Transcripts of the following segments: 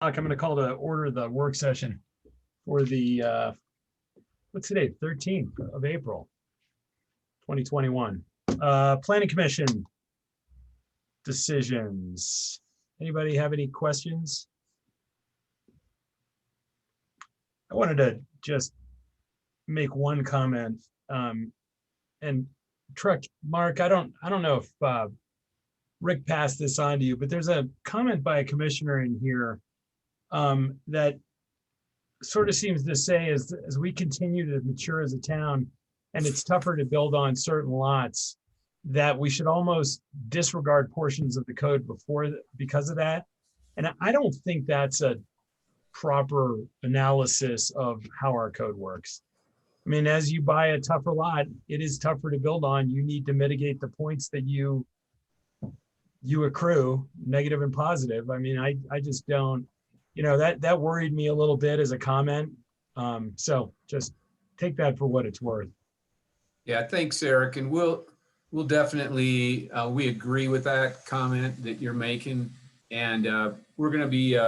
I'm going to call to order the work session for the, what's today, 13th of April, 2021. Planning Commission decisions. Anybody have any questions? I wanted to just make one comment. And Truck, Mark, I don't know if Rick passed this on to you, but there's a comment by a commissioner in here that sort of seems to say as we continue to mature as a town and it's tougher to build on certain lots, that we should almost disregard portions of the code because of that. And I don't think that's a proper analysis of how our code works. I mean, as you buy a tougher lot, it is tougher to build on. You need to mitigate the points that you accrue, negative and positive. I mean, I just don't, that worried me a little bit as a comment. So just take that for what it's worth. Yeah, thanks, Eric. And we'll definitely, we agree with that comment that you're making. And we're going to be,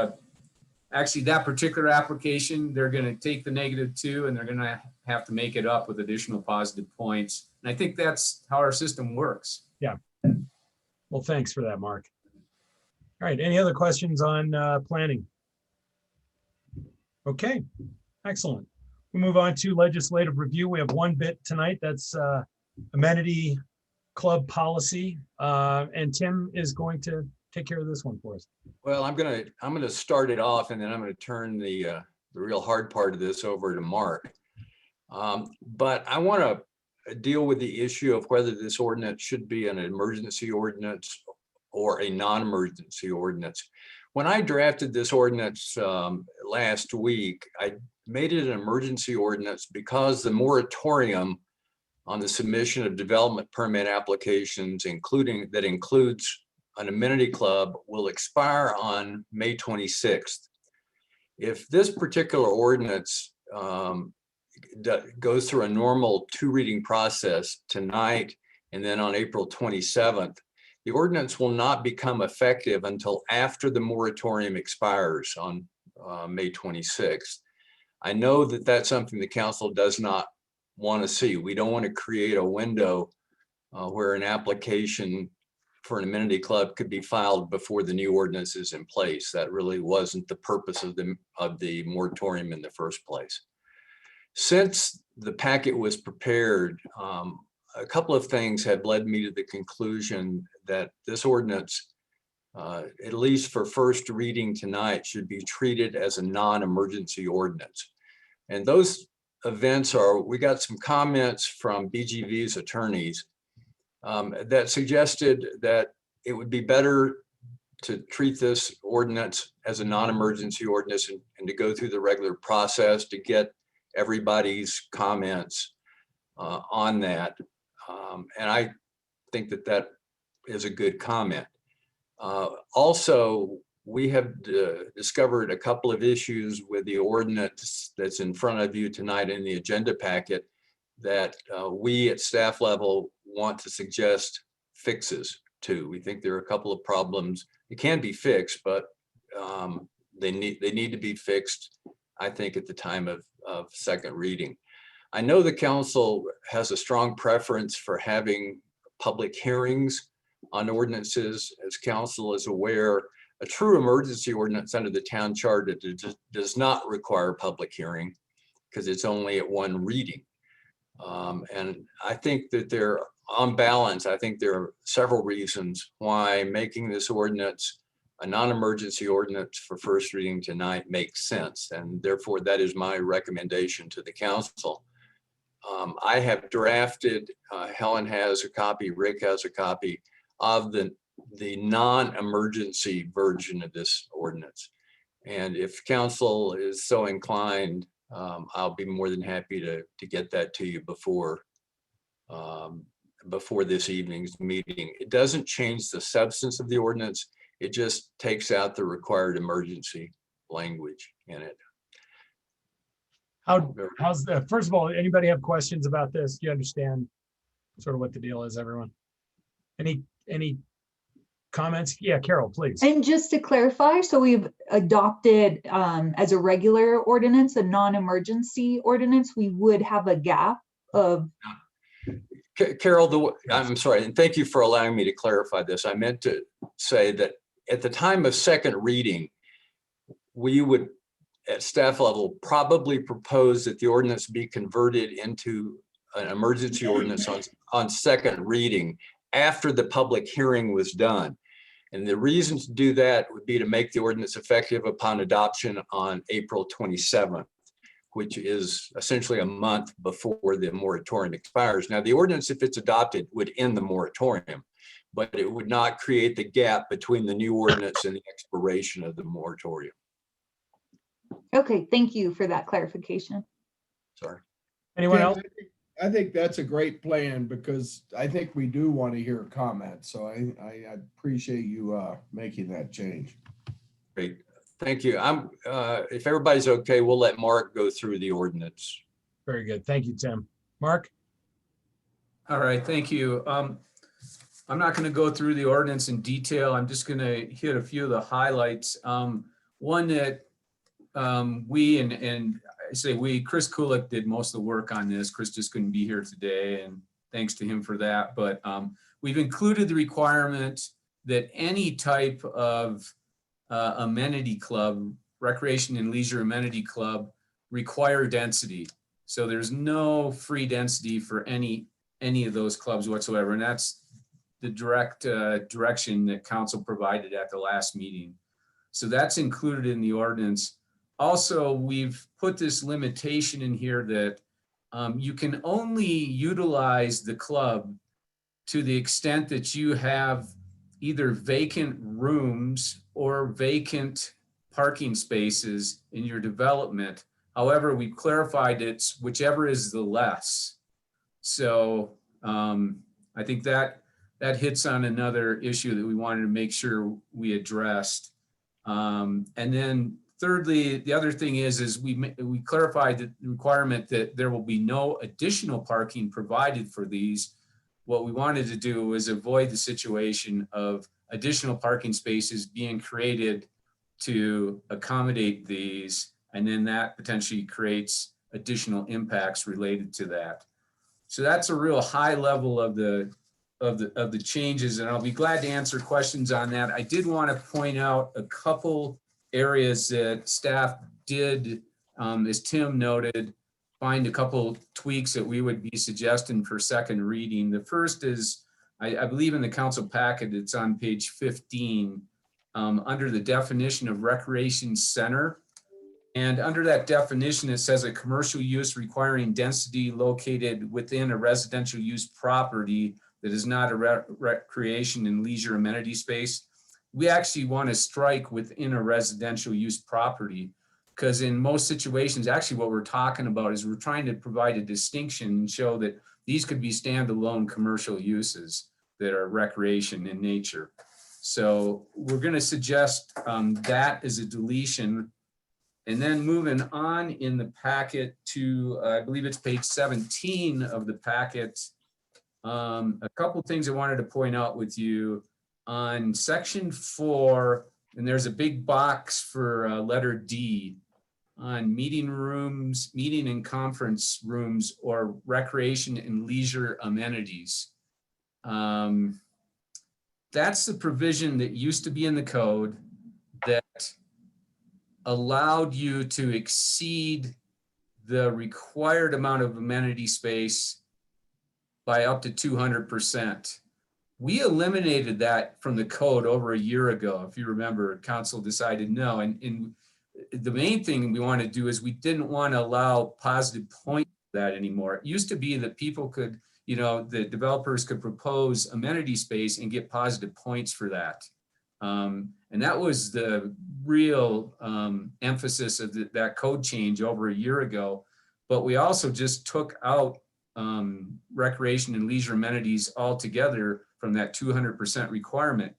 actually that particular application, they're going to take the -2 and they're going to have to make it up with additional positive points. And I think that's how our system works. Yeah. Well, thanks for that, Mark. All right. Any other questions on planning? Okay, excellent. We move on to legislative review. We have one bit tonight. That's amenity club policy. And Tim is going to take care of this one for us. Well, I'm gonna start it off, and then I'm gonna turn the real hard part of this over to Mark. But I want to deal with the issue of whether this ordinance should be an emergency ordinance or a non-emergency ordinance. When I drafted this ordinance last week, I made it an emergency ordinance because the moratorium on the submission of development permit applications, that includes an amenity club, will expire on May 26th. If this particular ordinance goes through a normal 2-reading process tonight and then on April 27th, the ordinance will not become effective until after the moratorium expires on May 26th. I know that that's something the council does not want to see. We don't want to create a window where an application for an amenity club could be filed before the new ordinance is in place. That really wasn't the purpose of the moratorium in the first place. Since the packet was prepared, a couple of things have led me to the conclusion that this ordinance, at least for first reading tonight, should be treated as a non-emergency ordinance. And those events are, we got some comments from BGV's attorneys that suggested that it would be better to treat this ordinance as a non-emergency ordinance and to go through the regular process to get everybody's comments on that. And I think that that is a good comment. Also, we have discovered a couple of issues with the ordinance that's in front of you tonight in the agenda packet that we at staff level want to suggest fixes to. We think there are a couple of problems. It can be fixed, but they need to be fixed, I think, at the time of second reading. I know the council has a strong preference for having public hearings on ordinances. As council is aware, a true emergency ordinance under the town charter does not require public hearing because it's only at one reading. And I think that on balance, I think there are several reasons why making this ordinance a non-emergency ordinance for first reading tonight makes sense. And therefore, that is my recommendation to the council. I have drafted, Helen has a copy, Rick has a copy of the non-emergency version of this ordinance. And if council is so inclined, I'll be more than happy to get that to you before this evening's meeting. It doesn't change the substance of the ordinance. It just takes out the required emergency language in it. How's that? First of all, anybody have questions about this? Do you understand sort of what the deal is, everyone? Any comments? Yeah, Carol, please. And just to clarify, so we've adopted as a regular ordinance, a non-emergency ordinance, we would have a gap of, Carol, I'm sorry, and thank you for allowing me to clarify this. I meant to say that at the time of second reading, we would, at staff level, probably propose that the ordinance be converted into an emergency ordinance on second reading after the public hearing was done. And the reason to do that would be to make the ordinance effective upon adoption on April 27th, which is essentially a month before the moratorium expires. Now, the ordinance, if it's adopted, would end the moratorium, but it would not create the gap between the new ordinance and the expiration of the moratorium. okay, thank you for that clarification. Sorry. Anyone Tim, else? I think that's a great plan because I think we do want to hear comments. So I appreciate you making that change. Great. Thank you. If everybody's okay, we'll let Mark go through the ordinance. Very good. Thank you, Tim. Mark? All right, thank you. I'm not going to go through the ordinance in detail. I'm just going to hit a few of the highlights. One that Chris Kulik did most of the work on this. Chris just couldn't be here today, and thanks to him for that. But we've included the requirement that any type of amenity club, recreation and leisure amenity club, require density. So there's no free density for any of those clubs whatsoever. And that's the direct direction that council provided at the last meeting. So that's included in the ordinance. Also, we've put this limitation in here that you can only utilize the club to the extent that you have either vacant rooms or vacant parking spaces in your development. However, we've clarified it's whichever is the less. So I think that hits on another issue that we wanted to make sure we addressed. And then thirdly, the other thing is we clarified the requirement that there will be no additional parking provided for these. What we wanted to do was avoid the situation of additional parking spaces being created to accommodate these, and then that potentially creates additional impacts related to that. So that's a real high level of the changes, and I'll be glad to answer questions on that. I did want to point out a couple areas that staff did, as Tim noted, find a couple tweaks that we would be suggesting for second reading. The first is, I believe in the council packet, it's on page 15, under the definition of recreation center. And under that definition, it says a commercial use requiring density located within a residential use property that is not a recreation and leisure amenity space. We actually want to strike within a residential use property, because in most situations, actually what we're talking about is we're trying to provide a distinction and show that these could be standalone commercial uses that are recreation in nature. So we're going to suggest that as a deletion. And then moving on in the packet to, I believe it's page 17 of the packet, a couple things I wanted to point out with you. On section 4, and there's a big box for letter D on meeting rooms, meeting and conference rooms, or recreation and leisure amenities. That's the provision that used to be in the code that allowed you to exceed the required amount of amenity space by up to 200%. We eliminated that from the code over a year ago. If you remember, council decided no. And the main thing we want to do is we didn't want to allow positive points for that anymore. It used to be that people could, the developers could propose amenity space and get positive points for that. And that was the real emphasis of that code change over a year ago. But we also just took out recreation and leisure amenities altogether from that 200% requirement.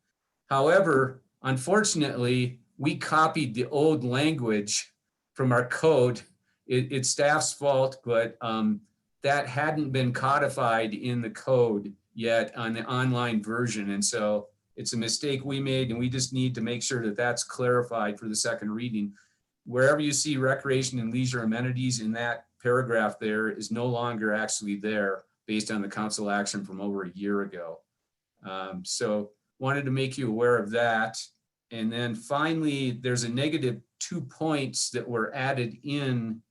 However, unfortunately, we copied the old language from our code. It's staff's fault, but that hadn't been codified in the code yet on the online version. And so It's a mistake we made, and we just need to make sure that that's clarified for the second reading. Wherever you see recreation and leisure amenities in that paragraph there is no longer actually there based on the council action from over a year ago. So wanted to make you aware of that. And then finally, there's a -2 points that were added in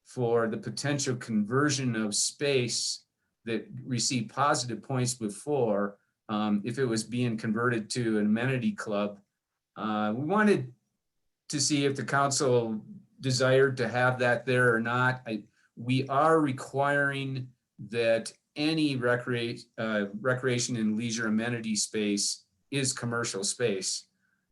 for the potential conversion of space that received positive points before, if it was being converted to an amenity club. We wanted to see if the council desired to have that there or not. We are requiring that any recreation and leisure amenity space is commercial space.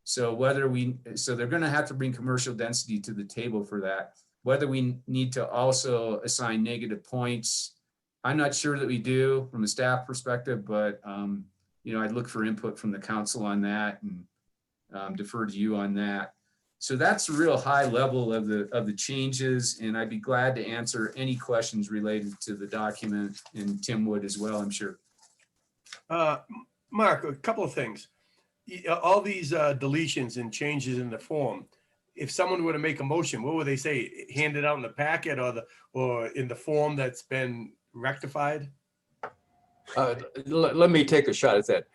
So they're going to have to bring commercial density to the table for that. Whether we need to also assign negative points, I'm not sure that we do from a staff perspective, but I'd look for input from the council on that and defer to you on that. So that's a real high level of the changes, and I'd be glad to answer any questions related to the document, and Tim would as well, I'm sure. Mark, a couple of things. All these deletions and changes in the form, if someone were to make a motion, what would they say? Hand it out in the packet or in the form that's been rectified? Let me take a shot at that.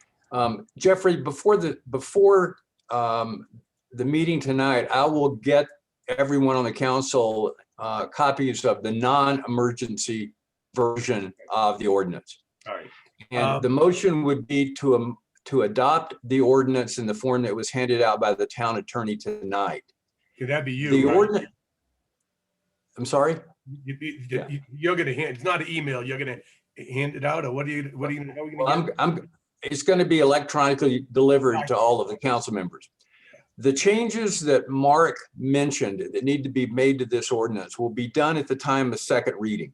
Jeffrey, before the meeting tonight, I will get everyone on the council copies of the non-emergency version of the ordinance. All right. And the motion would be to adopt the ordinance in the form that was handed out by the town attorney tonight. Could that be you? The right? ordinance. I'm sorry? You're going to hand, it's not an email. You're going to hand it out, or what are you how are we going to Well, it's going to be electronically delivered to all of the council members. The changes that Mark mentioned that need to be made to this ordinance will be done at the time of second reading.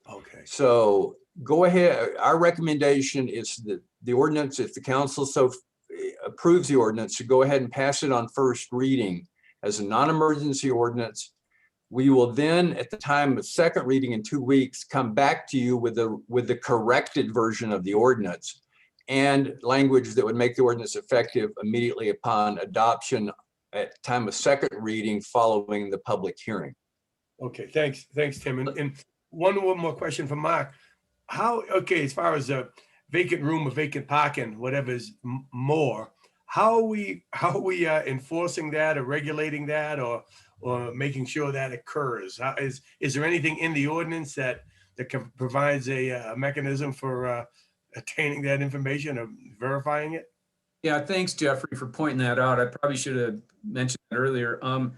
Okay. So go ahead. Our recommendation is that the ordinance, if the council so approves the ordinance, to go ahead and pass it on first reading as a non-emergency ordinance. We will then, at the time of second reading in 2 weeks, come back to you with the corrected version of the ordinance and language that would make the ordinance effective immediately upon adoption at time of second reading following the public hearing. Okay, thanks, Tim. And one more question for Mark. As far as a vacant room or vacant parking, whatever's more, how are we enforcing that or regulating that or making sure that occurs? Is there anything in the ordinance that provides a mechanism for attaining that information or verifying it? Yeah, thanks, Jeffrey, for pointing that out. I probably should have mentioned that earlier. On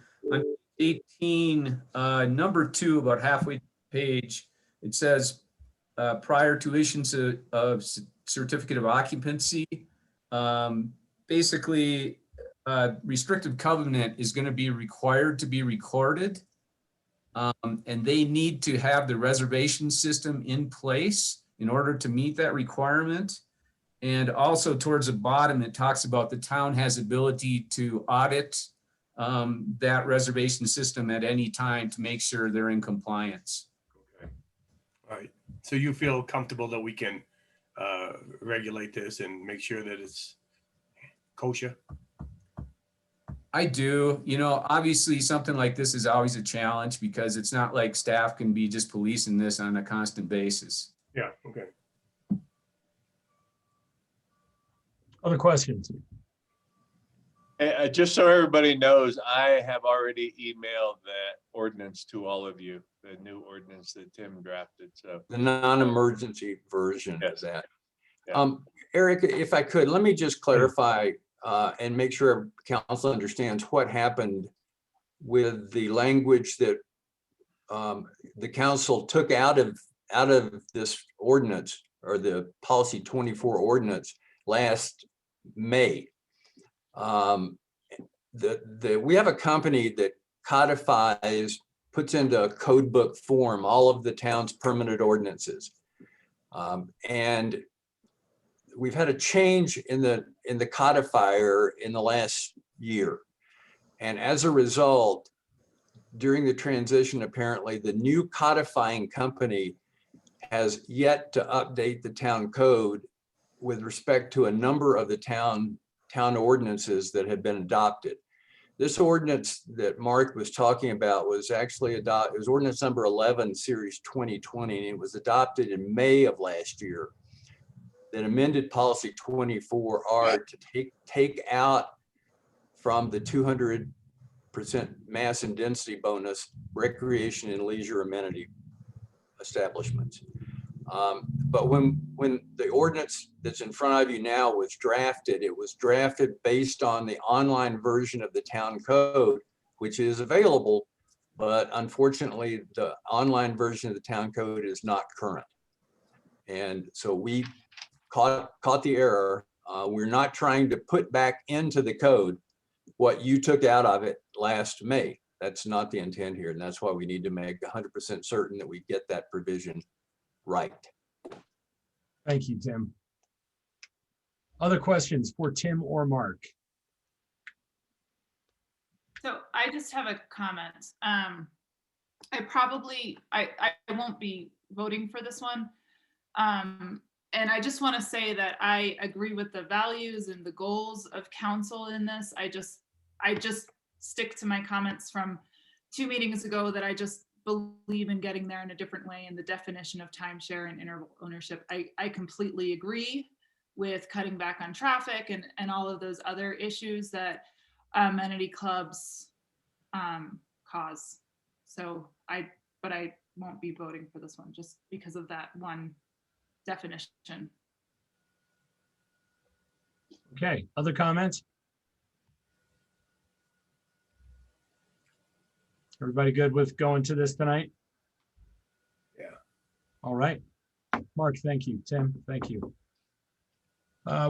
18, number 2, about halfway down the page, it says prior to issuance of certificate of occupancy, basically restrictive covenant is going to be required to be recorded, and they need to have the reservation system in place in order to meet that requirement. And also towards the bottom, it talks about the town has ability to audit that reservation system at any time to make sure they're in compliance. Okay. All right. So you feel comfortable that we can regulate this and make sure that it's kosher? I do. Obviously something like this is always a challenge because it's not like staff can be just policing this on a constant basis. Yeah, okay. Other questions? Just so everybody knows, I have already emailed that ordinance to all of you, the new ordinance that Tim drafted. So The non-emergency version of Yes. that. Yeah. Eric, if I could, let me just clarify and make sure council understands what happened with the language that the council took out of this ordinance, or the policy 24 ordinance, last May. We have a company that codifies, puts into a code book form all of the town's permanent ordinances. And we've had a change in the codifier in the last year. And as a result, during the transition, apparently the new codifying company has yet to update the town code with respect to a number of the town ordinances that have been adopted. This ordinance that Mark was talking about was actually it was ordinance number 11, series 2020, and it was adopted in May of last year. That amended policy 24R to take out from the 200% mass and density bonus recreation and leisure amenity establishments. But when the ordinance that's in front of you now was drafted, it was drafted based on the online version of the town code, which is available, but unfortunately the online version of the town code is not current. And so we caught the error. We're not trying to put back into the code what you took out of it last May. That's not the intent here. And that's why we need to make 100% certain that we get that provision right. Thank you, Tim. Other questions for Tim or Mark? So I just have a comment. I won't be voting for this one. And I just want to say that I agree with the values and the goals of council in this. I just stick to my comments from 2 meetings ago that I just believe in getting there in a different way, and the definition of timeshare and interval ownership. I completely agree with cutting back on traffic and all of those other issues that amenity clubs cause. So but I won't be voting for this one just because of that one definition. Okay, other comments? Everybody good with going to this tonight? Yeah. All right. Mark, thank you. Tim, thank you.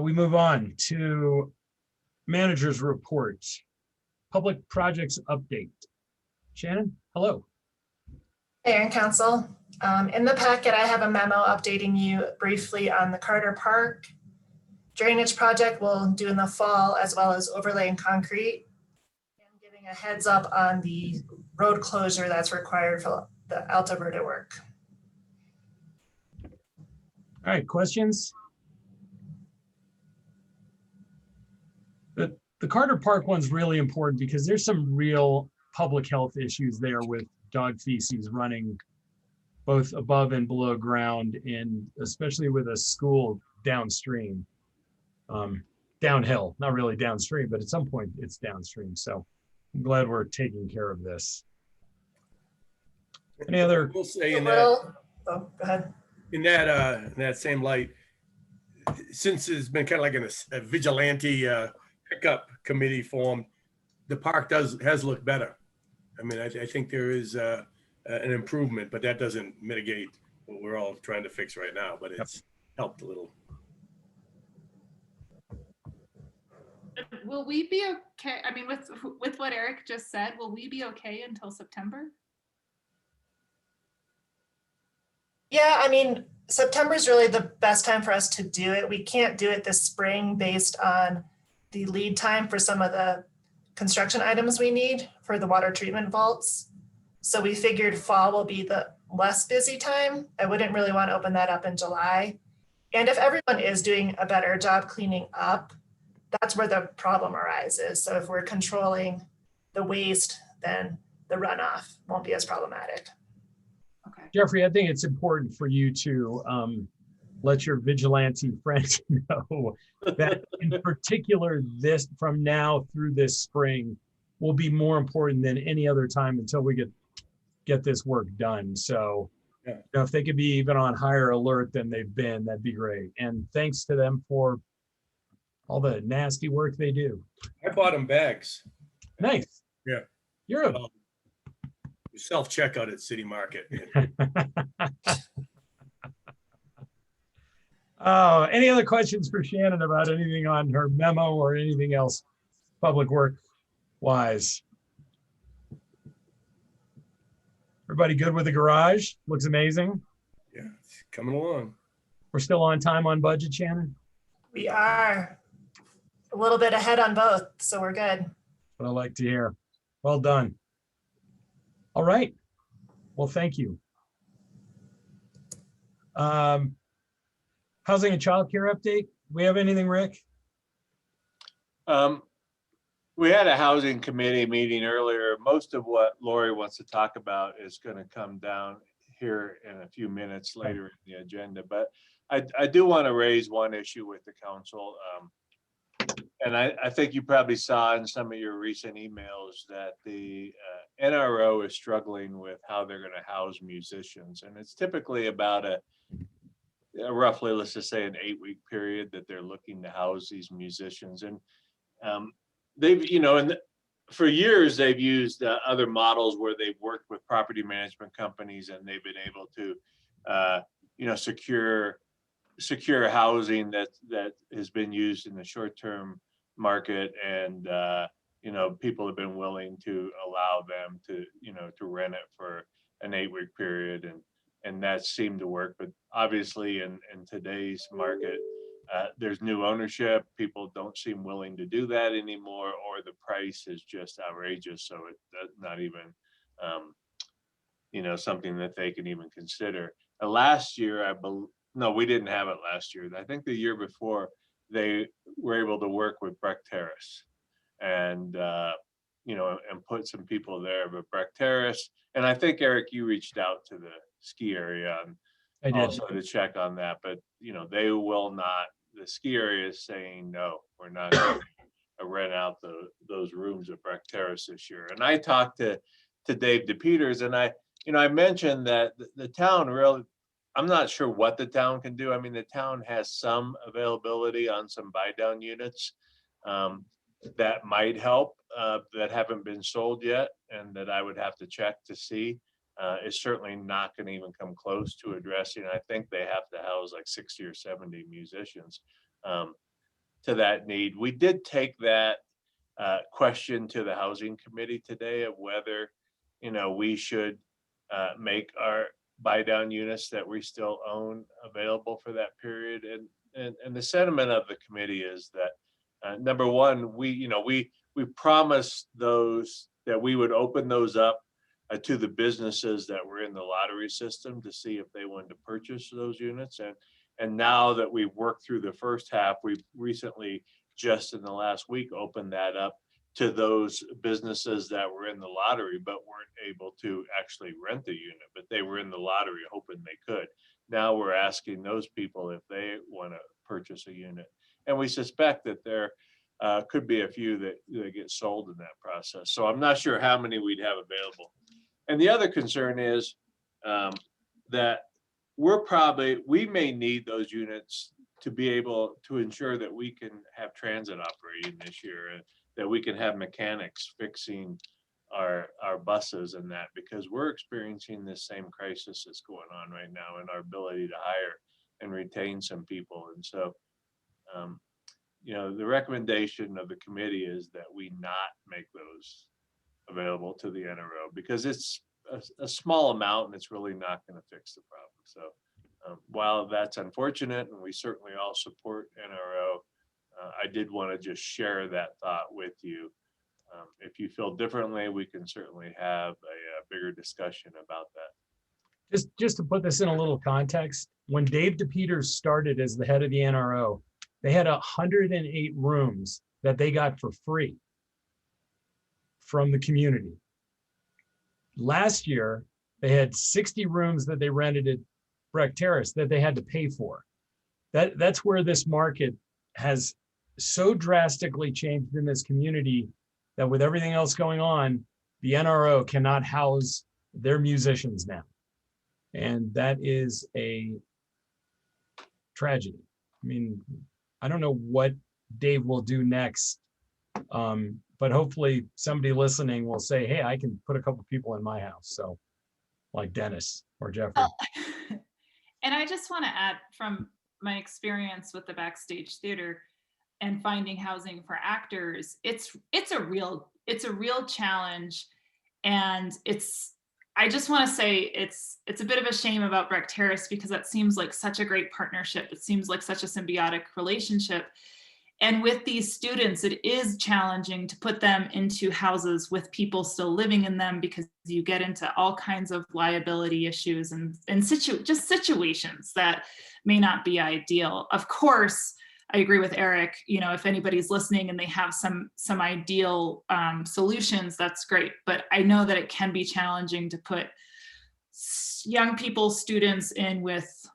We move on to manager's report. Public projects update. Shannon, hello. Mayor and Council, in the packet, I have a memo updating you briefly on the Carter Park drainage project we'll do in the fall, as well as overlaying concrete, and giving a heads up on the road closure that's required for the Alta Verde work. All right, questions? The Carter Park one's really important because there's some real public health issues there with dog feces running both above and below ground, and especially with a school downstream, downhill, not really downstream, but at some point it's downstream. So I'm glad we're taking care of this. Any other? We'll say Oh, go ahead. in that same light, since there's been kind of like a vigilante pickup committee formed, the park has looked better. I mean, I think there is an improvement, but that doesn't mitigate what we're all trying to fix right now, but it's helped a little. Will we be okay? I mean, with what Eric just said, will we be okay until September? Yeah, I mean, September is really the best time for us to do it. We can't do it this spring based on the lead time for some of the construction items we need for the water treatment vaults. So we figured fall will be the less busy time. I wouldn't really want to open that up in July. And if everyone is doing a better job cleaning up, that's where the problem arises. So if we're controlling the waste, then the runoff won't be as problematic. Okay. Jeffrey, I think it's important for you to let your vigilante friends know that in particular, this from now through this spring will be more important than any other time until we get this work done. So yeah. You know, if they could be even on higher alert than they've been, that'd be great. And thanks to them for all the nasty work they do. I bought them bags. Nice. Yeah. You're a Self-checkout at City Market. Oh, any other questions for Shannon about anything on her memo or anything else public work wise? Everybody good with the garage? Looks amazing. Yeah, it's coming along. We're still on time, on budget, Shannon? We are a little bit ahead on both, so we're good. What I like to hear. Well done. All right. Well, thank you. Housing and childcare update. we have anything, Rick? We had a housing committee meeting earlier. Most of what Lori wants to talk about is going to come down here in a few minutes later in the agenda, but I do want to raise one issue with the council. And I think you probably saw in some of your recent emails that the NRO is struggling with how they're going to house musicians. And it's typically about a roughly, let's just say, an 8-week period that they're looking to house these musicians. And they've, and for years, they've used other models where they've worked with property management companies and they've been able to, secure housing that has been used in the short-term market, and people have been willing to allow them to rent it for an 8-week period, and that seemed to work. But obviously in today's market, there's new ownership. People don't seem willing to do that anymore, or the price is just outrageous, so it's not even something that they can even consider. Last year, no, we didn't have it last year. I think the year before, they were able to work with Breck Terrace and, and put some people there. But Breck Terrace, and I think, Eric, you reached out to the ski area I did. also to check on that. But, they will not, the ski area is saying, no, we're not going to rent out those rooms at Breck Terrace this year. And I talked to Dave DePeters, and I mentioned that the town really, I'm not sure what the town can do. I mean, the town has some availability on some buy down units that might help that haven't been sold yet, and that I would have to check to see. It's certainly not going to even come close to addressing. I think they have to house like 60 or 70 musicians to that need. We did take that question to the housing committee today of whether, we should make our buy down units that we still own available for that period. And the sentiment of the committee is that number one, we promised those that we would open those up to the businesses that were in the lottery system to see if they wanted to purchase those units. And now that we've worked through the first half, we've recently, just in the last week, opened that up to those businesses that were in the lottery but weren't able to actually rent the unit, but they were in the lottery hoping they could. Now we're asking those people if they want to purchase a unit. And we suspect that there could be a few that get sold in that process. So I'm not sure how many we'd have available. And the other concern is that we may need those units to be able to ensure that we can have transit operating this year, and that we can have mechanics fixing our buses and that, because we're experiencing this same crisis that's going on right now in our ability to hire and retain some people. And so, the recommendation of the committee is that we not make those available to the NRO, because it's a small amount and it's really not going to fix the problem. So while that's unfortunate, and we certainly all support NRO, I did want to just share that thought with you. If you feel differently, we can certainly have a bigger discussion about that. Just to put this in a little context, when Dave DePeters started as the head of the NRO, they had 108 rooms that they got for free from the community. Last year, they had 60 rooms that they rented at Breck Terrace that they had to pay for. That's where this market has so drastically changed in this community that with everything else going on, the NRO cannot house their musicians now. And that is a tragedy. I mean, I don't know what Dave will do next, but hopefully somebody listening will say, hey, I can put a couple people in my house. So like Dennis or Jeffrey. And I just want to add, from my experience with the Backstage Theater and finding housing for actors, it's a real challenge. And I just want to say it's a bit of a shame about Breck Terrace, because that seems like such a great partnership. It seems like such a symbiotic relationship. And with these students, it is challenging to put them into houses with people still living in them, because you get into all kinds of liability issues and situations that may not be ideal. Of course, I agree with Eric, you know, if anybody's listening and they have some ideal solutions, that's great. But I know that it can be challenging to put young people, students in with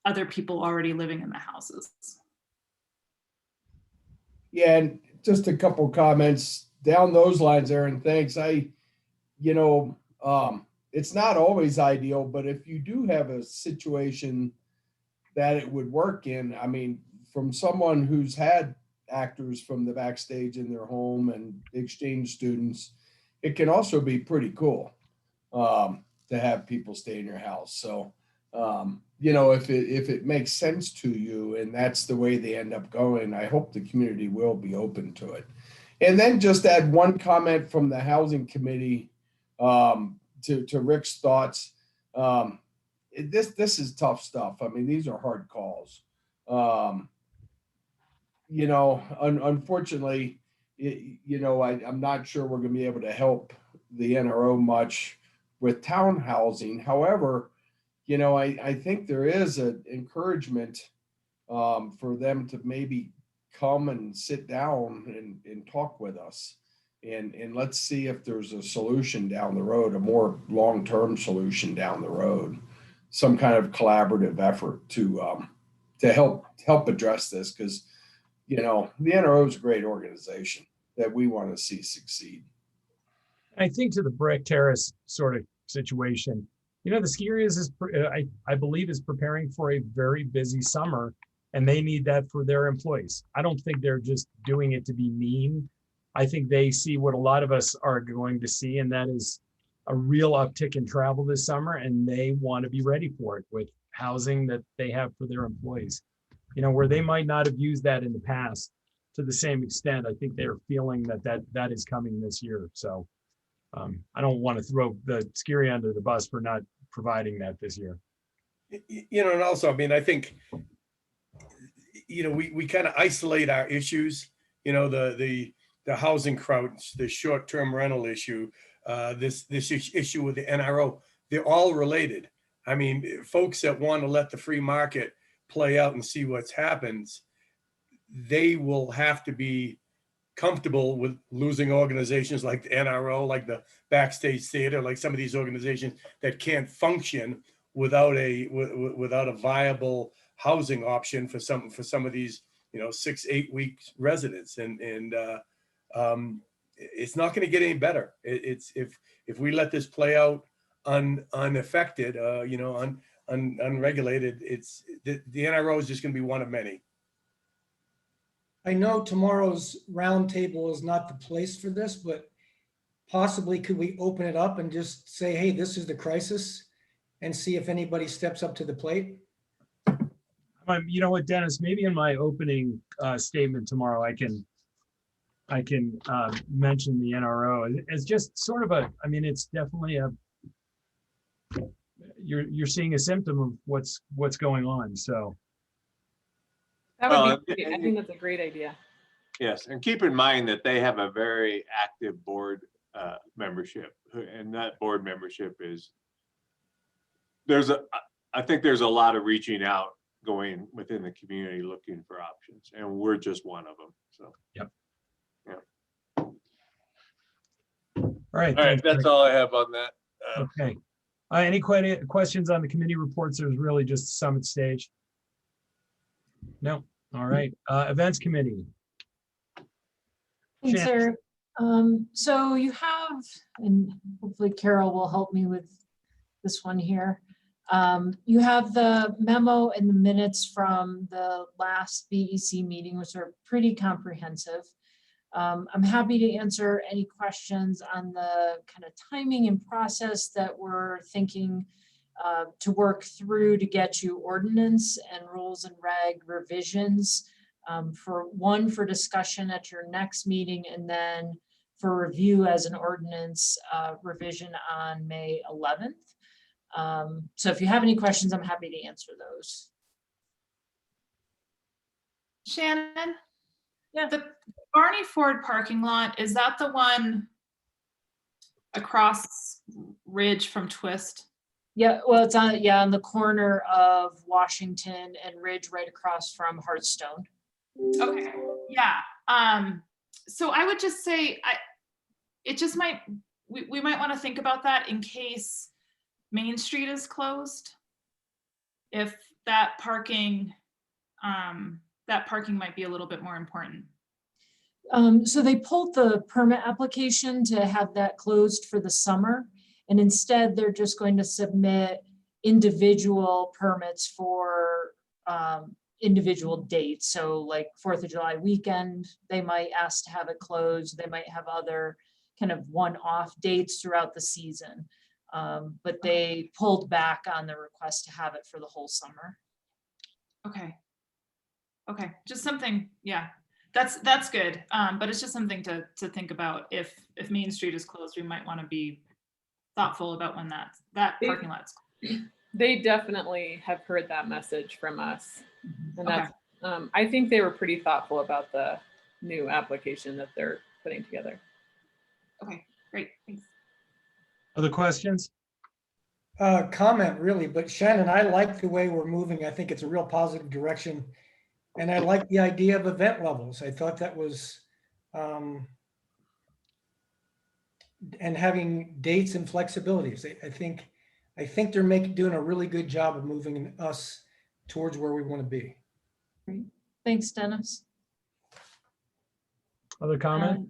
other people already living in the houses. Yeah, and just a couple comments down those lines, Aaron. Thanks. It's not always ideal, but if you do have a situation that it would work in, I mean, from someone who's had actors from the backstage in their home and exchange students, it can also be pretty cool to have people stay in your house. So, if it makes sense to you and that's the way they end up going, I hope the community will be open to it. And then just add one comment from the housing committee to Rick's thoughts. This is tough stuff. I mean, these are hard calls. Unfortunately, I'm not sure we're going to be able to help the NRO much with town housing. However, I think there is an encouragement for them to maybe come and sit down and talk with us. And let's see if there's a solution down the road, a more long-term solution down the road, some kind of collaborative effort to help address this, because the NRO is a great organization that we want to see succeed. I think to the Brick Terrace sort of situation, the ski areas I believe is preparing for a very busy summer, and they need that for their employees. I don't think they're just doing it to be mean. I think they see what a lot of us are going to see, and that is a real uptick in travel this summer, and they want to be ready for it with housing that they have for their employees. Where they might not have used that in the past to the same extent, I think they're feeling that is coming this year. So I don't want to throw the ski area under the bus for not providing that this year. And also, I mean, I think, we kind of isolate our issues, the housing crowds, the short-term rental issue, this issue with the NRO, they're all related. I mean, folks that want to let the free market play out and see what happens, they will have to be comfortable with losing organizations like the NRO, like the Backstage Theater, like some of these organizations that can't function without a viable housing option for some of these 6-8 week residents, and it's not going to get any better. It's if we let this play out unaffected, unregulated, it's the NRO is just going to be one of many. I know tomorrow's roundtable is not the place for this, but possibly could we open it up and just say, hey, this is the crisis, and see if anybody steps up to the plate? You know what, Dennis, maybe in my opening statement tomorrow, I can mention the NRO as just sort of it's definitely you're seeing a symptom of what's going on. So that would be great. I think that's a great idea. Yes, and keep in mind that they have a very active board membership, and that board membership I think there's a lot of reaching out going within the community looking for options, and we're just one of them. So yep. Yeah. All right. All right. That's all I have on that. Okay. Any questions on the committee reports? There's really just summit stage. No. All right. Events committee. Thanks, sir. So you have, and hopefully Carol will help me with this one here. You have the memo and the minutes from the last BEC meeting, which are pretty comprehensive. I'm happy to answer any questions on the kind of timing and process that we're thinking to work through to get you ordinance and rules and reg revisions for discussion at your next meeting, and then for review as an ordinance revision on May 11th. So if you have any questions, I'm happy to answer those. Shannon? Yeah. The Barney Ford parking lot, is that the one across Ridge from Twist? Yeah, well, it's on the corner of Washington and Ridge, right across from Hearthstone. Okay, yeah. So I would just say, it just might, we might want to think about that in case Main Street is closed. If that parking might be a little bit more important. So they pulled the permit application to have that closed for the summer. And instead, they're just going to submit individual permits for individual dates. So like 4th of July weekend, they might ask to have it closed. They might have other kind of one-off dates throughout the season. But they pulled back on the request to have it for the whole summer. Okay. Okay, just something, yeah, that's good. But it's just something to think about. If Main Street is closed, we might want to be thoughtful about when that parking lot's. They definitely have heard that message from us. And Okay. that's, I think they were pretty thoughtful about the new application that they're putting together. Okay, great, thanks. Other questions? Comment really, but Shannon, I like the way we're moving. I think it's a real positive direction. And I like the idea of event levels. I thought that was, and having dates and flexibilities. I think they're doing a really good job of moving us towards where we want to be. Thanks, Dennis. Other comment?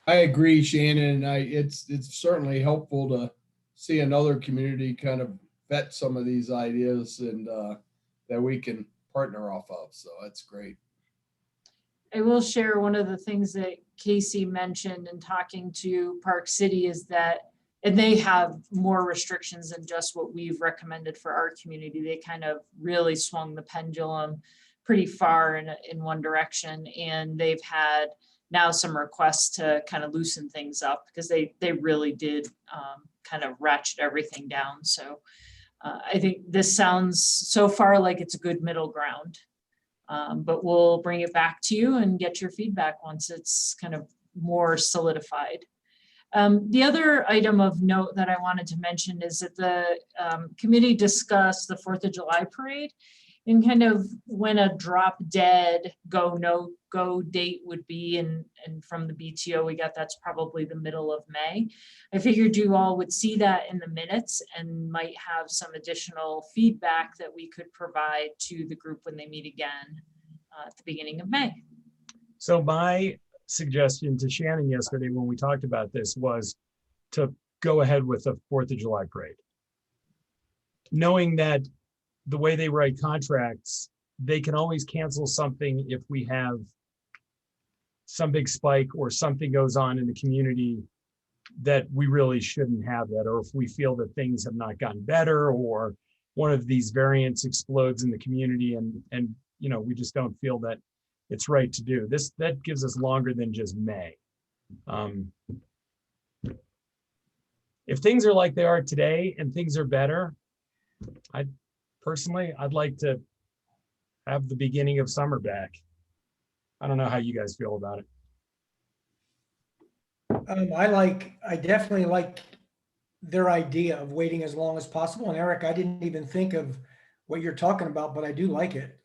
I agree, Shannon. It's certainly helpful to see another community kind of vet some of these ideas and that we can partner off of. So that's great. I will share one of the things that Casey mentioned in talking to Park City is that, and they have more restrictions than just what we've recommended for our community. They kind of really swung the pendulum pretty far in one direction, and they've had now some requests to kind of loosen things up because they really did kind of ratchet everything down. So I think this sounds so far like it's a good middle ground. But we'll bring it back to you and get your feedback once it's kind of more solidified. The other item of note that I wanted to mention is that the committee discussed the 4th of July parade and kind of when a drop dead go no go date would be, and from the BTO we got that's probably the middle of May. I figured you all would see that in the minutes and might have some additional feedback that we could provide to the group when they meet again at the beginning of May. So my suggestion to Shannon yesterday when we talked about this was to go ahead with the 4th of July parade. Knowing that the way they write contracts, they can always cancel something if we have some big spike or something goes on in the community that we really shouldn't have that, or if we feel that things have not gotten better or one of these variants explodes in the community and you know, we just don't feel that it's right to do this. That gives us longer than just May. If things are like they are today and things are better, I'd like to have the beginning of summer back. I don't know how you guys feel about it. I definitely like their idea of waiting as long as possible. And Eric, I didn't even think of what you're talking about, but I do like it.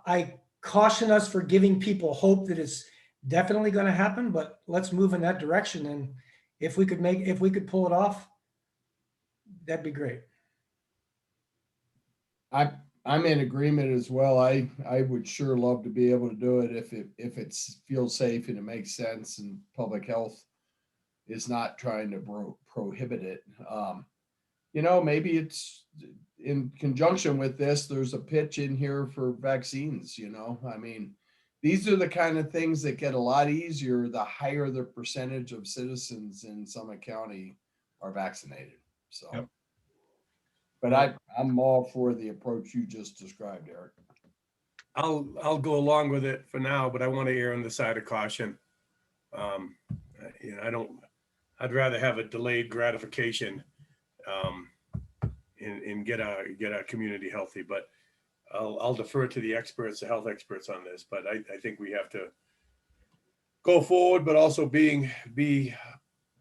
I caution us for giving people hope that it's definitely going to happen, but let's move in that direction. And if we could pull it off, that'd be great. I'm in agreement as well. I would sure love to be able to do it if it feels safe and it makes sense and public health is not trying to prohibit it. You know, maybe it's in conjunction with this, there's a pitch in here for vaccines, you know, I mean, these are the kind of things that get a lot easier the higher the percentage of citizens in Summit County are vaccinated. So. Yep. But I'm all for the approach you just described, Eric. I'll go along with it for now, but I want to err on the side of caution. You know, I'd rather have a delayed gratification and get our community healthy. But I'll defer to the experts, the health experts on this. But I think we have to go forward, but also be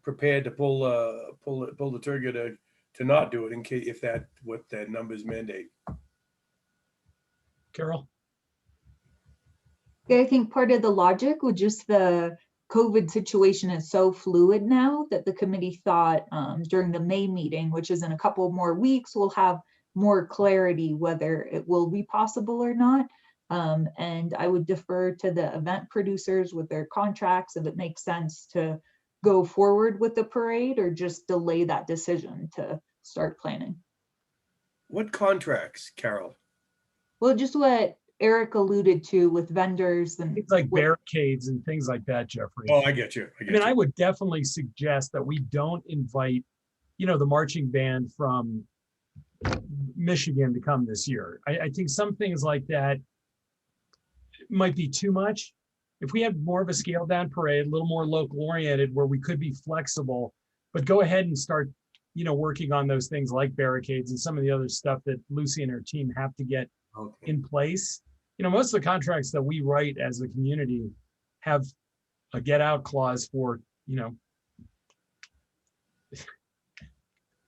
prepared to pull the trigger to not do it in case if that what that numbers mandate. Carol? Yeah, I think part of the logic with just the COVID situation is so fluid now that the committee thought during the May meeting, which is in a couple more weeks, we'll have more clarity whether it will be possible or not. And I would defer to the event producers with their contracts if it makes sense to go forward with the parade or just delay that decision to start planning. What contracts, Carol? Well, just what Eric alluded to with vendors and Things like what- barricades and things like that, Jeffrey. Oh, I get you. I I get mean, I you. would definitely suggest that we don't invite, the marching band from Michigan to come this year. I think some things like that might be too much. If we had more of a scaled down parade, a little more local oriented where we could be flexible, but go ahead and start, working on those things like barricades and some of the other stuff that Lucy and her team have to get Okay. in place. Most of the contracts that we write as a community have a get out clause for,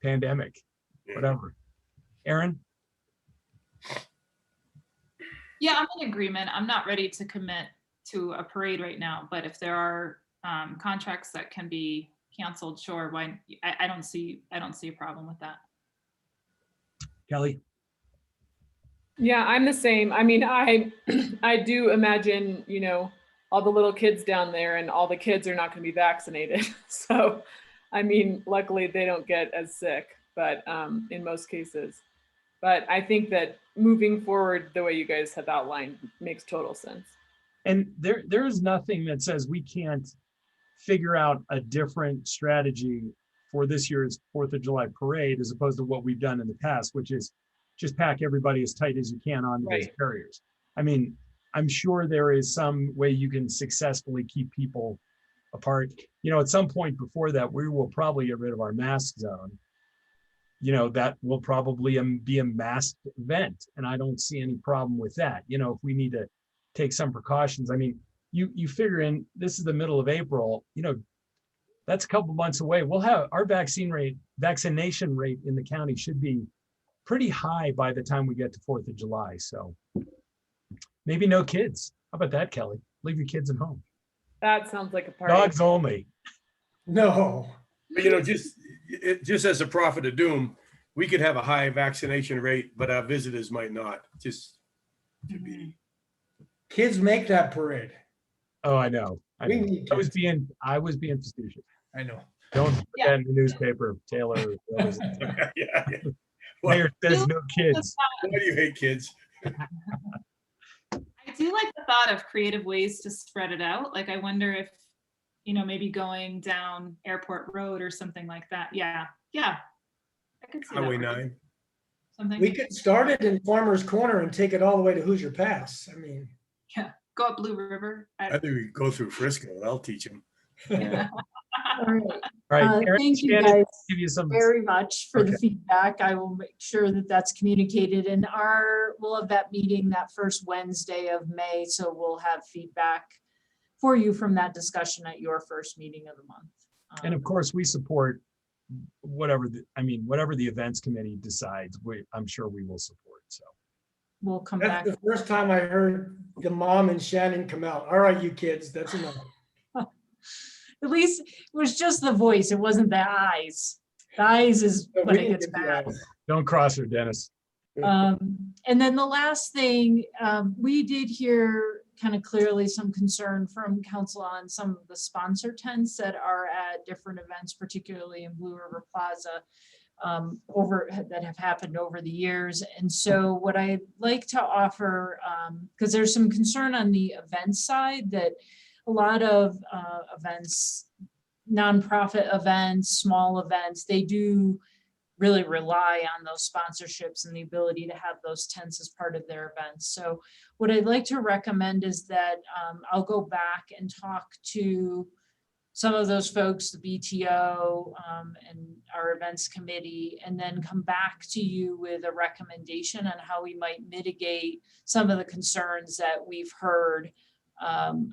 pandemic, Yeah. whatever. Aaron? Yeah, I'm in agreement. I'm not ready to commit to a parade right now, but if there are contracts that can be canceled, sure. Why? I don't see a problem with that. Kelly? Yeah, I'm the same. I mean, I do imagine, all the little kids down there and all the kids are not going to be vaccinated. So, I mean, luckily they don't get as sick, but in most cases. But I think that moving forward the way you guys have outlined makes total sense. And there is nothing that says we can't figure out a different strategy for this year's 4th of July parade as opposed to what we've done in the past, which is just pack everybody as tight as you can on those Right. barriers. I mean, I'm sure there is some way you can successfully keep people apart. At some point before that, we will probably get rid of our mask zone. That will probably be a masked event, and I don't see any problem with that. If we need to take some precautions, I mean, you figure in, this is the middle of April, that's a couple months away. We'll have our vaccination rate in the county should be pretty high by the time we get to 4th of July. So maybe no kids. How about that, Kelly? Leave your kids at home. That sounds like a party. Dogs only. No. But, just as a prophet of doom, we could have a high vaccination rate, but our visitors might not. Just to be. Kids make that parade. Oh, I know. We need I was kids. being facetious. I know. Don't put Yeah. that in the newspaper, Taylor. Yeah, yeah. Why, Mayor says no kids. why do you hate kids? I do like the thought of creative ways to spread it out. Like, I wonder if, maybe going down Airport Road or something like that. Yeah. I could see that Highway working. 9. Something. We could start it in Farmer's Corner and take it all the way to Hoosier Pass. I mean, Go up Blue River. I think we go through Frisco. I'll teach them. Yeah. All right. All right. Aaron, Thank you Shannon, guys give you some. very much for the Okay. feedback. I will make sure that that's communicated, and we'll have that meeting that first Wednesday of May. So we'll have feedback for you from that discussion at your first meeting of the month. And of course, we support whatever the events committee decides, I'm sure we will support. So We'll come that's back. the first time I heard the mom and Shannon come out. All right, you kids, that's enough. At least it was just the voice. It wasn't the eyes. The eyes is But when we it didn't gets get the bad. eyes. don't cross her, Dennis. And then the last thing, we did hear kind of clearly some concern from council on some of the sponsor tents that are at different events, particularly in Blue River Plaza, that have happened over the years. And so what I'd like to offer, because there's some concern on the event side that a lot of events, nonprofit events, small events, they do really rely on those sponsorships and the ability to have those tents as part of their events. So what I'd like to recommend is that I'll go back and talk to some of those folks, the BTO and our events committee, and then come back to you with a recommendation on how we might mitigate some of the concerns that we've heard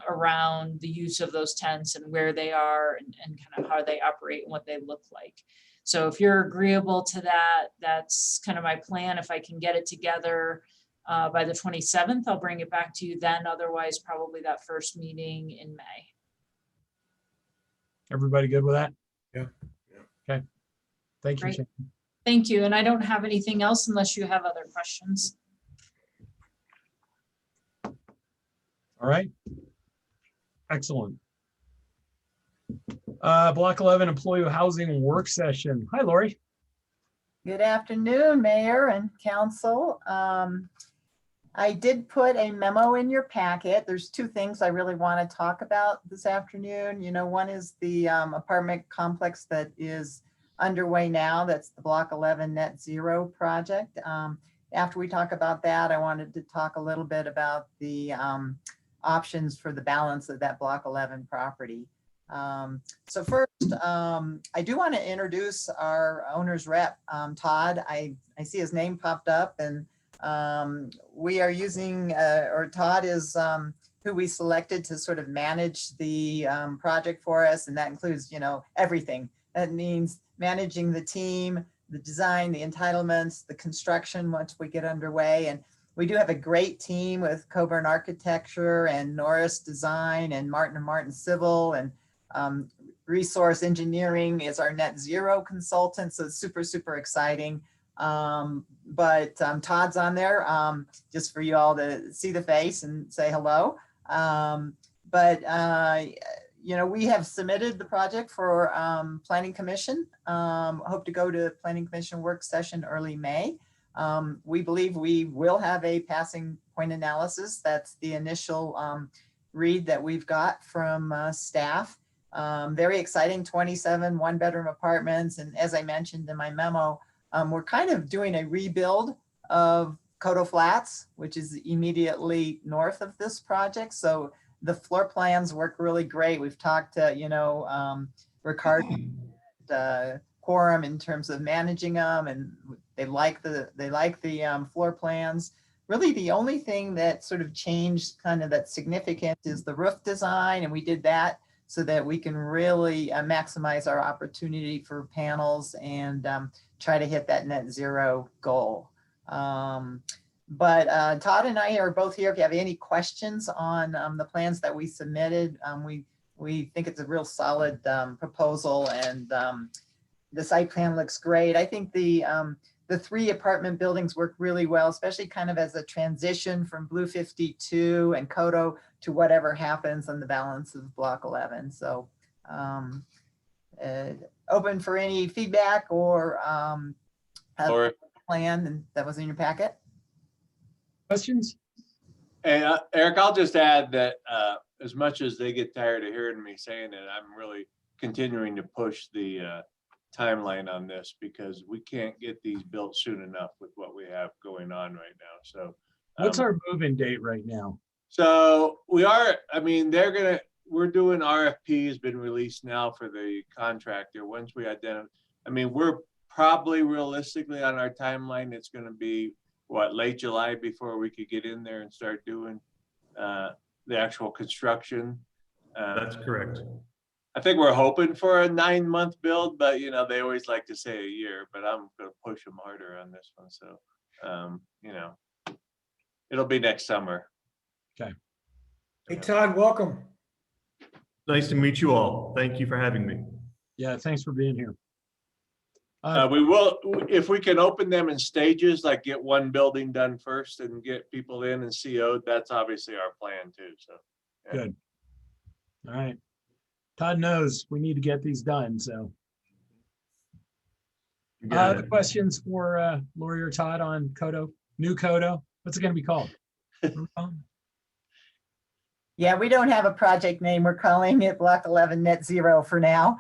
around the use of those tents and where they are and kind of how they operate and what they look like. So if you're agreeable to that, that's kind of my plan. If I can get it together by the 27th. I'll bring it back to you then. Otherwise, probably that first meeting in May. Everybody good with that? Yeah. Okay. Thank you. Great. Shane. Thank you. And I don't have anything else unless you have other questions. All right. Excellent. Block 11 employee housing work session. Hi, Lori. Good afternoon, Mayor and Council. I did put a memo in your packet. There's two things I really want to talk about this afternoon. You know, one is the apartment complex that is underway now. That's the Block 11 Net Zero project. After we talk about that, I wanted to talk a little bit about the options for the balance of that Block 11 property. So first, I do want to introduce our owner's rep, Todd. I see his name popped up, and we are using, or Todd is who we selected to sort of manage the project for us. And that includes, you know, everything. That means managing the team, the design, the entitlements, the construction once we get underway. And we do have a great team with Coburn Architecture and Norris Design and Martin & Martin Civil, and Resource Engineering is our net zero consultant. So it's super, super exciting. But Todd's on there just for you all to see the face and say hello. You know, we have submitted the project for Planning Commission. Hope to go to Planning Commission work session early May. We believe we will have a passing point analysis. That's the initial read that we've got from staff. Very exciting, 27 one-bedroom apartments. And as I mentioned in my memo, we're kind of doing a rebuild of Coteau Flats, which is immediately north of this project. So the floor plans work really great. We've talked to, you know, Ricardo, Quorum in terms of managing them, and they like the floor plans. Really, the only thing that sort of changed, kind of that's significant, is the roof design, and we did that so that we can really maximize our opportunity for panels and try to hit that net zero goal. But Todd and I are both here if you have any questions on the plans that we submitted. We think it's a real solid proposal, and the site plan looks great. I think the 3 apartment buildings work really well, especially kind of as a transition from Blue 52 and Coteau to whatever happens on the balance of Block 11. So open for any feedback or plan, and that was in your packet. Questions? Hey, Eric, I'll just add that as much as they get tired of hearing me saying it, I'm really continuing to push the timeline on this, because we can't get these built soon enough with what we have going on right now. So What's our move-in date right now? So we are, I mean, we're doing RFP has been released now for the contractor. Once we identify, I mean, we're probably realistically on our timeline, it's going to be what, late July before we could get in there and start doing the actual construction. That's correct. I think we're hoping for a 9-month build, but you know, they always like to say a year, but I'm going to push them harder on this one. So, you know, it'll be next summer. Okay. Hey, Todd, welcome. Nice to meet you all. Thank you for having me. Yeah, thanks for being here. We will, if we can open them in stages, like get one building done first and get people in and CO'd, that's obviously our plan too, so. Yeah. Good. All right. Todd knows we need to get these done, so. The questions for Lori or Todd on Coteau, new Coteau? What's it gonna be called? Yeah, we don't have a project name. We're calling it Block 11 Net Zero for now.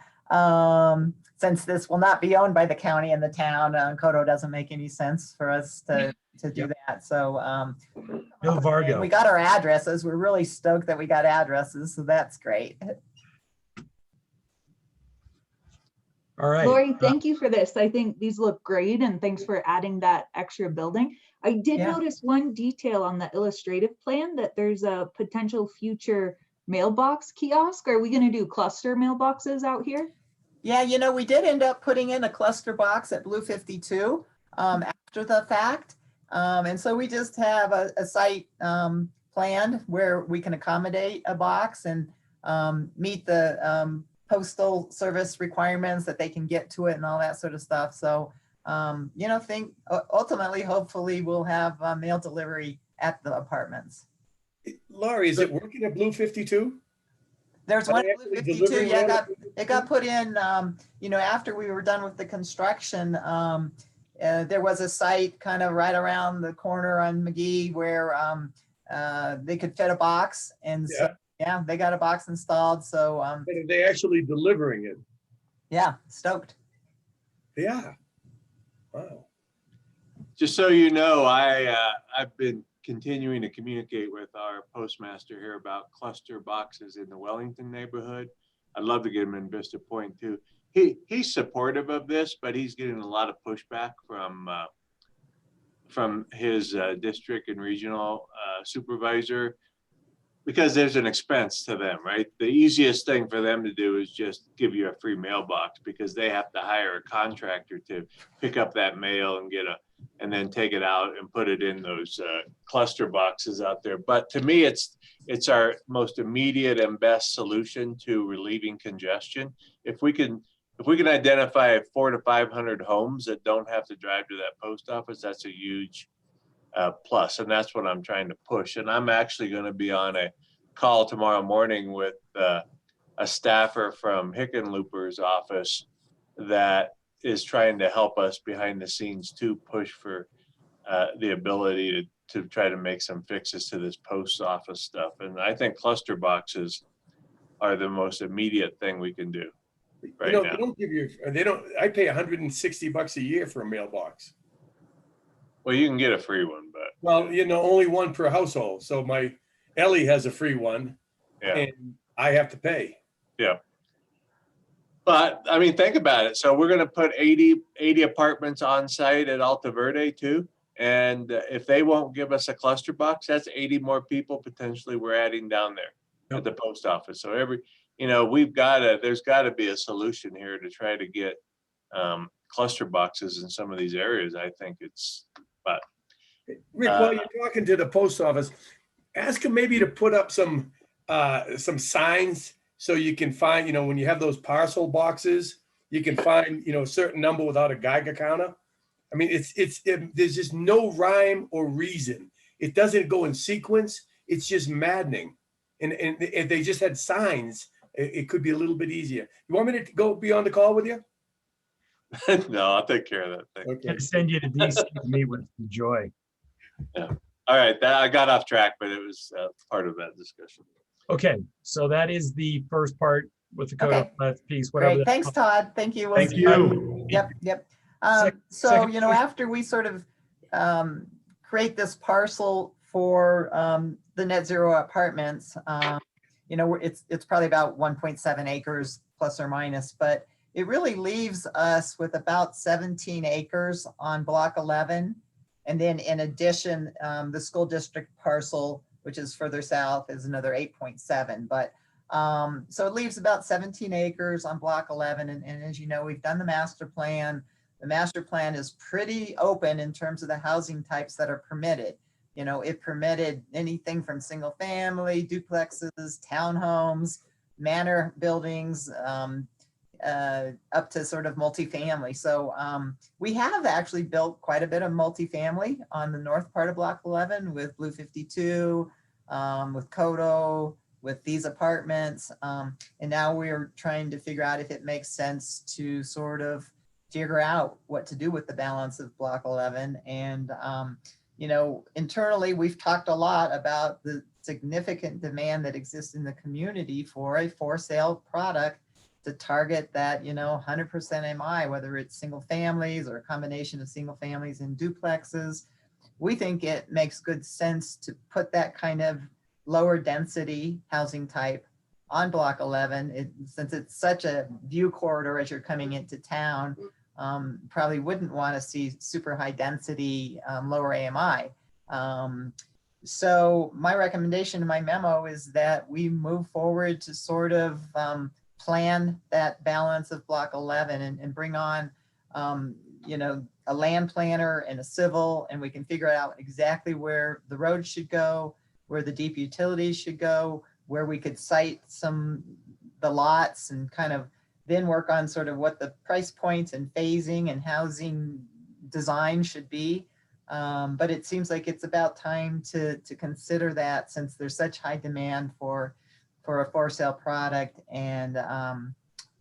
Since this will not be owned by the county and the town, Coteau doesn't make any sense for us to do that. So No Vargo. we got our addresses. We're really stoked that we got addresses, so that's great. All right. Lori, thank you for this. I think these look great, and thanks for adding that extra building. I did notice one detail on the illustrative plan, that there's a potential future mailbox kiosk. Are we going to do cluster mailboxes out here? Yeah, you know, we did end up putting in a cluster box at Blue 52 after the fact. And so we just have a site planned where we can accommodate a box and meet the postal service requirements that they can get to it and all that sort of stuff. So, you know, ultimately, hopefully we'll have mail delivery at the apartments. Laurie, is it working at Blue 52? There's Are one they at Blue actually 52, delivering yeah, mail? it got put in, you know, after we were done with the construction. There was a site kind of right around the corner on McGee where they could fit a box. And so, yeah, they got a box installed. So, But are they actually delivering it? yeah, stoked. Yeah. Wow. Just so you know, I've been continuing to communicate with our postmaster here about cluster boxes in the Wellington neighborhood. I'd love to get him in Vista Point too. He's supportive of this, but he's getting a lot of pushback from his district and regional supervisor, because there's an expense to them, right? The easiest thing for them to do is just give you a free mailbox, because they have to hire a contractor to pick up that mail and then take it out and put it in those cluster boxes out there. But to me, it's our most immediate and best solution to relieving congestion. If we can identify 400 to 500 homes that don't have to drive to that post office, that's a huge plus. And that's what I'm trying to push. And I'm actually going to be on a call tomorrow morning with a staffer from Hickenlooper's office that is trying to help us behind the scenes to push for the ability to try to make some fixes to this post office stuff. And I think cluster boxes are the most immediate thing we can do right now. They don't give you, I pay $160 a year for a mailbox. Well, you can get a free one, but. Well, you know, only one per household. So my Ellie has a free one, and I have to pay. Yeah. But I mean, think about it. So we're going to put 80 apartments on site at Alta Verde too. And if they won't give us a cluster box, that's 80 more people potentially we're adding down there at the post office. So there's got to be a solution here to try to get cluster boxes in some of these areas. I think but. Rick, while you're talking to the post office, ask them maybe to put up some signs so you can find, you know, when you have those parcel boxes, you can find, you know, a certain number without a Geiger counter. I mean, there's just no rhyme or reason. It doesn't go in sequence. It's just maddening. And if they just had signs, it could be a little bit easier. You want me to go be on the call with you? No, I'll take care of that thing. Okay. I'll send you to DC to meet with Joy. Yeah. All right. I got off track, but it was part of that discussion. Okay, so that is the first part with the code Okay. of piece, whatever. Great. Thanks, Todd. Thank you. Thank you. Yep. So, second you know, question. after we sort of create this parcel for the net zero apartments, you know, it's probably about 1.7 acres plus or minus, but it really leaves us with about 17 acres on block 11. And then in addition, the school district parcel, which is further south, is another 8.7. But so it leaves about 17 acres on block 11. And as you know, we've done the master plan. The master plan is pretty open in terms of the housing types that are permitted. You know, it permitted anything from single family, duplexes, townhomes, manor buildings, up to sort of multifamily. So we have actually built quite a bit of multifamily on the north part of block 11 with Blue 52, with Kodo, with these apartments. And now we're trying to figure out if it makes sense to sort of figure out what to do with the balance of block 11. And, you know, internally, we've talked a lot about the significant demand that exists in the community for a for sale product to target that, you know, 100% MI, whether it's single families or a combination of single families and duplexes. We think it makes good sense to put that kind of lower density housing type on block 11. Since it's such a view corridor as you're coming into town, probably wouldn't want to see super high density, lower AMI. So my recommendation in my memo is that we move forward to sort of plan that balance of block 11 and bring on, you know, a land planner and a civil, and we can figure out exactly where the road should go, where the deep utilities should go, where we could site the lots, and kind of then work on sort of what the price points and phasing and housing design should be. But it seems like it's about time to consider that, since there's such high demand for a for sale product. And,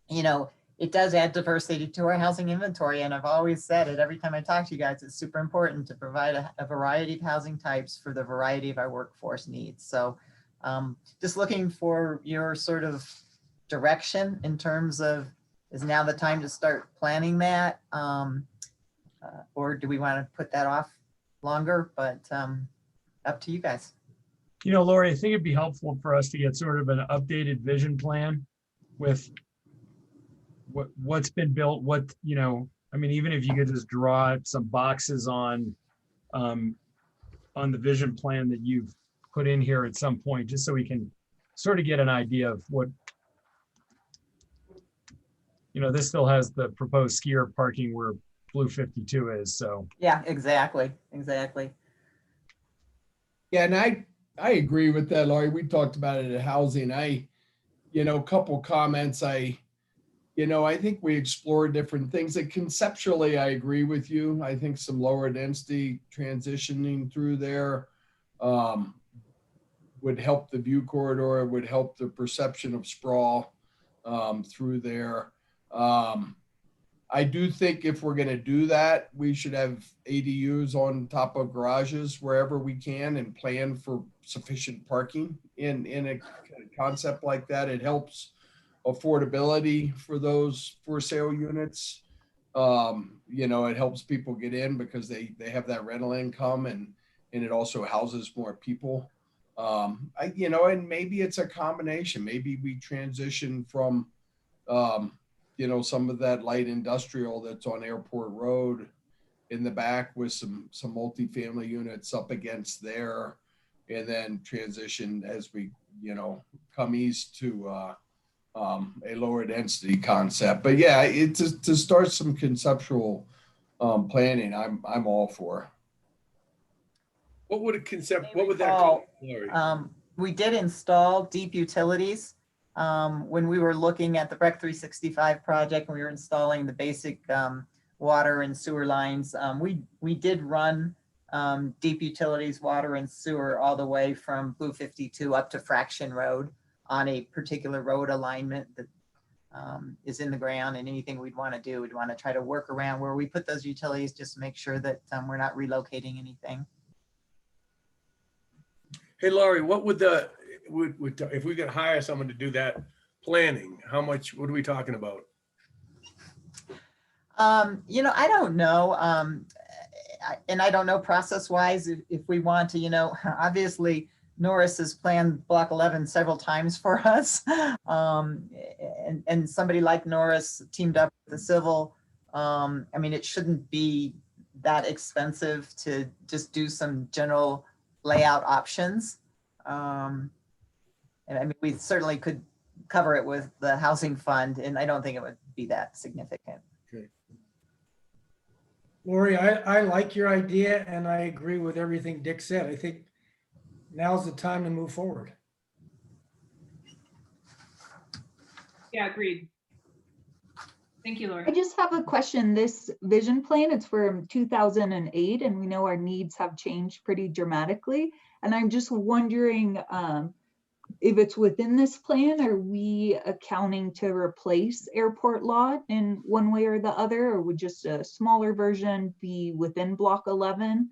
you know, it does add diversity to our housing inventory. And I've always said it every time I talk to you guys, it's super important to provide a variety of housing types for the variety of our workforce needs. So just looking for your sort of direction in terms of, is now the time to start planning that? Or do we want to put that off longer? But up to you guys. You know, Lori, I think it'd be helpful for us to get sort of an updated vision plan with what's been built, what, you know, I mean, even if you could just draw some boxes on the vision plan that you've put in here at some point, just so we can sort of get an idea of what, you know, this still has the proposed skier parking where Blue 52 is, so. Yeah, exactly. Yeah, and I agree with that, Laurie. We talked about it at housing. Couple comments. I think we explored different things, and conceptually, I agree with you. I think some lower density transitioning through there would help the view corridor, would help the perception of sprawl through there. I do think if we're going to do that, we should have ADUs on top of garages wherever we can, and plan for sufficient parking in a concept like that. It helps affordability for those for sale units. It helps people get in because they have that rental income, and it also houses more people. And maybe it's a combination. Maybe we transition from some of that light industrial that's on Airport Road in the back with some multifamily units up against there, and then transition as we, come east to a lower density concept. But yeah, to start some conceptual planning, I'm all for. What would that call, Lori? We did install deep utilities. When we were looking at the Breck 365 project, and we were installing the basic water and sewer lines, we did run deep utilities, water and sewer, all the way from Blue 52 up to Fraction Road on a particular road alignment that is in the ground. And anything we'd want to do, we'd want to try to work around where we put those utilities, just to make sure that we're not relocating anything. Hey, Laurie, what would if we could hire someone to do that planning, how much, what are we talking about? I don't know. And I don't know process wise, if we want to, obviously Norris has planned Block 11 several times for us. And somebody like Norris teamed up with the civil. It shouldn't be that expensive to just do some general layout options. And we certainly could cover it with the housing fund, and I don't think it would be that significant. Okay. Lori, I like your idea, and I agree with everything Dick said. I think now's the time to move forward. Yeah, agreed. Thank you, Lori. I just have a question. This vision plan, it's from 2008, and we know our needs have changed pretty dramatically. And I'm just wondering if it's within this plan, are we accounting to replace Airport Lot in one way or the other, or would just a smaller version be within Block 11?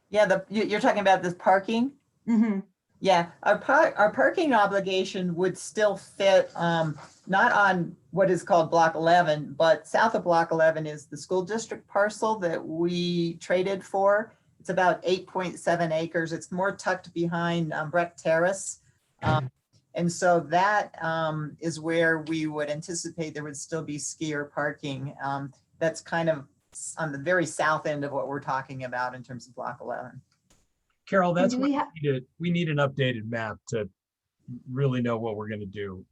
Yeah, you're talking about this parking? Mm-hmm. Yeah, our parking obligation would still fit, not on what is called Block 11, but south of Block 11 is the school district parcel that we traded for. It's about 8.7 acres. It's more tucked behind Breck Terrace. And so that is where we would anticipate there would still be skier parking. That's kind of on the very south end of what we're talking about in terms of Block 11. Carol, that's what we need an updated map to really know what we're going to do.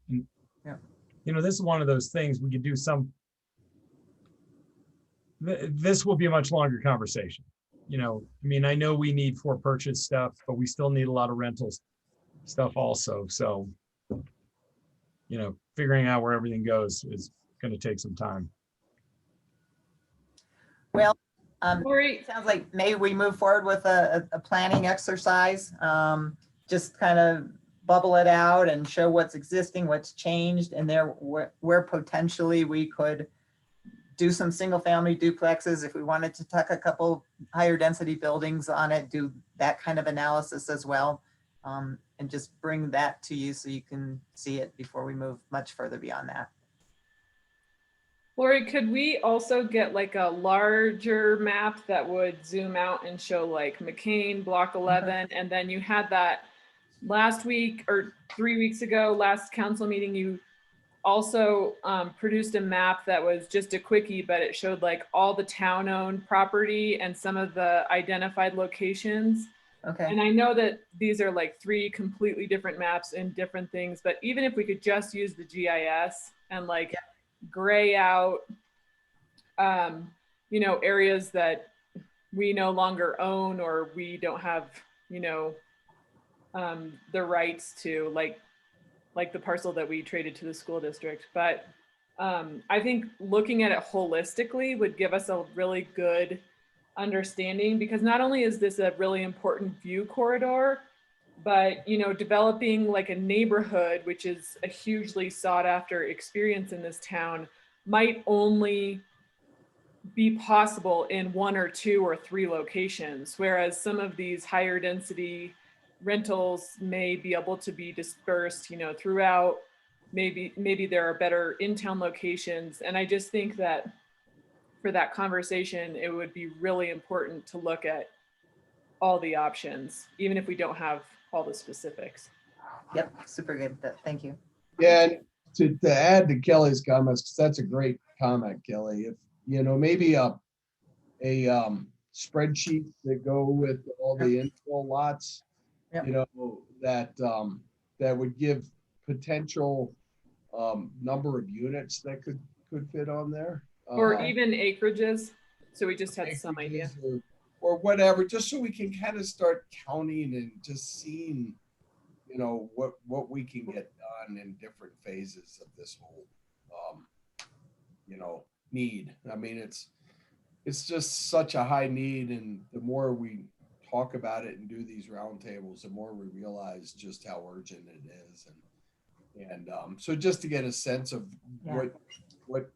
Yeah. This is one of those things we could do some. this will be a much longer conversation. You know, I mean, I know we need for purchase stuff, but we still need a lot of rentals stuff also. So, you know, figuring out where everything goes is going to take some time. Well, Lori, sounds like maybe we move forward with a planning exercise. Just kind of bubble it out and show what's existing, what's changed, and there where potentially we could do some single family duplexes if we wanted to tuck a couple higher density buildings on it, do that kind of analysis as well. And just bring that to you so you can see it before we move much further beyond that. Lori, could we also get like a larger map that would zoom out and show like McCain, Block 11, and then you had that last week or 3 weeks ago, last council meeting, you also produced a map that was just a quickie, but it showed like all the town-owned property and some of the identified locations. Okay. And I know that these are like 3 completely different maps and different things, but even if we could just use the GIS and like gray out, you know, areas that we no longer own or we don't have, you know, the rights to, like the parcel that we traded to the school district. But I think looking at it holistically would give us a really good understanding, because not only is this a really important view corridor, but, you know, developing like a neighborhood, which is a hugely sought after experience in this town, might only be possible in 1 or 2 or 3 locations, whereas some of these higher density rentals may be able to be dispersed, you know, throughout. Maybe there are better in-town locations. And I just think that for that conversation, it would be really important to look at all the options, even if we don't have all the specifics. Yep, super good. Thank you. Yeah, and to add to Kelly's comments, because that's a great comment, Kelly. If you know, maybe a spreadsheet that go with all the infill lots, Yep. you know, that that would give potential number of units that could fit on there. Or even acreages. So we just had some idea. Or whatever, just so we can kind of start counting and just seeing, you know, what we can get done in different phases of this whole, you know, need. I mean, it's just such a high need, and the more we talk about it and do these roundtables, the more we realize just how urgent it is. And so just to get a sense of what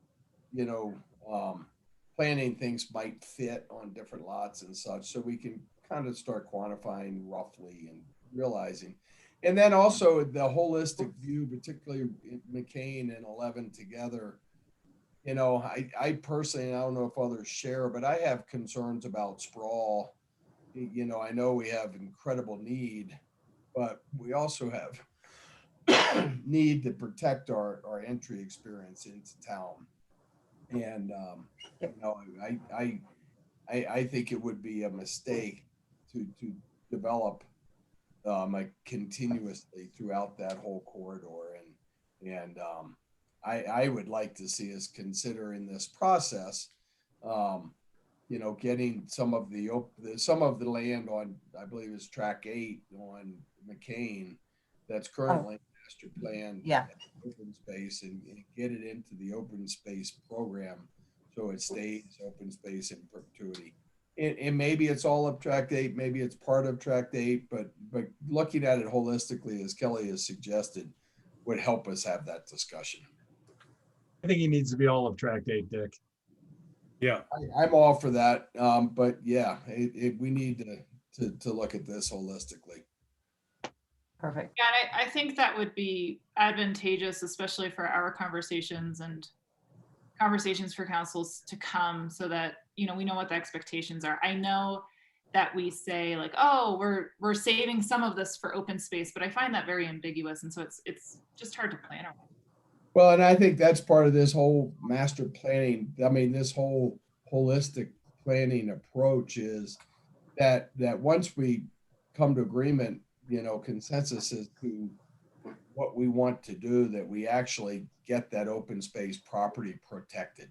you know, planning things might fit on different lots and such, so we can kind of start quantifying roughly and realizing. And then also the holistic view, particularly McCain and 11 together. You know, I personally, I don't know if others share, but I have concerns about sprawl. You know, I know we have incredible need, but we also have need to protect our entry experience into town. And you know, I think it would be a mistake to develop like continuously throughout that whole corridor. And I would like to see us consider in this process, you know, getting some of the land on, I believe it's track 8 on McCain, that's currently master plan, open space, and get it into the open space program so it stays open space in perpetuity. And maybe it's all of tract 8, maybe it's part of tract 8, but looking at it holistically, as Kelly has suggested, would help us have that discussion. I think he needs to be all of tract 8, Dick. Yeah, I'm all for that. But yeah, we need to look at this holistically. Perfect. Yeah, and I think that would be advantageous, especially for our conversations and conversations for councils to come, so that, you know, we know what the expectations are. I know that we say like, oh, we're saving some of this for open space, but I find that very ambiguous, and so it's just hard to plan around. Well, and I think that's part of this whole master planning. I mean, this whole holistic planning approach is that once we come to agreement, you know, consensus as to what we want to do, that we actually get that open space property protected.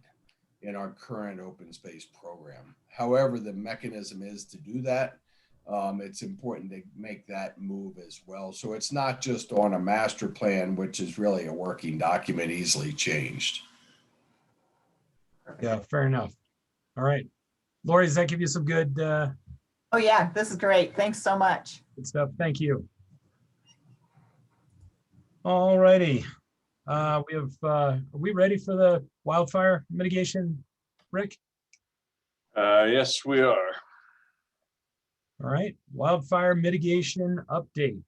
in our current open space program. However, the mechanism is to do that. It's important to make that move as well. So it's not just on a master plan, which is really a working document, easily changed. Yeah, fair enough. All right. Lori, does that give you some good Oh, yeah, this is great. Thanks so much. good stuff? Thank you. All righty. Are we ready for the wildfire mitigation, Rick? Yes, we are. All right, wildfire mitigation update.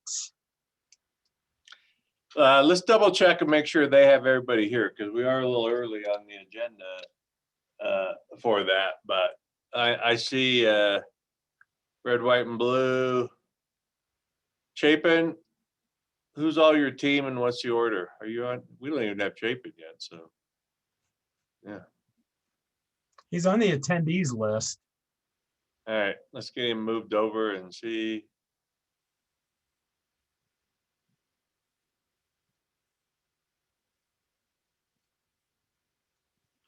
Let's double check and make sure they have everybody here because we are a little early on the agenda for that. But I see red, white, and blue. Chapin, who's all your team and what's the order? Are you on? We don't even have Chapin yet, so yeah. He's on the attendees list. All right, let's get him moved over and see.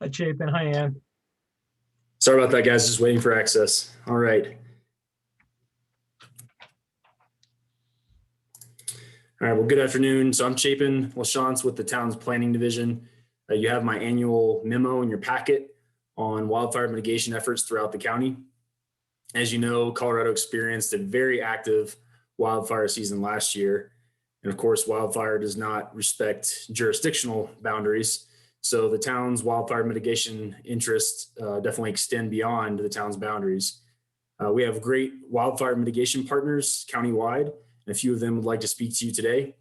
Hi, Chapin. Hi, Ann. Sorry about that, guys. Just waiting for access. All right. All right. Well, good afternoon. So I'm Chapin LaChance with the town's planning division. You have my annual memo in your packet on wildfire mitigation efforts throughout the county. As you know, Colorado experienced a very active wildfire season last year. And of course, wildfire does not respect jurisdictional boundaries. So the town's wildfire mitigation interests definitely extend beyond the town's boundaries. We have great wildfire mitigation partners countywide, and a few of them would like to speak to you today.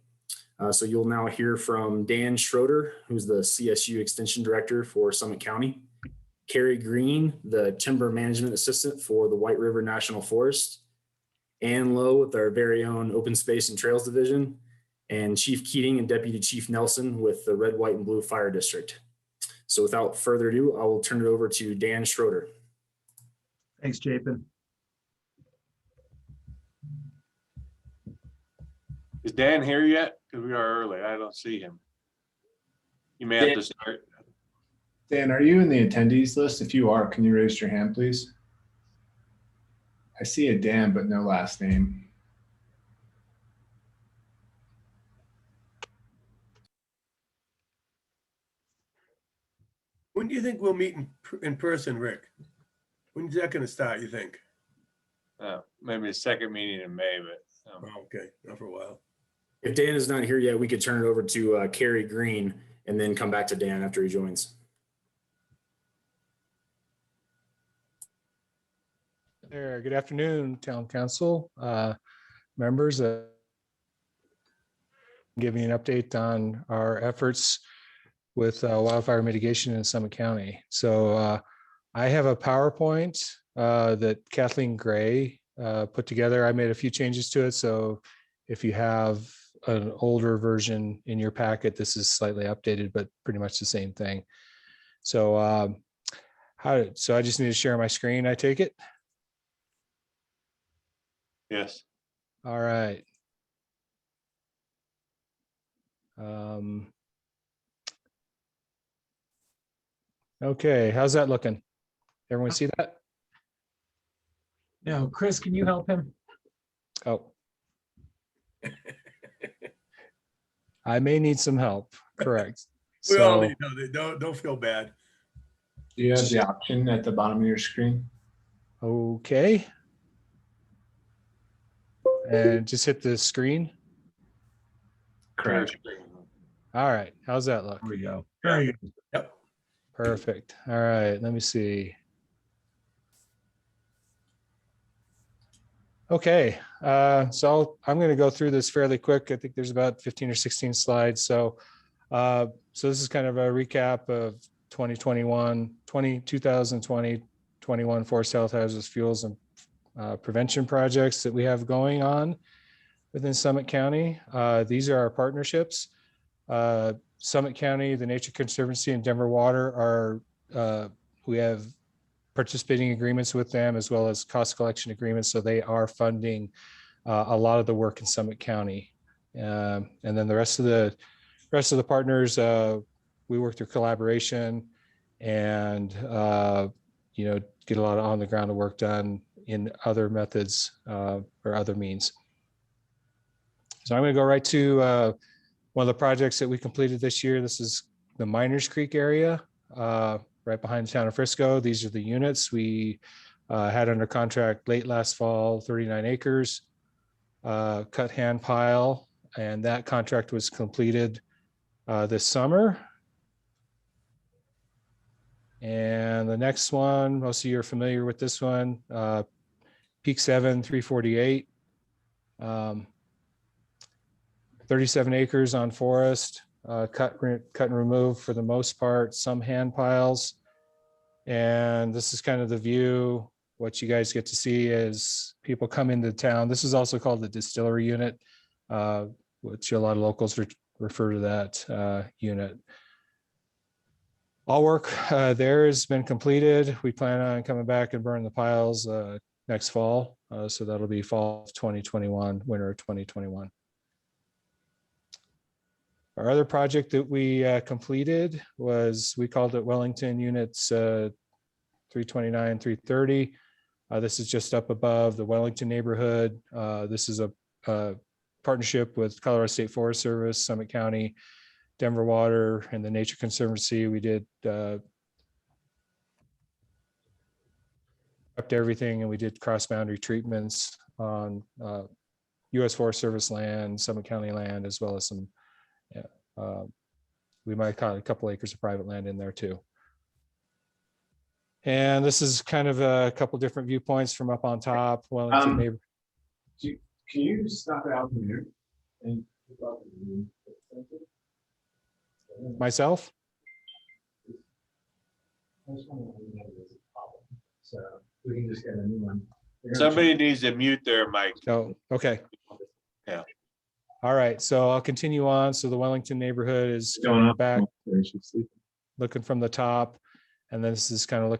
So you'll now hear from Dan Schroeder, who's the CSU Extension Director for Summit County, Carrie Green, the Timber Management Assistant for the White River National Forest, Ann Lowe with our very own Open Space and Trails Division, and Chief Keating and Deputy Chief Nelson with the Red, White, and Blue Fire District. So without further ado, I will turn it over to Dan Schroeder. Thanks, Chapin. Is Dan here yet? Because we are early. I don't see him. You may have to start. Dan, are you in the attendees list? If you are, can you raise your hand, please? I see a Dan, but no last name. When do you think we'll meet in person, Rick? When's that going to start, you think? Maybe a second meeting in May, but. Oh, okay, not for a while. If Dan is not here yet, we could turn it over to Carrie Green and then come back to Dan after he joins. There. Good afternoon, Town Council members. Giving an update on our efforts with wildfire mitigation in Summit County. So I have a PowerPoint that Kathleen Gray put together. I made a few changes to it. So if you have an older version in your packet, this is slightly updated, but pretty much the same thing. So so I just need to share my screen, I take it? Yes. All right. Okay, how's that looking? Everyone see that? Now, Chris, can you help him? Oh. I may need some help, correct. We all need don't feel bad. Do you have the option at the bottom of your screen? Okay. And just hit the screen. Correct. All right, how's that look? There we go. Very good. Yep. Perfect. All right, let me see. Okay, so I'm going to go through this fairly quick. I think there's about 15 or 16 slides. So this is kind of a recap of 2020, 21 forest health hazardous fuels and prevention projects that we have going on within Summit County. These are our partnerships. Summit County, the Nature Conservancy, and Denver Water are, we have participating agreements with them as well as cost collection agreements. So they are funding a lot of the work in Summit County. And then the rest of the partners, we work through collaboration. and, get a lot of on the ground work done in other methods or other means. So I'm going to go right to one of the projects that we completed this year. This is the Miners Creek area, right behind the town of Frisco. These are the units we had under contract late last fall, 39 acres, cut hand pile, and that contract was completed this summer. And the next one, most of you are familiar with this one, Peak 7, 348. 37 acres on forest, cut and remove for the most part, some hand piles. And this is kind of the view. What you guys get to see as people come into town. This is also called the distillery unit, which a lot of locals refer to that unit. All work there has been completed. We plan on coming back and burn the piles next fall. So that'll be fall of 2021, winter of 2021. Our other project that we completed was, we called it Wellington Units 329, 330. This is just up above the Wellington neighborhood. This is a partnership with Colorado State Forest Service, Summit County, Denver Water, and the Nature Conservancy. We did prepped everything, and we did cross-boundary treatments on U.S. Forest Service land, Summit County land, as well as some, we might call it a couple acres of private land in there too. And this is kind of a couple different viewpoints from up on top. Wellington neighbor. Can you stop it out from here? And Myself? So we can just get a new one. Somebody needs to mute their mic. Oh, okay. Yeah. All right, so I'll continue on. So the Wellington neighborhood is Going going up. back, looking from the top. And then this is kind of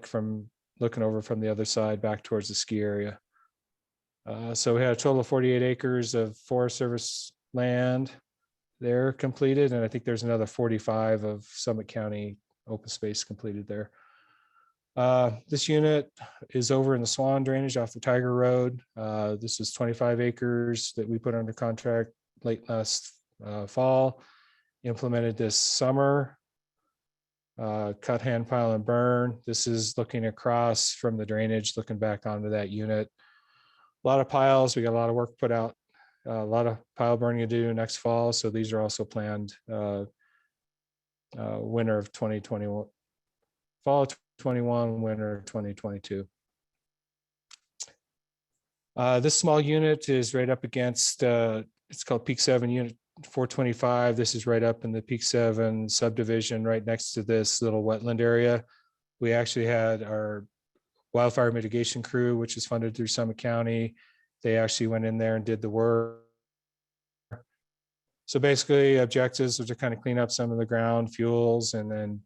looking over from the other side back towards the ski area. So we had a total of 48 acres of Forest Service land there completed. And I think there's another 45 of Summit County open space completed there. This unit is over in the Swan drainage off the Tiger Road. This is 25 acres that we put under contract late last fall, implemented this summer. Cut, hand pile, and burn. This is looking across from the drainage, looking back onto that unit. A lot of piles. We got a lot of work put out. A lot of pile burning to do next fall. So these are also planned winter of 2021, fall of 21, winter of 2022. This small unit is right up against, it's called Peak 7 Unit 425. This is right up in the Peak 7 subdivision, right next to this little wetland area. We actually had our wildfire mitigation crew, which is funded through Summit County. They actually went in there and did the work. So basically objectives are to kind of clean up some of the ground fuels and then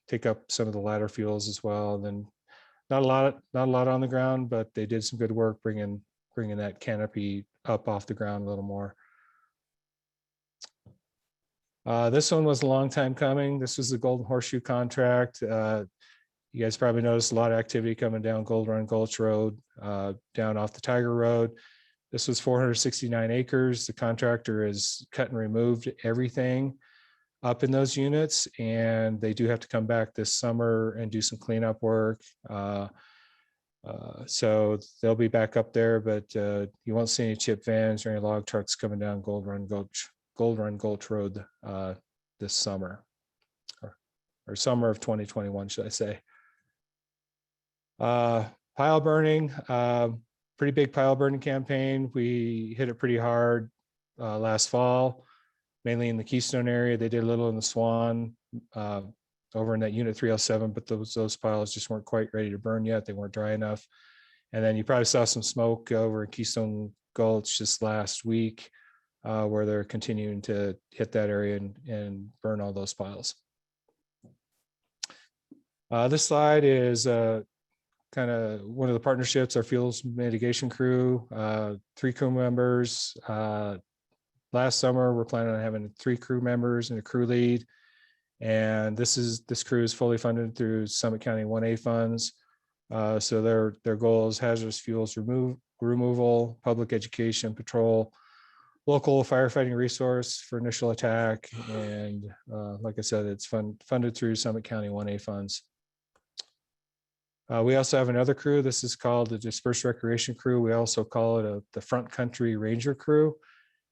take up some of the ladder fuels as well. And then not a lot on the ground, but they did some good work bringing that canopy up off the ground a little more. This one was a long time coming. This was the Golden Horseshoe contract. You guys probably noticed a lot of activity coming down Gold Run Gulch Road, down off the Tiger Road. This was 469 acres. The contractor has cut and removed everything up in those units, and they do have to come back this summer and do some cleanup work. So they'll be back up there, but you won't see any chip vans or any log trucks coming down Gold Run Gulch Road this summer, or summer of 2021, should I say. Pile burning, pretty big pile burning campaign. We hit it pretty hard last fall, mainly in the Keystone area. They did a little in the Swan over in that unit 307, but those piles just weren't quite ready to burn yet. They weren't dry enough. And then you probably saw some smoke over in Keystone Gulch just last week, where they're continuing to hit that area and burn all those piles. This slide is kind of one of the partnerships, our fuels mitigation crew, 3 crew members. Last summer, we're planning on having 3 crew members and a crew lead. And this crew is fully funded through Summit County 1A funds. So their goal is hazardous fuels removal, public education, patrol, local firefighting resource for initial attack. And like I said, it's funded through Summit County 1A funds. We also have another crew. This is called the Dispersed Recreation Crew. We also call it the Front Country Ranger Crew.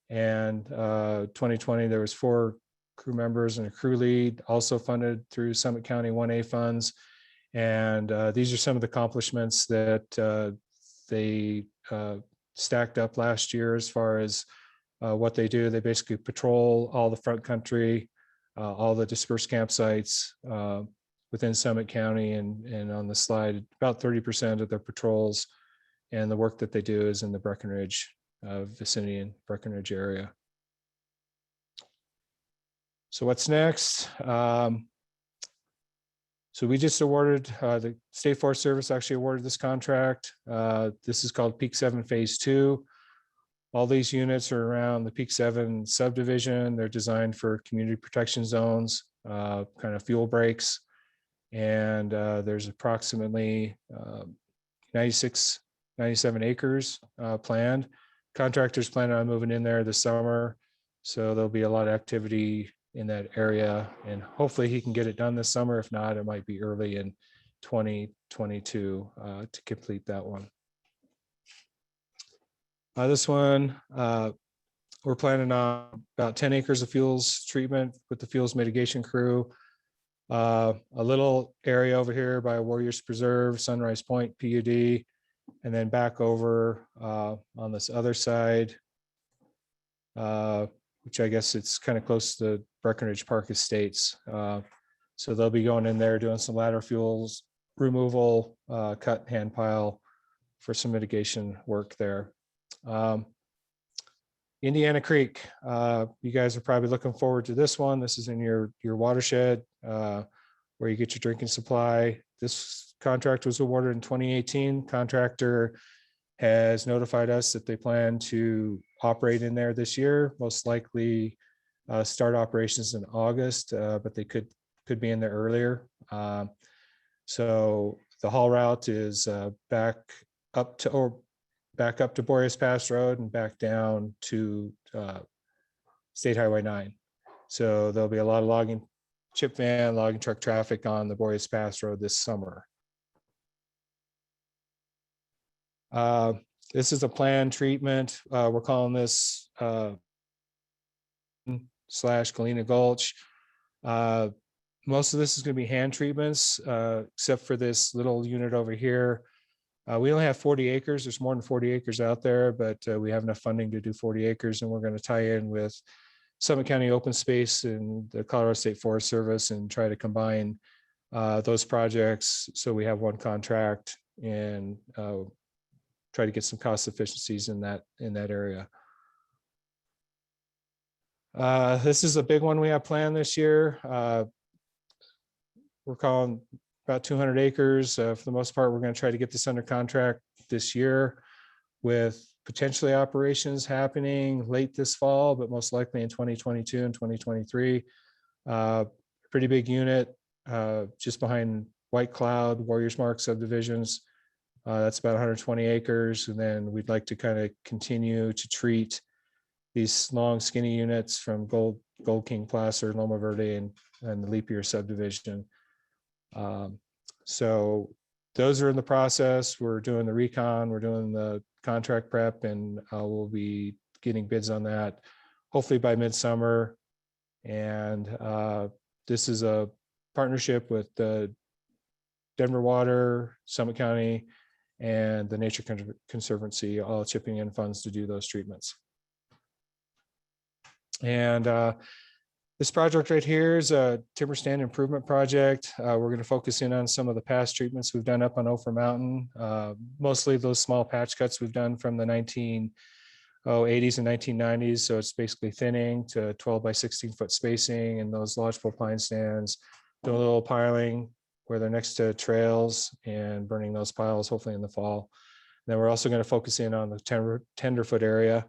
And 2020, there was 4 crew members and a crew lead, also funded through Summit County 1A funds. And these are some of the accomplishments that they stacked up last year as far as what they do. They basically patrol all the front country, all the dispersed campsites within Summit County, and on the slide, about 30% of their patrols and the work that they do is in the Breckenridge vicinity and Breckenridge area. So what's next? So we just awarded, the State Forest Service actually awarded this contract. This is called Peak 7 Phase 2. All these units are around the Peak 7 subdivision. They're designed for community protection zones, kind of fuel breaks. And there's approximately 97 acres planned. Contractors plan on moving in there this summer. So there'll be a lot of activity in that area, and hopefully he can get it done this summer. If not, it might be early in 2022 to complete that one. This one, we're planning on about 10 acres of fuels treatment with the fuels mitigation crew. A little area over here by Warriors Preserve, Sunrise Point PUD, and then back over on this other side, which I guess it's kind of close to Breckenridge Park Estates. So they'll be going in there doing some ladder fuels removal, cut hand pile for some mitigation work there. Indiana Creek, you guys are probably looking forward to this one. This is in your watershed where you get your drinking supply. This contract was awarded in 2018. Contractor has notified us that they plan to operate in there this year, most likely start operations in August, but they could be in there earlier. So the haul route is back up to Boreas Pass Road and back down to State Highway 9. So there'll be a lot of logging chip van, logging truck traffic on the Boreas Pass Road this summer. This is a planned treatment. We're calling this / Galena Gulch. Most of this is going to be hand treatments, except for this little unit over here. We only have 40 acres. There's more than 40 acres out there, but we have enough funding to do 40 acres, and we're going to tie in with Summit County Open Space and the Colorado State Forest Service and try to combine those projects so we have one contract and try to get some cost efficiencies in that area. This is a big one we have planned this year. We're calling about 200 acres. For the most part, we're going to try to get this under contract this year, with potentially operations happening late this fall, but most likely in 2022 and 2023. Pretty big unit, just behind White Cloud, Warriors Mark subdivisions. That's about 120 acres. And then we'd like to kind of continue to treat these long skinny units from Gold King, Placer, Loma Verde, and the Leap Year subdivision. So those are in the process. We're doing the recon, we're doing the contract prep, and we'll be getting bids on that hopefully by midsummer. And this is a partnership with the Denver Water, Summit County, and the Nature Conservancy, all chipping in funds to do those treatments. And this project right here is a timber stand improvement project. We're going to focus in on some of the past treatments we've done up on Ophir Mountain, mostly those small patch cuts we've done from the 1980s and 1990s. So it's basically thinning to 12 by 16 foot spacing and those lodgepole pine stands, doing a little piling where they're next to trails and burning those piles hopefully in the fall. And then we're also going to focus in on the tenderfoot area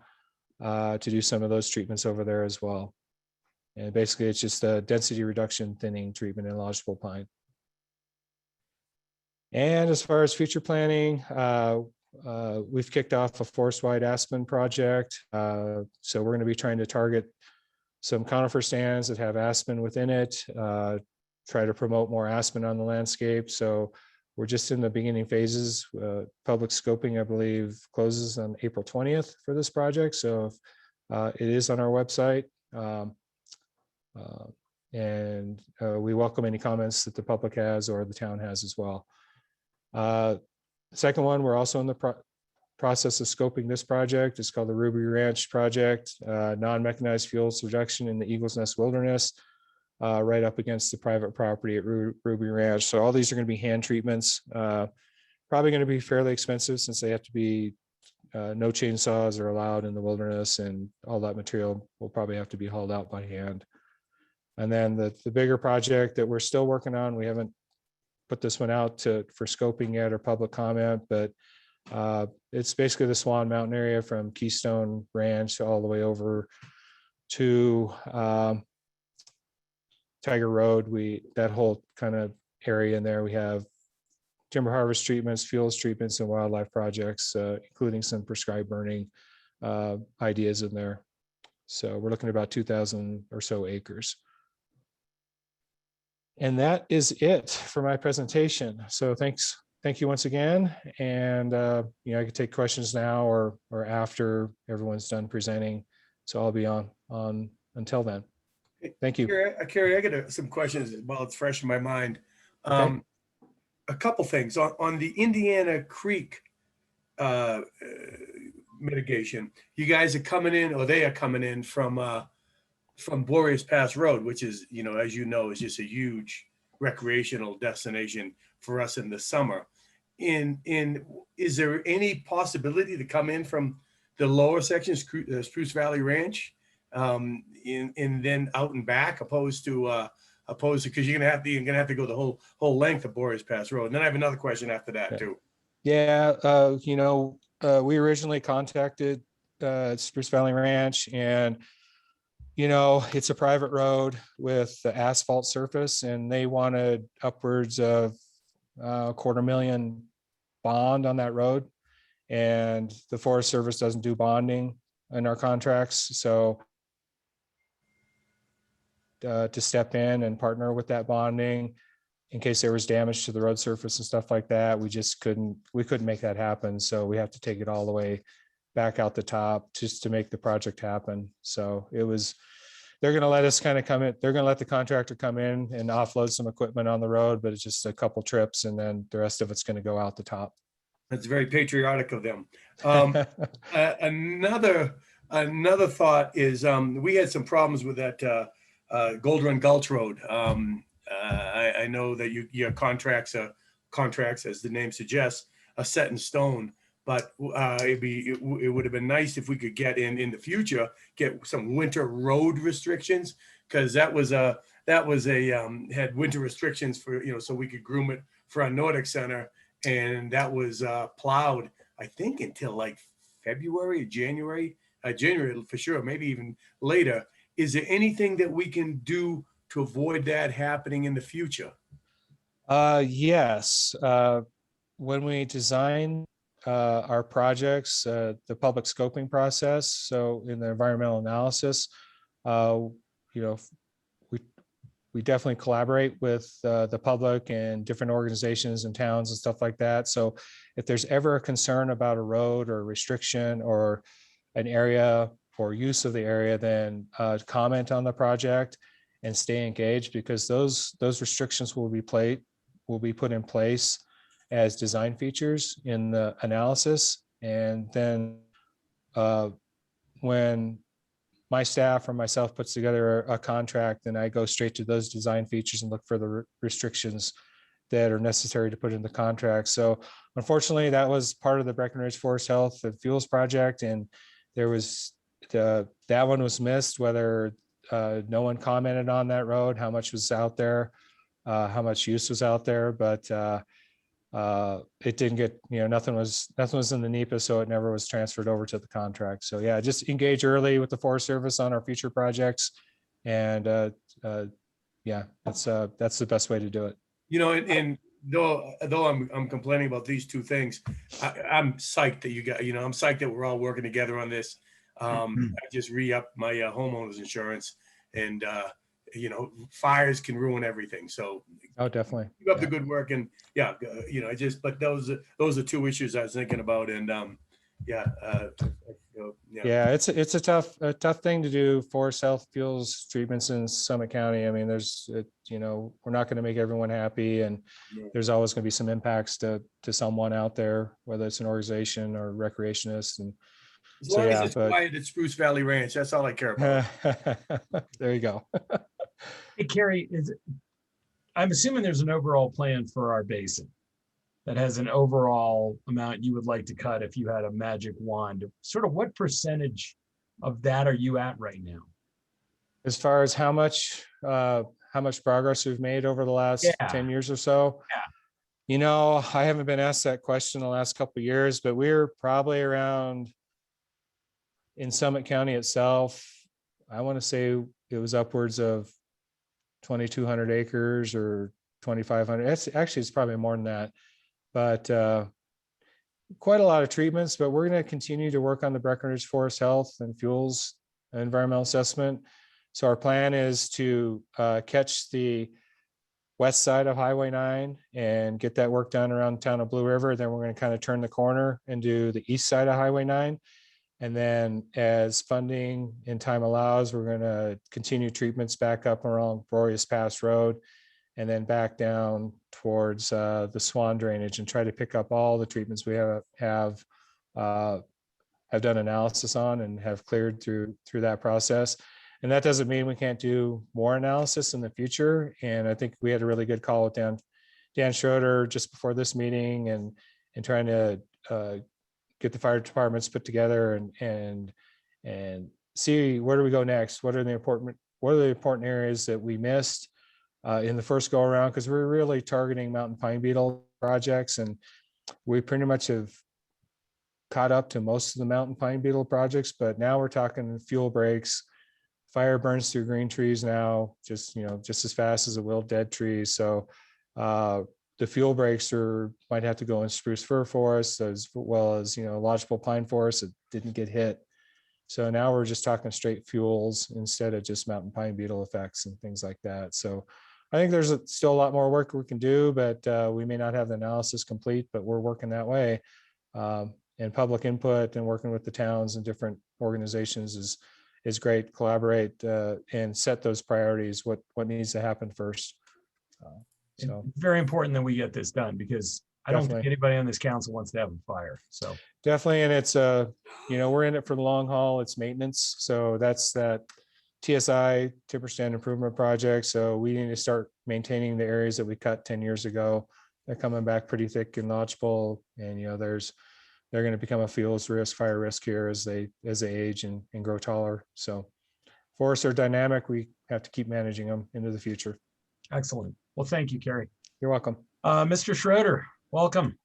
to do some of those treatments over there as well. And basically it's just a density reduction thinning treatment in lodgepole pine. And as far as future planning, we've kicked off a forest-wide aspen project. So we're going to be trying to target some conifer stands that have aspen within it, try to promote more aspen on the landscape. So we're just in the beginning phases. Public scoping, I believe, closes on April 20th for this project. So it is on our website. And we welcome any comments that the public has or the town has as well. Second one, we're also in the process of scoping this project. It's called the Ruby Ranch Project, non-mechanized fuels reduction in the Eagles Nest Wilderness, right up against the private property at Ruby Ranch. So all these are going to be hand treatments, probably going to be fairly expensive since they have to be, no chainsaws are allowed in the wilderness, and all that material will probably have to be hauled out by hand. And then the bigger project that we're still working on, we haven't put this one out for scoping yet or public comment, but it's basically the Swan Mountain area from Keystone Ranch all the way over to Tiger Road. That whole kind of area in there, we have timber harvest treatments, fuels treatments, and wildlife projects, including some prescribed burning ideas in there. So we're looking at about 2,000 or so acres. And that is it for my presentation. So thank you once again. And I can take questions now or after everyone's done presenting. So I'll be on until then. Thank you. Carrie, I got some questions while it's fresh in my mind. Okay. A couple things on the Indiana Creek mitigation. You guys are coming in, or they are coming in from Boreas Pass Road, which is, as you know, is just a huge recreational destination for us in the summer. Is there any possibility to come in from the lower sections, Spruce Valley Ranch, and then out and back, opposed to because you're gonna have to go the whole length of Boreas Pass Road? And then I have another question after that too. Yeah, we originally contacted Spruce Valley Ranch, and it's a private road with the asphalt surface, and they wanted upwards of $250,000 bond on that road. And the Forest Service doesn't do bonding in our contracts. So to step in and partner with that bonding in case there was damage to the road surface and stuff like that, we couldn't make that happen. So we have to take it all the way back out the top just to make the project happen. So they're going to let us kind of come in. They're going to let the contractor come in and offload some equipment on the road, but it's just a couple trips, and then the rest of it's going to go out the top. That's very patriotic of them. Another thought is we had some problems with that Gold Run Gulch Road. I know that your contracts, as the name suggests, are set in stone. But it would have been nice if we could get in the future, get some winter road restrictions, because that had winter restrictions for, so we could groom it for our Nordic Center. And that was plowed, I think, until like February, January for sure, maybe even later. Is there anything that we can do to avoid that happening in the future? Yes. When we design our projects, the public scoping process, so in the environmental analysis, we definitely collaborate with the public and different organizations and towns and stuff like that. So if there's ever a concern about a road or a restriction or an area or use of the area, then comment on the project and stay engaged, because those restrictions will be put in place as design features in the analysis. And then when my staff or myself puts together a contract, then I go straight to those design features and look for the restrictions that are necessary to put in the contract. So unfortunately, that was part of the Breckenridge Forest Health and Fuels project, and there was that one was missed, whether no one commented on that road, how much was out there, how much use was out there, but it didn't get, nothing was in the NEPA, so it never was transferred over to the contract. So yeah, just engage early with the Forest Service on our future projects And yeah, that's the best way to do it. You know, and though I'm complaining about these two things, I'm psyched that you got, you know, I'm psyched that we're all working together on this. I just re-upped my homeowner's insurance, and you know, fires can ruin everything. So Oh, definitely. keep up the good work, and yeah, you know, but those are two issues I was thinking about, and yeah, Yeah, it's a tough thing to do, forest health fuels treatments in Summit County. I mean, you know, we're not going to make everyone happy, and there's always going to be some impacts to someone out there, whether it's an organization or recreationists. And as long as it's quiet at Spruce Valley Ranch, that's all I care about. There you go. Hey, Carrie, I'm assuming there's an overall plan for our basin that has an overall amount you would like to cut if you had a magic wand. Sort of what percentage of that are you at right now? As far as how much progress we've made over the last 10 years or so. Yeah. You know, I haven't been asked that question the last couple of years, but we're probably around, in Summit County itself, I want to say it was upwards of 2,200 acres or 2,500. It's probably more than that, but quite a lot of treatments. But we're going to continue to work on the Breckenridge Forest Health and Fuels environmental assessment. So our plan is to catch the west side of Highway 9 and get that work done around the town of Blue River. Then we're going to kind of turn the corner and do the east side of Highway 9. And then as funding and time allows, we're going to continue treatments back up around Boreas Pass Road and then back down towards the Swan drainage and try to pick up all the treatments we have done analysis on and have cleared through that process. And that doesn't mean we can't do more analysis in the future. And I think we had a really good call with Dan Schroeder just before this meeting and trying to get the fire departments put together and see where do we go next? What are the important areas that we missed in the first go around? Because we're really targeting mountain pine beetle projects, and we pretty much have caught up to most of the mountain pine beetle projects, but now we're talking fuel breaks. Fire burns through green trees now, just as fast as it will dead trees. So the fuel breaks might have to go in spruce fir forests as well as, lodgepole pine forests that didn't get hit. So now we're just talking straight fuels instead of just mountain pine beetle effects and things like that. So I think there's still a lot more work we can do, but we may not have the analysis complete, but we're working that way. And public input and working with the towns and different organizations is great. Collaborate and set those priorities, what needs to happen first. So very important that we get this done, because I don't think anybody on this council wants to have a fire. So definitely. And it's we're in it for the long haul. It's maintenance. So that's that TSI, timber stand improvement project. So we need to start maintaining the areas that we cut 10 years ago. They're coming back pretty thick and lodgepole, and they're going to become a fuels risk, fire risk here as they age and grow taller. So forests are dynamic. We have to keep managing them into the future. Excellent. Well, thank you, Kerry. You're welcome. Mr. Schroeder, welcome.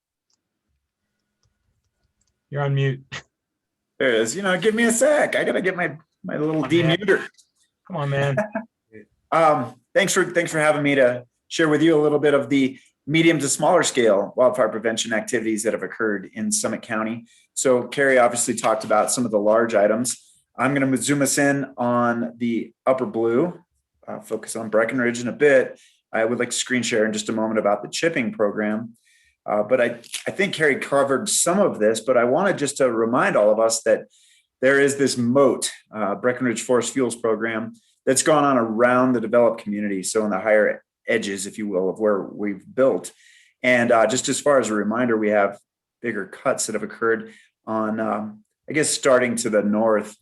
You're on mute. There it is. Give me a sec. I got to get my little demuter. Come on, man. Thanks for having me to share with you a little bit of the medium to smaller scale wildfire prevention activities that have occurred in Summit County. So Kerry obviously talked about some of the large items. I'm going to zoom us in on the upper blue, focus on Breckenridge in a bit. I would like to screen share in just a moment about the chipping program. But I think Kerry covered some of this, but I wanted just to remind all of us that there is this moat, Breckenridge Forest Fuels program, that's gone on around the developed community. So in the higher edges, if you will, of where we've built. And just as far as a reminder, we have bigger cuts that have occurred on, starting to the north.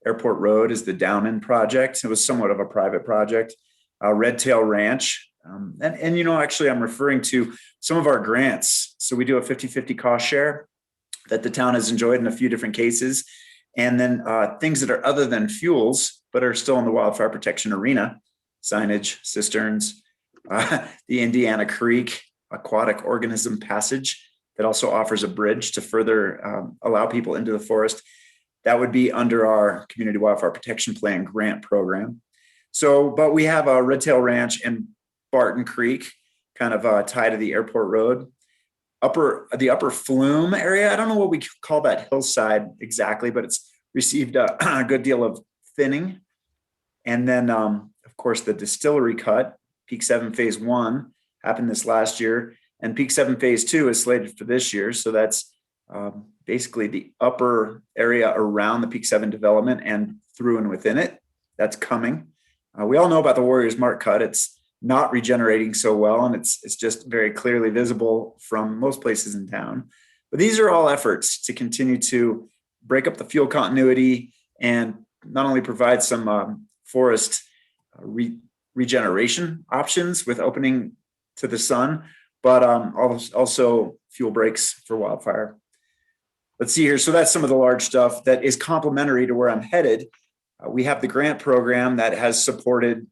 Airport Road is the Downman project. It was somewhat of a private project. Red Tail Ranch. Actually, I'm referring to some of our grants. So we do a 50-50 cost share that the town has enjoyed in a few different cases. And then things that are other than fuels, but are still in the wildfire protection arena, signage, cisterns, the Indiana Creek aquatic organism passage that also offers a bridge to further allow people into the forest. That would be under our Community Wildfire Protection Plan grant program. So, but we have a Red Tail Ranch and Barton Creek, kind of tied to the airport road. The upper Flume area, I don't know what we call that hillside exactly, but it's received a good deal of thinning. And then, of course, the Distillery Cut, Peak 7 Phase 1 happened this last year, and Peak 7 Phase 2 is slated for this year. So that's basically the upper area around the Peak 7 development and through and within it. That's coming. We all know about the Warriors Mark Cut. It's not regenerating so well, and it's just very clearly visible from most places in town. But these are all efforts to continue to break up the fuel continuity and not only provide some forest regeneration options with opening to the sun, but also fuel breaks for wildfire. Let's see here. So that's some of the large stuff that is complementary to where I'm headed. We have the grant program that has supported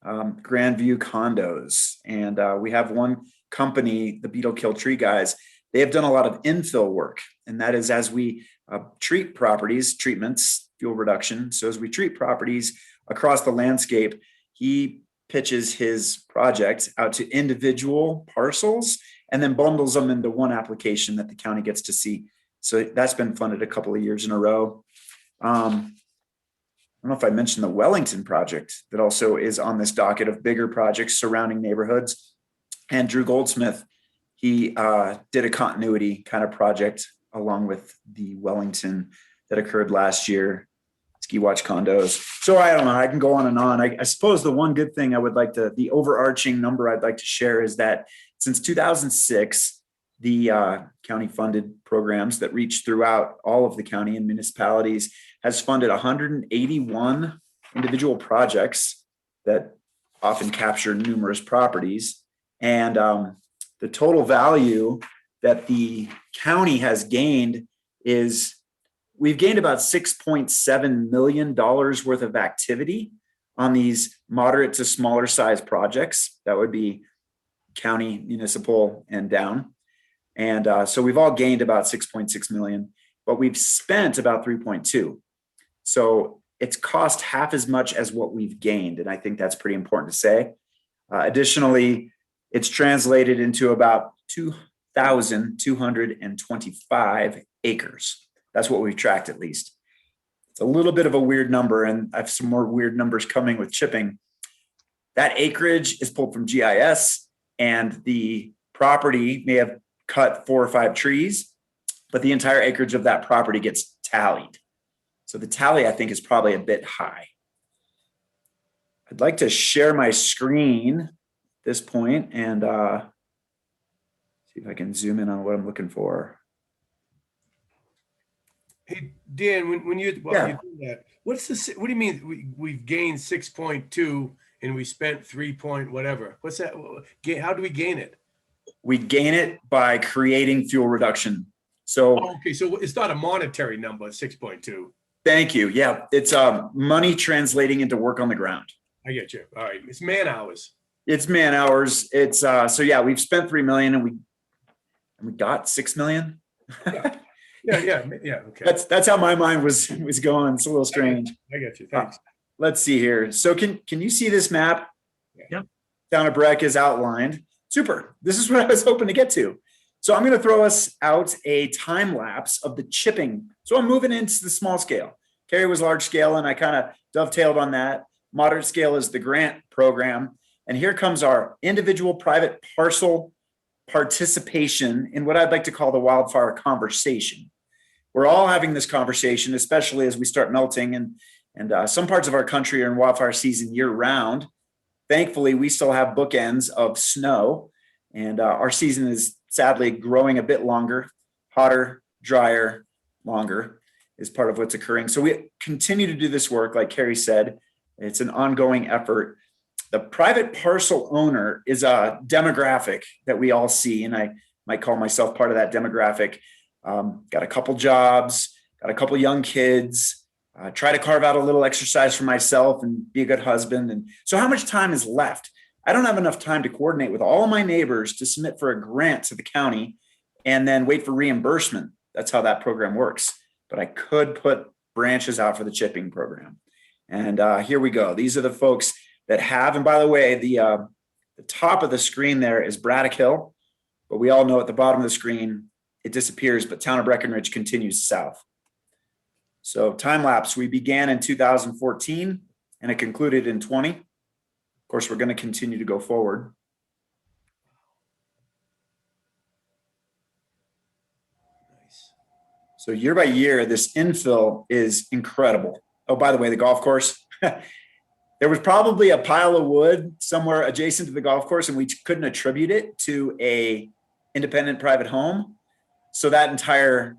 Grandview condos. And we have one company, the Beetle Kill Tree guys. They have done a lot of infill work. And that is as we treat properties, treatments, fuel reduction. So as we treat properties across the landscape, he pitches his project out to individual parcels and then bundles them into one application that the county gets to see. So that's been funded a couple of years in a row. I don't know if I mentioned the Wellington project that also is on this docket of bigger projects surrounding neighborhoods. And Drew Goldsmith, he did a continuity kind of project along with the Wellington that occurred last year, Ski Watch condos. So I don't know, I can go on and on. I suppose the one good thing I would like to, the overarching number I'd like to share is that since 2006, the county funded programs that reach throughout all of the county and municipalities has funded 181 individual projects that often capture numerous properties. And the total value that the county has gained is, we've gained about $6.7 million worth of activity on these moderate to smaller size projects. That would be county, municipal, and down. And so we've all gained about 6.6 million, but we've spent about 3.2. So it's cost half as much as what we've gained. And I think that's pretty important to say. Additionally, it's translated into about 2,225 acres. That's what we've tracked at least. It's a little bit of a weird number, and I have some more weird numbers coming with chipping. That acreage is pulled from GIS, and the property may have cut 4 or 5 trees, but the entire acreage of that property gets tallied. So the tally, I think, is probably a bit high. I'd like to share my screen at this point and see if I can zoom in on what I'm looking for. Hey, Dan, when you, Yeah. you do that, what do you mean we've gained 6.2 and we spent 3 point whatever? What's that? How do we gain it? We gain it by creating fuel reduction. So Oh, okay, so it's not a monetary number, 6.2. thank you. Yeah, it's money translating into work on the ground. I get you. All right, it's man hours. It's man hours. It's so yeah, we've spent 3 million and we got 6 million. Yeah. Okay. That's how my mind was going. It's a little strange. I get you. Thanks. Let's see here. So can you see this map? Yep. Town of Breck is outlined. Super. This is what I was hoping to get to. So I'm going to throw us out a time lapse of the chipping. So I'm moving into the small scale. Carrie was large scale, and I kind of dovetailed on that. Moderate scale is the grant program. And here comes our individual private parcel participation in what I'd like to call the wildfire conversation. We're all having this conversation, especially as we start melting, and some parts of our country are in wildfire season year round. Thankfully, we still have bookends of snow, and our season is sadly growing a bit longer, hotter, drier, longer is part of what's occurring. So we continue to do this work, like Carrie said. It's an ongoing effort. The private parcel owner is a demographic that we all see, and I might call myself part of that demographic. Got a couple jobs, got a couple young kids, try to carve out a little exercise for myself and be a good husband. And so how much time is left? I don't have enough time to coordinate with all of my neighbors to submit for a grant to the county and then wait for reimbursement. That's how that program works. But I could put branches out for the chipping program. And here we go. These are the folks that have, and by the way, the top of the screen there is Braddock Hill, but we all know at the bottom of the screen, it disappears, but Town of Breckenridge continues south. So time lapse, we began in 2014 and it concluded in 20. Of course, we're going to continue to go forward. So year by year, this infill is incredible. Oh, by the way, the golf course, there was probably a pile of wood somewhere adjacent to the golf course and we couldn't attribute it to a independent private home. So that entire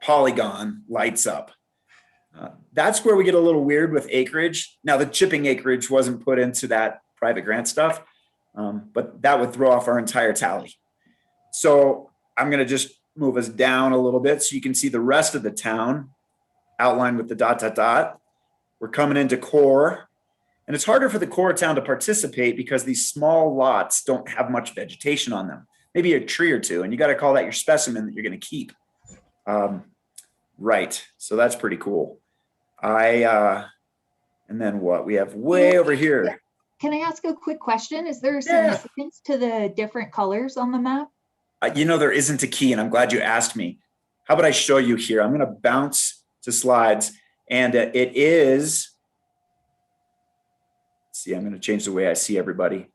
polygon lights up. That's where we get a little weird with acreage. Now the chipping acreage wasn't put into that private grant stuff, but that would throw off our entire tally. So I'm going to just move us down a little bit so you can see the rest of the town outlined with the dot, dot, dot. We're coming into core, and it's harder for the core town to participate because these small lots don't have much vegetation on them, maybe a tree or two, and you got to call that your specimen that you're going to keep. Right, so that's pretty cool. And then what we have way over here. Can I ask a quick question? Is there a significance to the different colors on the map? You know, there isn't a key, and I'm glad you asked me. How about I show you here? I'm going to bounce to slides, and it is, let's see, I'm going to change the way I see everybody.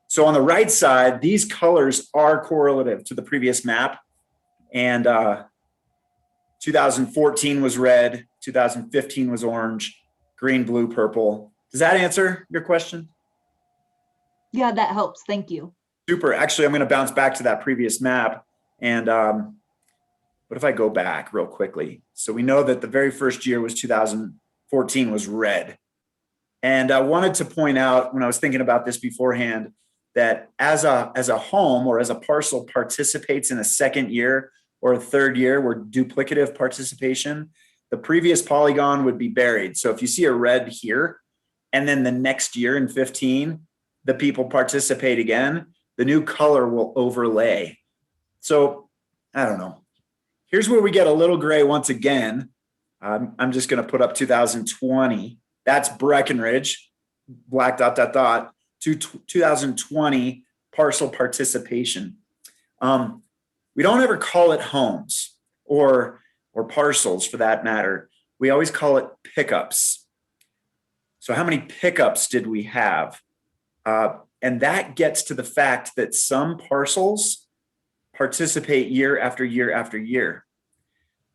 So on the right side, these colors are correlative to the previous map, and 2014 was red, 2015 was orange, green, blue, purple. Does that answer your question? Yeah, that helps. Thank you. Super. Actually, I'm going to bounce back to that previous map. And what if I go back real quickly? So we know that the very first year was 2014 was red. And I wanted to point out when I was thinking about this beforehand that as a home or as a parcel participates in a second year or a third year where duplicative participation, the previous polygon would be buried. So if you see a red here, and then the next year in 15, the people participate again, the new color will overlay. So I don't know. Here's where we get a little gray once again. I'm just going to put up 2020. That's Breckenridge, black dot, dot, dot, to 2020 parcel participation. We don't ever call it homes or parcels for that matter. We always call it pickups. So how many pickups did we have? And that gets to the fact that some parcels participate year after year after year.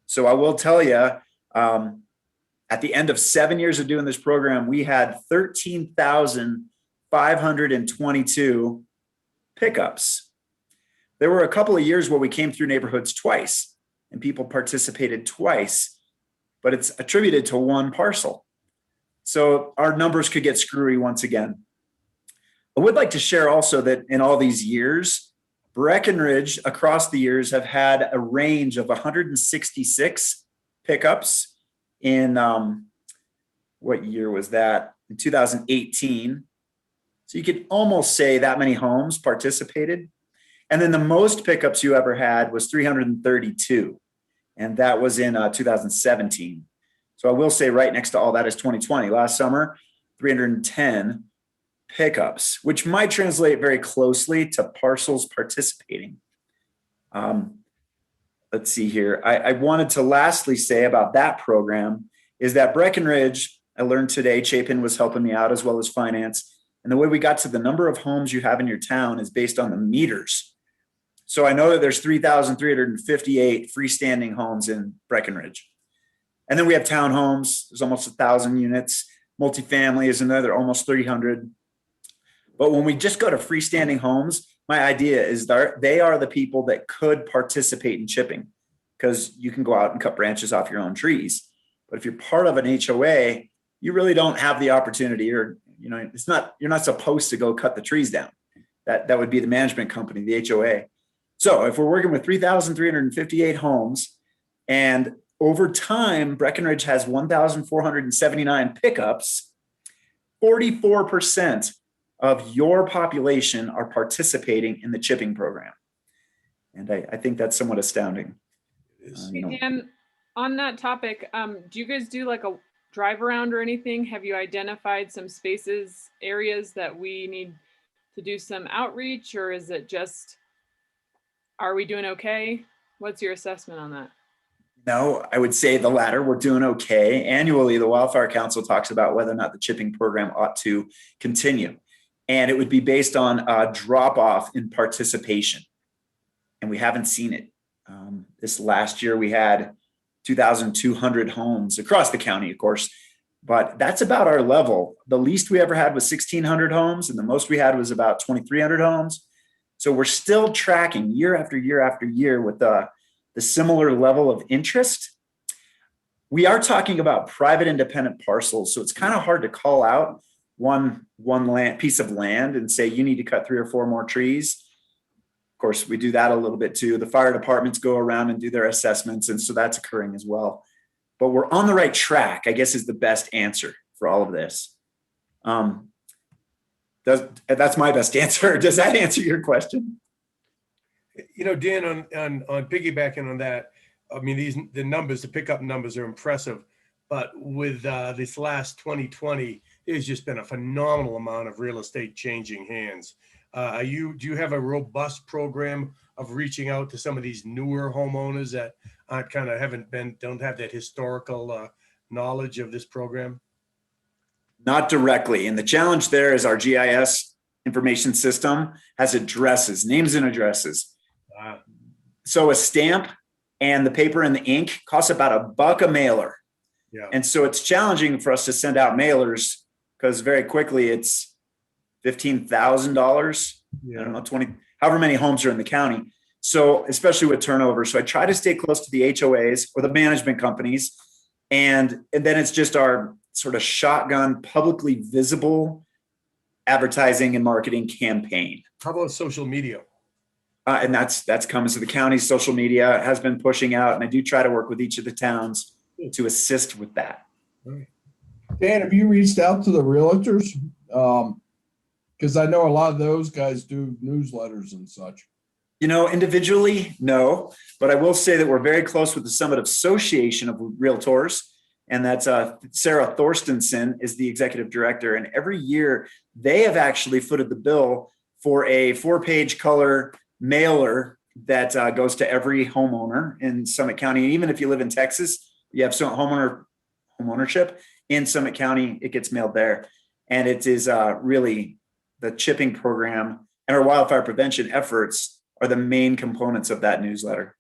So I will tell you, at the end of 7 years of doing this program, we had 13,522 pickups. There were a couple of years where we came through neighborhoods twice and people participated twice, but it's attributed to one parcel. So our numbers could get screwy once again. I would like to share also that in all these years, Breckenridge across the years have had a range of 166 pickups in, what year was that? In 2018. So you could almost say that many homes participated. And then the most pickups you ever had was 332. And that was in 2017. So I will say right next to all that is 2020. Last summer, 310 pickups, which might translate very closely to parcels participating. Let's see here. I wanted to lastly say about that program is that Breckenridge, I learned today, Chapin was helping me out as well as finance. And the way we got to the number of homes you have in your town is based on the meters. So I know that there's 3,358 freestanding homes in Breckenridge. And then we have townhomes. There's almost 1,000 units. Multifamily is another almost 300. But when we just go to freestanding homes, my idea is that they are the people that could participate in chipping because you can go out and cut branches off your own trees. But if you're part of an HOA, you really don't have the opportunity, or it's not, you're not supposed to go cut the trees down. That would be the management company, the HOA. So if we're working with 3,358 homes and over time, Breckenridge has 1,479 pickups, 44% of your population are participating in the chipping program. And I think that's somewhat astounding. Hey, Dan, on that topic, do you guys do like a drive around or anything? Have you identified some spaces, areas that we need to do some outreach, or is it just, are we doing okay? What's your assessment on that? No, I would say the latter. We're doing okay. Annually, the Wildfire Council talks about whether or not the chipping program ought to continue. And it would be based on a drop off in participation. And we haven't seen it. This last year, we had 2,200 homes across the county, of course, but that's about our level. The least we ever had was 1,600 homes, and the most we had was about 2,300 homes. So we're still tracking year after year after year with the similar level of interest. We are talking about private independent parcels, so it's kind of hard to call out one piece of land and say you need to cut 3 or 4 more trees. Of course, we do that a little bit too. The fire departments go around and do their assessments, and so that's occurring as well. But we're on the right track, I guess, is the best answer for all of this. That's my best answer. Does that answer your question? You know, Dan, on piggybacking on that, I mean, the pickup numbers are impressive, but with this last 2020, there's just been a phenomenal amount of real estate changing hands. Do you have a robust program of reaching out to some of these newer homeowners that don't have that historical knowledge of this program? Not directly. And the challenge there is our GIS information system has addresses, names and addresses. So a stamp and the paper and the ink costs about $1 a mailer. Yeah. And so it's challenging for us to send out mailers because very quickly it's $15,000. Yeah. I don't know, 20, however many homes are in the county. So especially with turnover. So I try to stay close to the HOAs or the management companies. And then it's just our sort of shotgun, publicly visible advertising and marketing campaign. How about social media? And that's coming. So the county's social media has been pushing out, and I do try to work with each of the towns to assist with that. Dan, have you reached out to the realtors? Because I know a lot of those guys do newsletters and such. You know, individually, no, but I will say that we're very close with the Summit Association of Realtors, and that's Sarah Thorstensen is the executive director. And every year they have actually footed the bill for a 4-page color mailer that goes to every homeowner in Summit County. Even if you live in Texas, you have some homeownership in Summit County, it gets mailed there. And it is really the chipping program and our wildfire prevention efforts are the main components of that newsletter.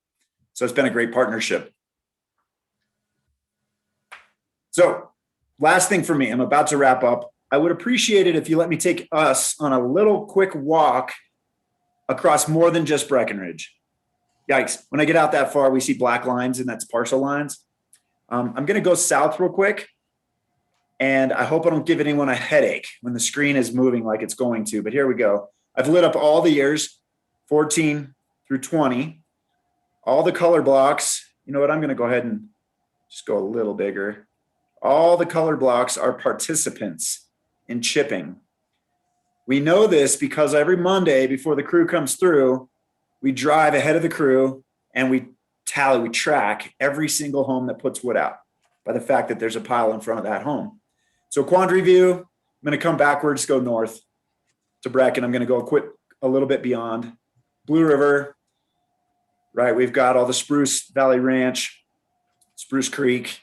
So it's been a great partnership. So last thing for me, I'm about to wrap up. I would appreciate it if you let me take us on a little quick walk across more than just Breckenridge. Yikes. When I get out that far, we see black lines and that's parcel lines. I'm going to go south real quick. And I hope I don't give anyone a headache when the screen is moving like it's going to, but here we go. I've lit up all the years, 14 through 20, all the color blocks. You know what? I'm going to go ahead and just go a little bigger. All the color blocks are participants in chipping. We know this because every Monday before the crew comes through, we drive ahead of the crew and we track every single home that puts wood out by the fact that there's a pile in front of that home. So Quandary View, I'm going to come backwards, go north to Brecken. I'm going to go a little bit beyond Blue River, right? We've got all the Spruce Valley Ranch, Spruce Creek.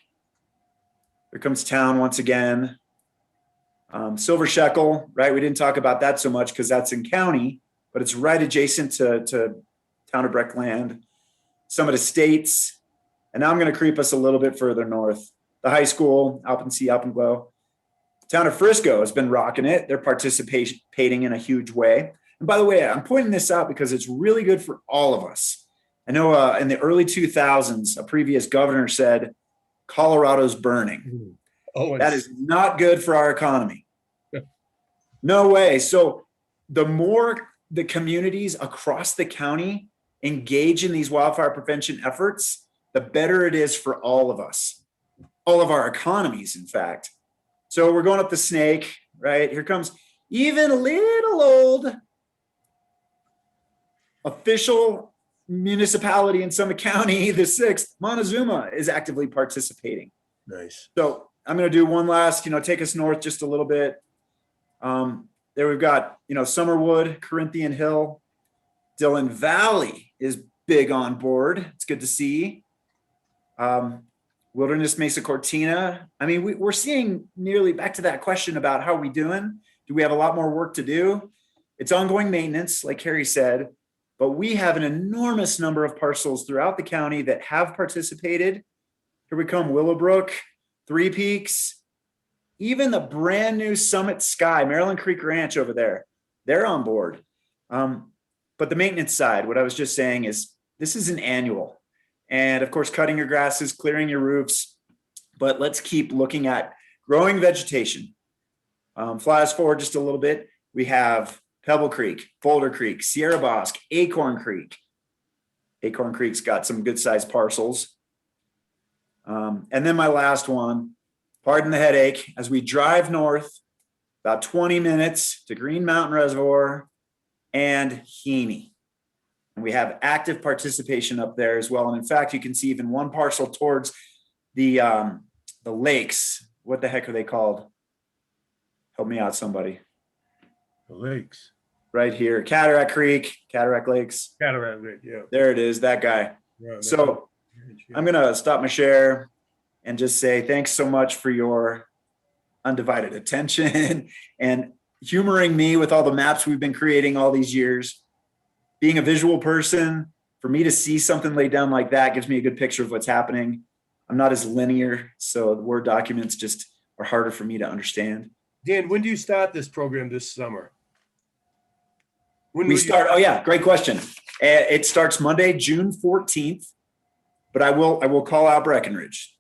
Here comes town once again. Silver Shekel, right? We didn't talk about that so much because that's in county, but it's right adjacent to town of Breckland. Summit Estates. And now I'm going to creep us a little bit further north. The high school, Alpensee, Alpenglow. Town of Frisco has been rocking it. They're participating in a huge way. And by the way, I'm pointing this out because it's really good for all of us. I know in the early 2000s, a previous governor said, Colorado's burning. Oh, that is not good for our economy. No way. So the more the communities across the county engage in these wildfire prevention efforts, the better it is for all of us, all of our economies, in fact. So we're going up the Snake, right? Here comes even a little old official municipality in Summit County, the 6th, Montezuma is actively participating. Nice. So I'm going to do one last, take us north just a little bit. There we've got, Summerwood, Corinthian Hill, Dillon Valley is big on board. It's good to see. Wilderness Mesa Cortina. I mean, we're seeing nearly back to that question about how we doing. Do we have a lot more work to do? It's ongoing maintenance, like Harry said, but we have an enormous number of parcels throughout the county that have participated. Here we come, Willowbrook, Three Peaks, even the brand new Summit Sky, Maryland Creek Ranch over there, they're on board. But the maintenance side, what I was just saying is this is an annual. And of course, cutting your grasses, clearing your roofs, but let's keep looking at growing vegetation. Fly us forward just a little bit. We have Pebble Creek, Boulder Creek, Sierra Bosque, Acorn Creek. Acorn Creek's got some good sized parcels. And then my last one, pardon the headache, as we drive north, about 20 minutes to Green Mountain Reservoir and Heaney. And we have active participation up there as well. And in fact, you can see even one parcel towards the lakes. What the heck are they called? Help me out, somebody. The lakes. Right here, Cataract Creek, Cataract Lakes. Cataract Lake, yeah. There it is, that guy. Yeah, So I'm gonna stop my share and just say thanks so much for your undivided attention and humoring me with all the maps we've been creating all these years. Being a visual person, for me to see something laid down like that gives me a good picture of what's happening. I'm not as linear, so the Word documents just are harder for me to understand. Dan, when do you start this program this summer? We start, oh yeah, great question. It starts Monday, June 14th, but I will call out Breckenridge.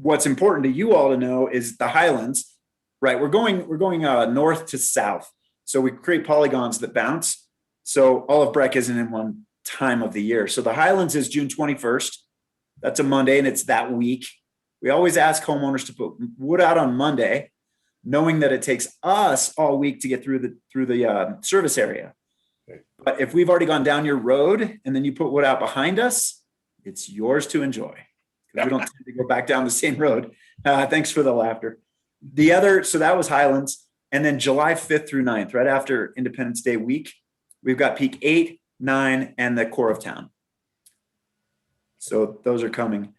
What's important to you all to know is the Highlands, right? We're going north to south. So we create polygons that bounce. So all of Breck isn't in one time of the year. So the Highlands is June 21st. That's a Monday and it's that week. We always ask homeowners to put wood out on Monday, knowing that it takes us all week to get through the service area. But if we've already gone down your road and then you put wood out behind us, it's yours to enjoy. Because we don't tend to go back down the same road. Thanks for the laughter. So that was Highlands. And then July 5th through 9th, right after Independence Day week, we've got Peak 8, 9, and the core of town. So those are coming.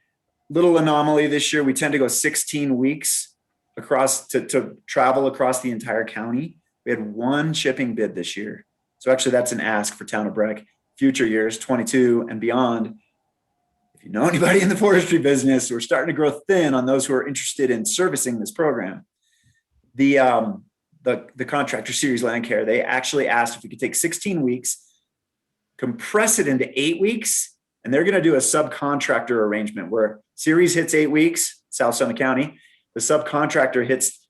Little anomaly this year, we tend to go 16 weeks across to travel across the entire county. We had one shipping bid this year. So actually that's an ask for Town of Breck. Future years, 22 and beyond. If you know anybody in the forestry business, we're starting to grow thin on those who are interested in servicing this program. The contractor Series Land Care, they actually asked if we could take 16 weeks, compress it into 8 weeks, and they're going to do a subcontractor arrangement where Series hits 8 weeks, South Summit County, the subcontractor hits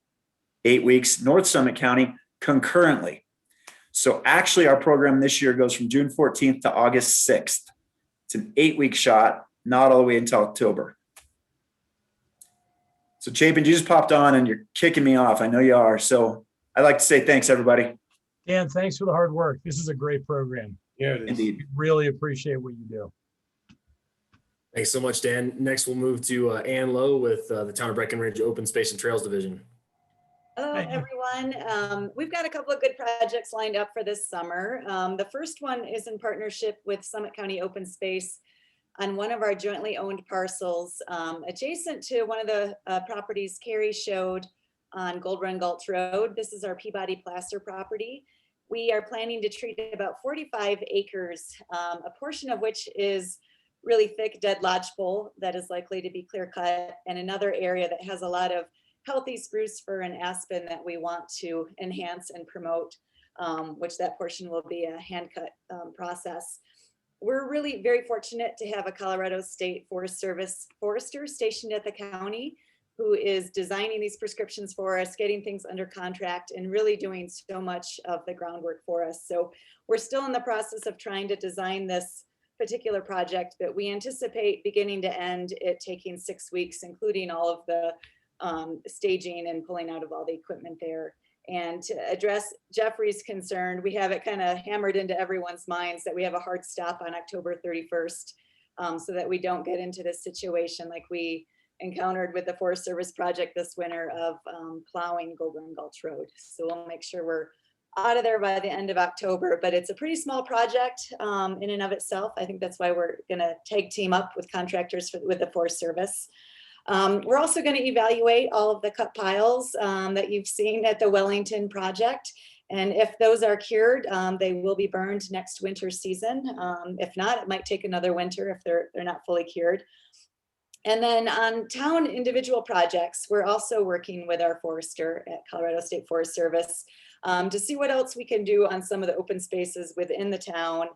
8 weeks, North Summit County, concurrently. So actually our program this year goes from June 14th to August 6th. It's an 8-week shot, not all the way until October. So Chapin, you just popped on and you're kicking me off. I know you are. So I'd like to say thanks, everybody. Dan, thanks for the hard work. This is a great program. Yeah, it is. Indeed. We really appreciate what you do. Thanks so much, Dan. Next, we'll move to Ann Lowe with the Town of Breckenridge Open Space and Trails Division. Hello, everyone. We've got a couple of good projects lined up for this summer. The first one is in partnership with Summit County Open Space on one of our jointly owned parcels adjacent to one of the properties Carrie showed on Gold Run Gulch Road. This is our Peabody Placer property. We are planning to treat about 45 acres, a portion of which is really thick dead lodgepole that is likely to be clear cut, and another area that has a lot of healthy spruce fir and aspen that we want to enhance and promote, which that portion will be a hand cut process. We're really very fortunate to have a Colorado State Forest Service forester stationed at the county who is designing these prescriptions for us, getting things under contract, and really doing so much of the groundwork for us. So we're still in the process of trying to design this particular project, but we anticipate beginning to end it taking 6 weeks, including all of the staging and pulling out of all the equipment there. And to address Jeffrey's concern, we have it kind of hammered into everyone's minds that we have a hard stop on October 31st so that we don't get into this situation like we encountered with the Forest Service project this winter of plowing Goulburn Gulch Road. So we'll make sure we're out of there by the end of October, but it's a pretty small project in and of itself. I think that's why we're gonna tag team up with contractors with the Forest Service. We're also gonna evaluate all of the cut piles that you've seen at the Wellington project. And if those are cured, they will be burned next winter season. If not, it might take another winter if they're not fully cured. And then on town individual projects, we're also working with our forester at Colorado State Forest Service to see what else we can do on some of the open spaces within the town.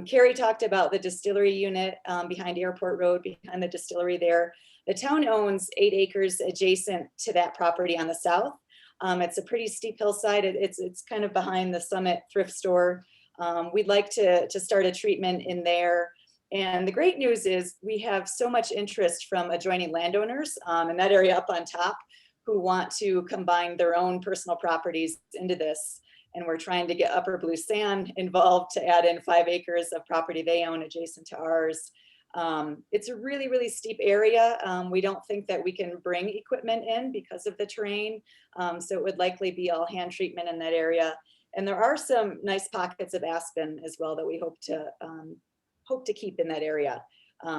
Carrie talked about the distillery unit behind Airport Road, behind the distillery there. The town owns 8 acres adjacent to that property on the south. It's a pretty steep hillside. It's kind of behind the Summit thrift store. We'd like to start a treatment in there. And the great news is we have so much interest from adjoining landowners in that area up on top who want to combine their own personal properties into this. And we're trying to get Upper Blue Sand involved to add in 5 acres of property they own adjacent to ours. It's a really, really steep area. We don't think that we can bring equipment in because of the terrain. So it would likely be all hand treatment in that area. And there are some nice pockets of aspen as well that we hope to keep in that area.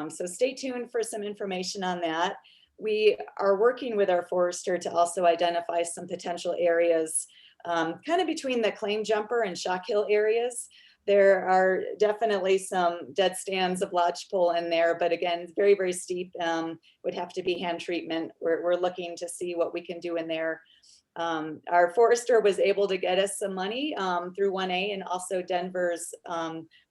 So stay tuned for some information on that. We are working with our forester to also identify some potential areas kind of between the Claim Jumper and Shock Hill areas. There are definitely some dead stands of lodgepole in there, but again, it's very, very steep. Would have to be hand treatment. We're looking to see what we can do in there. Our forester was able to get us some money through 1A and also Denver's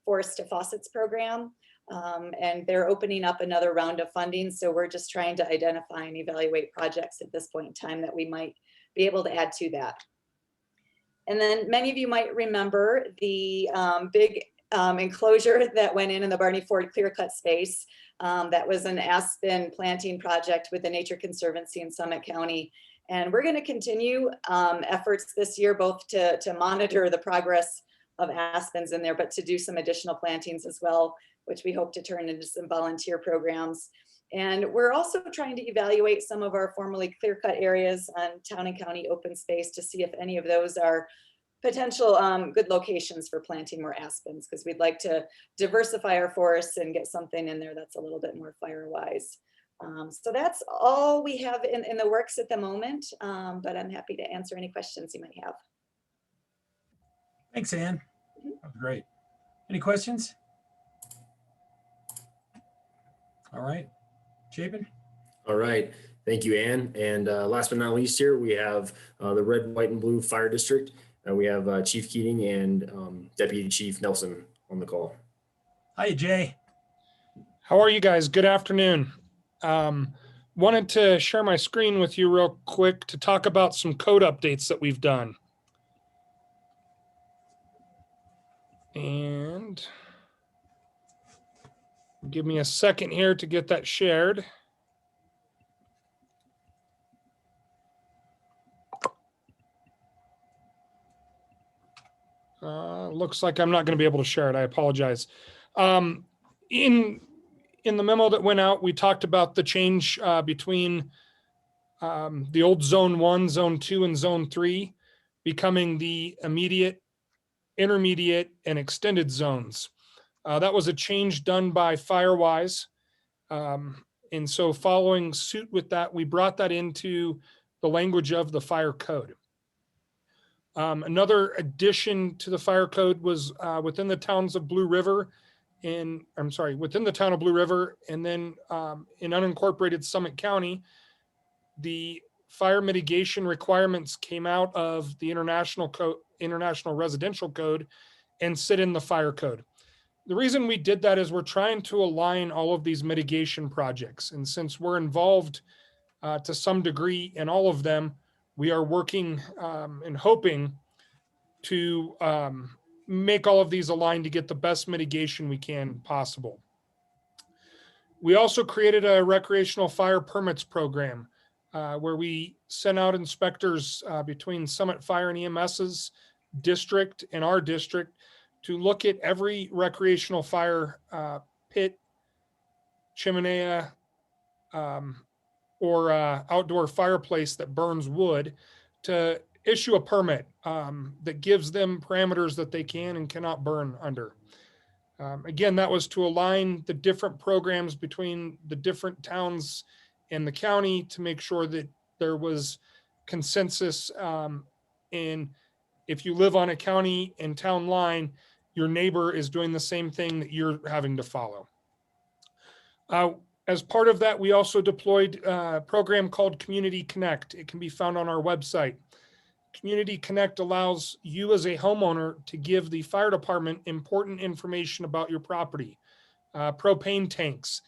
Forest to Faucets program. And they're opening up another round of funding. So we're just trying to identify and evaluate projects at this point in time that we might be able to add to that. And then many of you might remember the big enclosure that went in the Barney Ford clear cut space. That was an aspen planting project with the Nature Conservancy in Summit County. And we're going to continue efforts this year, both to monitor the progress of aspens in there, but to do some additional plantings as well, which we hope to turn into some volunteer programs. And we're also trying to evaluate some of our formerly clear-cut areas on town and county open space to see if any of those are potential good locations for planting more aspens, because we'd like to diversify our forests and get something in there that's a little bit more fire-wise. So that's all we have in the works at the moment, but I'm happy to answer any questions you might have. Thanks, Ann. That was great. Any questions? All right, Chapin. All right. Thank you, Ann. And last but not least here, we have the Red, White, and Blue Fire District. We have Chief Keating and Deputy Chief Nelson on the call. Hi, Jay. How are you guys? Good afternoon. Wanted to share my screen with you real quick to talk about some code updates that we've done. And give me a second here to get that shared. Looks like I'm not going to be able to share it. I apologize. In the memo that went out, we talked about the change between the old Zone 1, Zone 2, and Zone 3 becoming the immediate, intermediate, and extended zones. That was a change done by Firewise. And so following suit with that, we brought that into the language of the fire code. Another addition to the fire code was within the towns of Blue River within the town of Blue River, and then in unincorporated Summit County, the fire mitigation requirements came out of the International Residential Code and sit in the fire code. The reason we did that is we're trying to align all of these mitigation projects. And since we're involved to some degree in all of them, we are working and hoping to make all of these align to get the best mitigation we can possible. We also created a recreational fire permits program where we sent out inspectors between Summit Fire and EMS's district and our district to look at every recreational fire pit, chimney, or outdoor fireplace that burns wood to issue a permit that gives them parameters that they can and cannot burn under. Again, that was to align the different programs between the different towns and the county to make sure that there was consensus. And if you live on a county and town line, your neighbor is doing the same thing that you're having to follow. As part of that, we also deployed a program called Community Connect. It can be found on our website. Community Connect allows you as a homeowner to give the fire department important information about your property, propane tanks,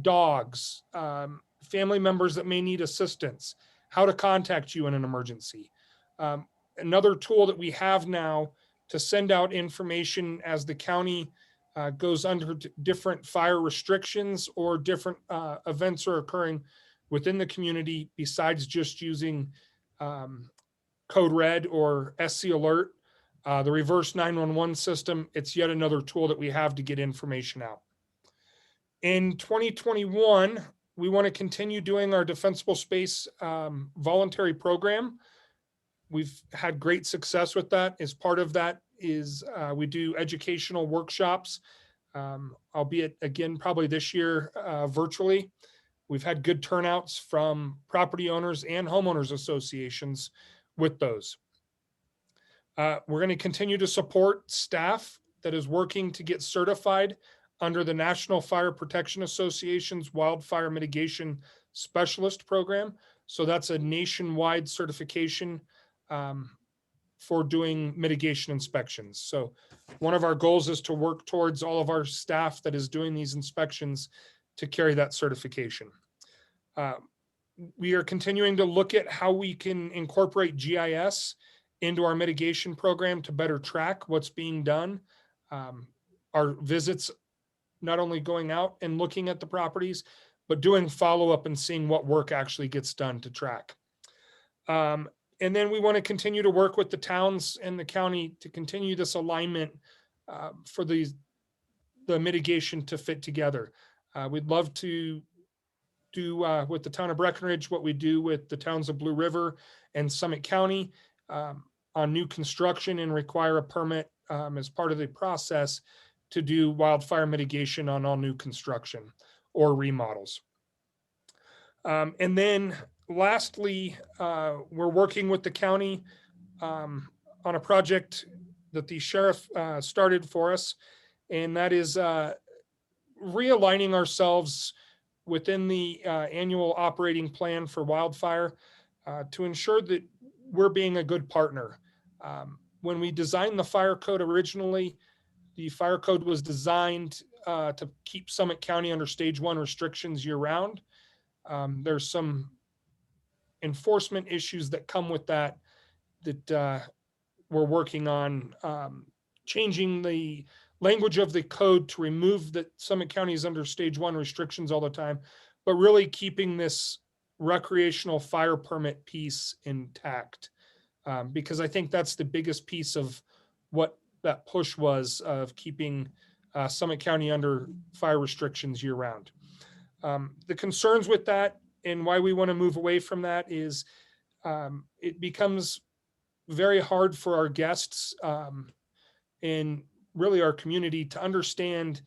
dogs, family members that may need assistance, how to contact you in an emergency. Another tool that we have now to send out information as the county goes under different fire restrictions or different events are occurring within the community besides just using Code Red or SC Alert, the reverse 911 system. It's yet another tool that we have to get information out. In 2021, we want to continue doing our Defensible Space voluntary program. We've had great success with that. As part of that is we do educational workshops, albeit again, probably this year virtually. We've had good turnouts from property owners and homeowners associations with those. We're going to continue to support staff that is working to get certified under the National Fire Protection Association's Wildfire Mitigation Specialist Program. So that's a nationwide certification for doing mitigation inspections. So one of our goals is to work towards all of our staff that is doing these inspections to carry that certification. We are continuing to look at how we can incorporate GIS into our mitigation program to better track what's being done. Our visits, not only going out and looking at the properties, but doing follow-up and seeing what work actually gets done to track. And then we want to continue to work with the towns and the county to continue this alignment for the mitigation to fit together. We'd love to do with the town of Breckenridge what we do with the towns of Blue River and Summit County on new construction and require a permit as part of the process to do wildfire mitigation on all new construction or remodels. And then lastly, we're working with the county on a project that the sheriff started for us, and that is realigning ourselves within the annual operating plan for wildfire to ensure that we're being a good partner. When we designed the fire code originally, the fire code was designed to keep Summit County under stage 1 restrictions year round. There's some enforcement issues that come with that we're working on changing the language of the code to remove that Summit County is under stage 1 restrictions all the time, but really keeping this recreational fire permit piece intact. Because I think that's the biggest piece of what that push was of keeping Summit County under fire restrictions year round. The concerns with that and why we want to move away from that is it becomes very hard for our guests and really our community to understand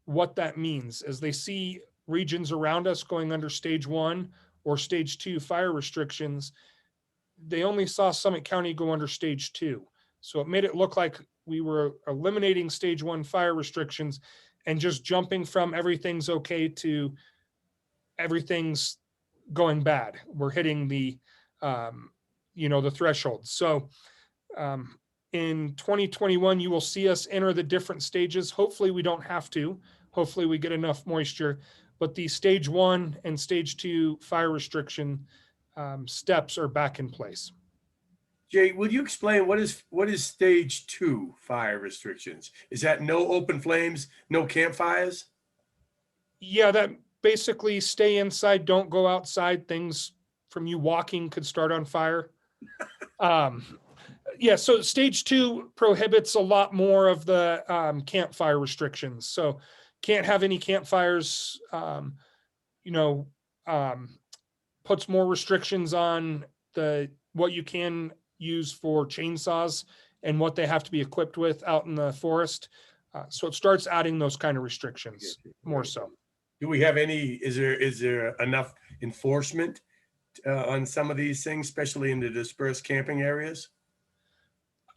what that means as they see regions around us going under stage 1 or stage 2 fire restrictions. They only saw Summit County go under stage 2. So it made it look like we were eliminating stage 1 fire restrictions and just jumping from everything's okay to everything's going bad. We're hitting the, the threshold. So in 2021, you will see us enter the different stages. Hopefully we don't have to. Hopefully we get enough moisture, but the stage 1 and stage 2 fire restriction steps are back in place. Jay, will you explain what is stage 2 fire restrictions? Is that no open flames, no campfires? Yeah, that basically stay inside, don't go outside. Things from you walking could start on fire. Yeah, so stage 2 prohibits a lot more of the campfire restrictions. So can't have any campfires, puts more restrictions on what you can use for chainsaws and what they have to be equipped with out in the forest. So it starts adding those kind of restrictions more so. Do we have any, is there enough enforcement on some of these things, especially in the dispersed camping areas?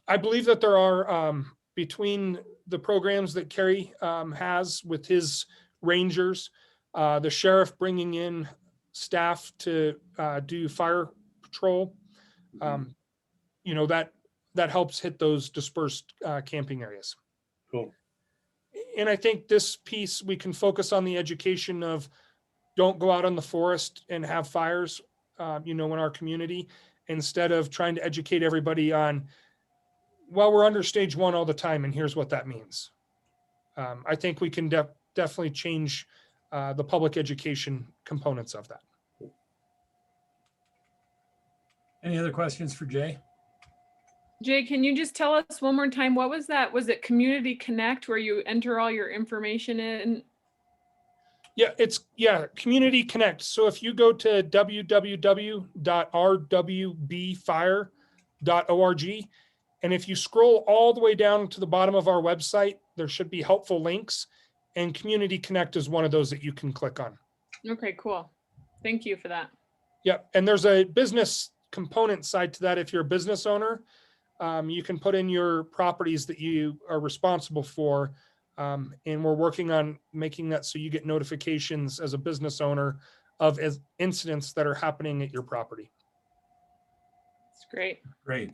I believe that there are, between the programs that Kerry has with his rangers, the sheriff bringing in staff to do fire patrol, you know, that helps hit those dispersed camping areas. Cool. And I think this piece, we can focus on the education of don't go out in the forest and have fires, you know, in our community, instead of trying to educate everybody on, well, we're under stage 1 all the time, and here's what that means. I think we can definitely change the public education components of that. Any other questions for Jay? Jay, can you just tell us one more time, what was that? Was it Community Connect where you enter all your information in? Yeah, it's Community Connect. So if you go to www.rwbfire.org, and if you scroll all the way down to the bottom of our website, there should be helpful links, and Community Connect is one of those that you can click on. Okay, cool. Thank you for that. Yep, and there's a business component side to that. If you're a business owner, you can put in your properties that you are responsible for, and we're working on making that so you get notifications as a business owner of incidents that are happening at your property. It's great. Great.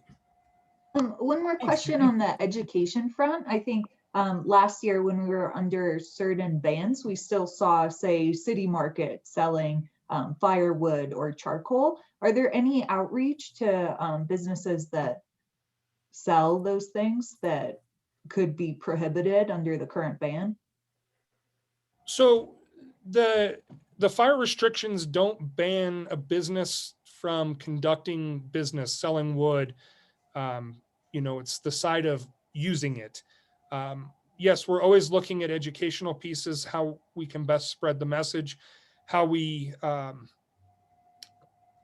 One more question on the education front. I think last year when we were under certain bans, we still saw, say, City Market selling firewood or charcoal. Are there any outreach to businesses that sell those things that could be prohibited under the current ban? So the fire restrictions don't ban a business from conducting business, selling wood. You know, it's the side of using it. Yes, we're always looking at educational pieces, how we can best spread the message, how we,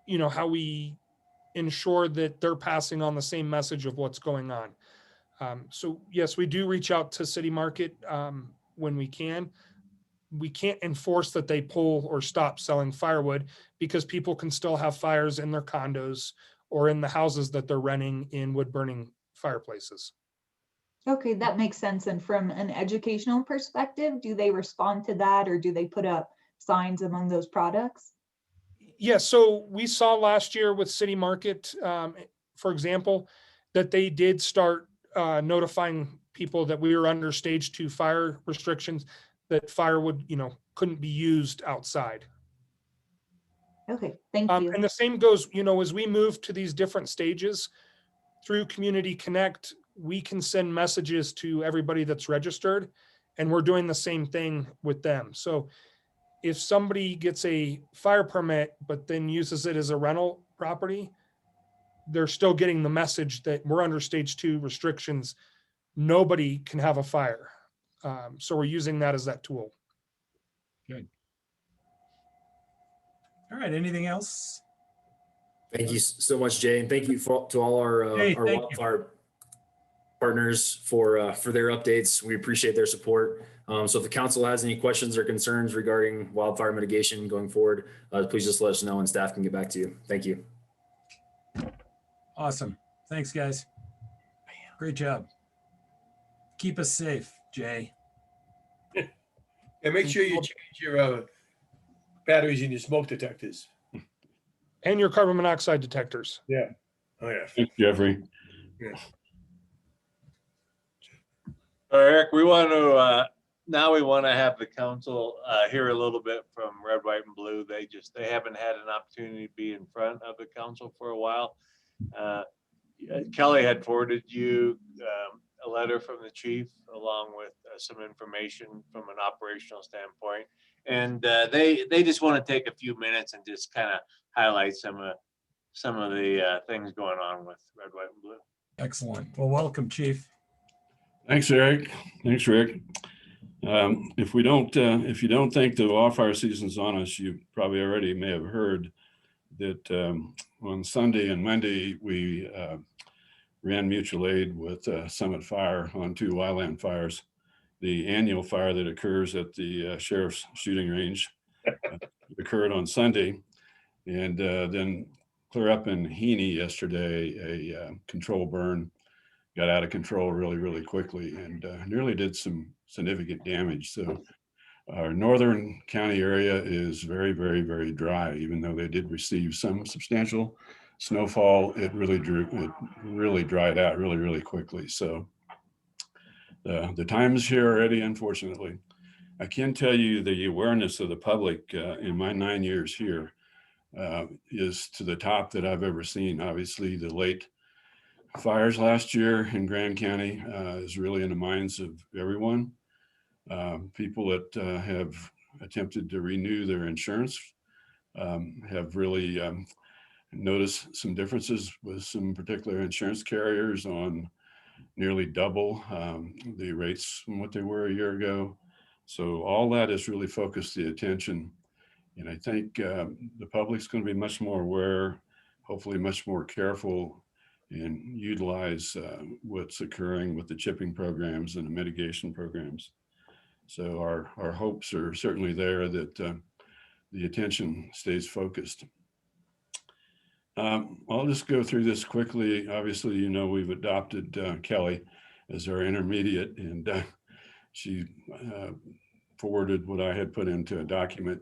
you know, how we ensure that they're passing on the same message of what's going on. So yes, we do reach out to City Market when we can. We can't enforce that they pull or stop selling firewood because people can still have fires in their condos or in the houses that they're renting in wood burning fireplaces. Okay, that makes sense. And from an educational perspective, do they respond to that, or do they put up signs among those products? Yeah, so we saw last year with City Market, for example, that they did start notifying people that we were under stage 2 fire restrictions, that firewood, you know, couldn't be used outside. Okay, thank you. And the same goes, you know, as we move to these different stages through Community Connect, we can send messages to everybody that's registered, and we're doing the same thing with them. So if somebody gets a fire permit, but then uses it as a rental property, they're still getting the message that we're under stage 2 restrictions. Nobody can have a fire. So we're using that as that tool. Good. All right, anything else? Thank you so much, Jay, and thank you to all our Hey, thank you. wildfire partners for their updates. We appreciate their support. So if the council has any questions or concerns regarding wildfire mitigation going forward, please just let us know and staff can get back to you. Thank you. Awesome. Thanks, guys. Great job. Keep us safe, Jay. And make sure you change your batteries in your smoke detectors. And your carbon monoxide detectors. Yeah. Oh, yeah. Thanks, Jeffrey. Yeah. Eric, we want to, now we want to have the council hear a little bit from Red, White, and Blue. They haven't had an opportunity to be in front of the council for a while. Kelly had forwarded you a letter from the chief along with some information from an operational standpoint. And they just want to take a few minutes and just kind of highlight some of the things going on with Red, White, and Blue. Excellent. Well, welcome, Chief. Thanks, Eric. Thanks, Rick. If you don't think the wildfire season's on us, you probably already may have heard that on Sunday and Monday, we ran mutual aid with Summit Fire on 2 wildland fires. The annual fire that occurs at the sheriff's shooting range occurred on Sunday, and then clear up in Heaney yesterday, a control burn got out of control really quickly and nearly did some significant damage. So our northern county area is very dry. Even though they did receive some substantial snowfall, it really dried out really quickly. So the time is here already, unfortunately. I can tell you the awareness of the public in my 9 years here is to the top that I've ever seen. Obviously, the late fires last year in Grand County is really in the minds of everyone. People that have attempted to renew their insurance have really noticed some differences with some particular insurance carriers on nearly double the rates from what they were a year ago. So all that has really focused the attention. And I think the public's going to be much more aware, hopefully much more careful, and utilize what's occurring with the chipping programs and the mitigation programs. So our hopes are certainly there that the attention stays focused. I'll just go through this quickly. Obviously, you know, we've adopted Kelly as our intermediate, and she forwarded what I had put into a document.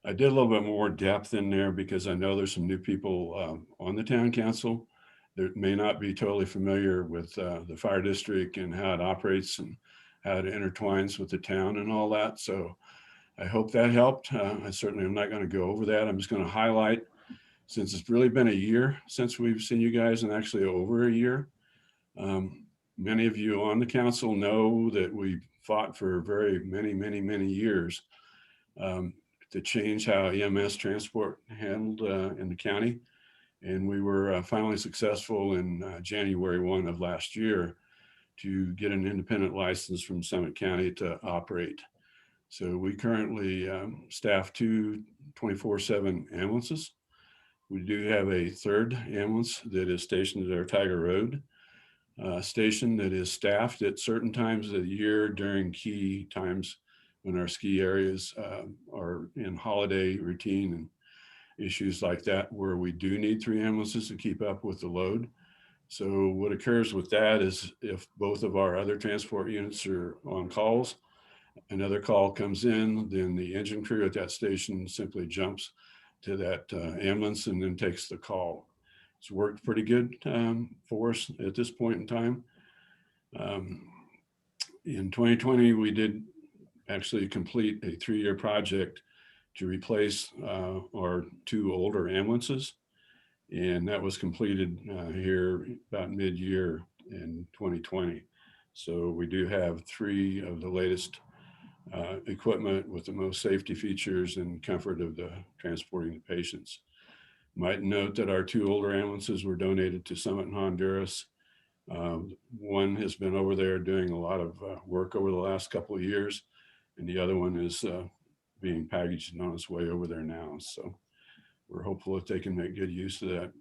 I did a little bit more depth in there because I know there's some new people on the town council that may not be totally familiar with the fire district and how it operates and how it intertwines with the town and all that. So I hope that helped. I certainly am not going to go over that. I'm just going to highlight, since it's really been a year since we've seen you guys, and actually over a year. Many of you on the council know that we fought for very many years to change how EMS transport handled in the county. And we were finally successful in January 1 of last year to get an independent license from Summit County to operate. So we currently staff 2 24/7 ambulances. We do have a third ambulance that is stationed at our Tiger Road station that is staffed at certain times of the year during key times when our ski areas are in holiday routine and issues like that, where we do need 3 ambulances to keep up with the load. So what occurs with that is if both of our other transport units are on calls, another call comes in, then the engine crew at that station simply jumps to that ambulance and then takes the call. It's worked pretty good for us at this point in time. In 2020, we did actually complete a 3-year project to replace our 2 older ambulances. And that was completed here about mid-year in 2020. So we do have 3 of the latest equipment with the most safety features and comfort of the transporting the patients. Might note that our 2 older ambulances were donated to Summit in Honduras. One has been over there doing a lot of work over the last couple of years, and the other one is being packaged and on its way over there now. So we're hopeful that they can make good use of that.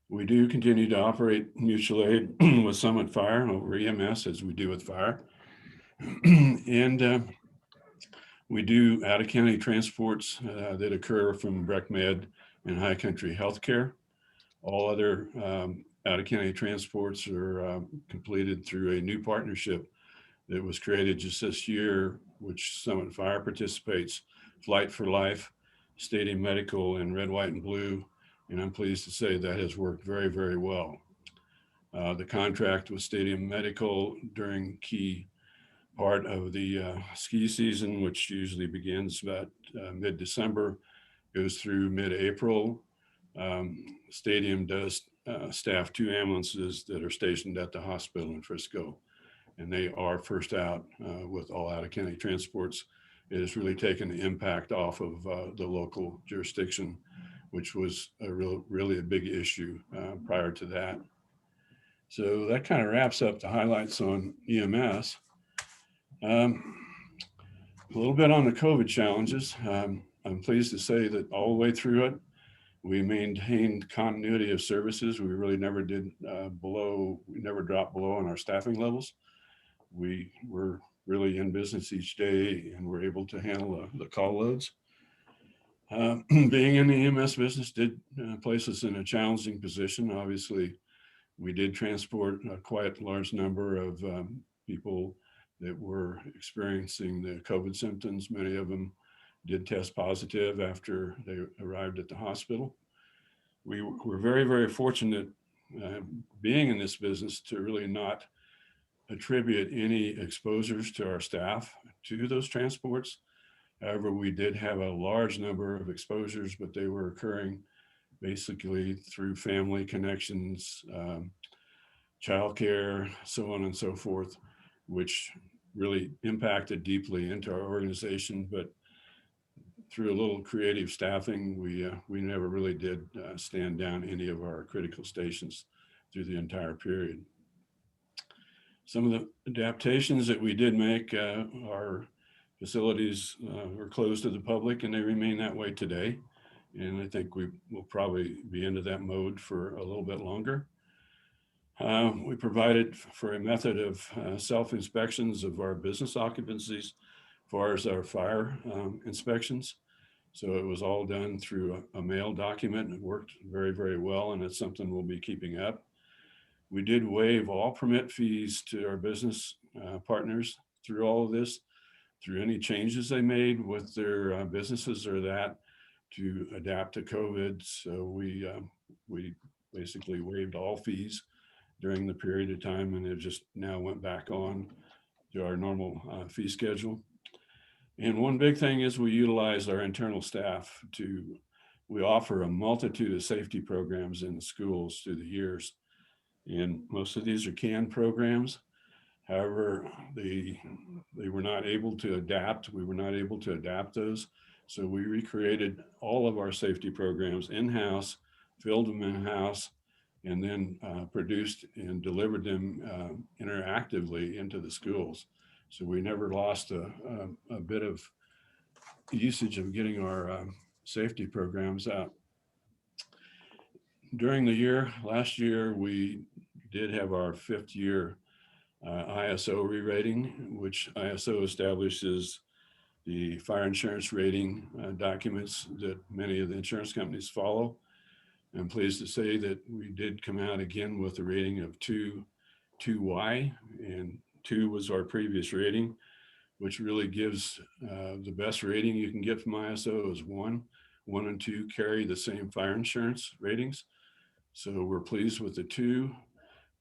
We do continue to operate mutual aid with Summit Fire over EMS as we do with fire. And we do out-of-county transports that occur from BrecMed and High Country Healthcare. All other out-of-county transports are completed through a new partnership that was created just this year, which Summit Fire participates, Flight for Life, Stadium Medical, and Red, White, and Blue. And I'm pleased to say that has worked very well. The contract with Stadium Medical during key part of the ski season, which usually begins about mid-December, goes through mid-April. Stadium does staff 2 ambulances that are stationed at the hospital in Frisco, and they are first out with all out-of-county transports. It has really taken the impact off of the local jurisdiction, which was really a big issue prior to that. So that kind of wraps up the highlights on EMS. A little bit on the COVID challenges. I'm pleased to say that all the way through it, we maintained continuity of services. We really never did we never dropped below on our staffing levels. We were really in business each day and were able to handle the call loads. Being in the EMS business did place us in a challenging position. Obviously, we did transport a quite large number of people that were experiencing the COVID symptoms. Many of them did test positive after they arrived at the hospital. We were very, very fortunate being in this business to really not attribute any exposures to our staff to those transports. However, we did have a large number of exposures, but they were occurring basically through family connections, childcare, so on and so forth, which really impacted deeply into our organization. But through a little creative staffing, we never really did stand down any of our critical stations through the entire period. Some of the adaptations that we did make, our facilities were closed to the public, and they remain that way today. And I think we will probably be into that mode for a little bit longer. We provided for a method of self-inspections of our business occupancies as far as our fire inspections. So it was all done through a mail document, and it worked very, very well, and it's something we'll be keeping up. We did waive all permit fees to our business partners through all of this, through any changes they made with their businesses or that to adapt to COVID. So we basically waived all fees during the period of time, and it just now went back on to our normal fee schedule. And one big thing is we utilize our internal staff we offer a multitude of safety programs in the schools through the years. And most of these are canned programs. However, they were not able to adapt. We were not able to adapt those. So we recreated all of our safety programs in-house, filled them in-house, and then produced and delivered them interactively into the schools. So we never lost a bit of usage of getting our safety programs out. During the year, last year, we did have our 5th year ISO re-rating, which ISO establishes the fire insurance rating documents that many of the insurance companies follow. I'm pleased to say that we did come out again with a rating of 2Y, and 2 was our previous rating, which really gives the best rating you can get from ISO is 1. 1 and 2 carry the same fire insurance ratings. So we're pleased with the 2.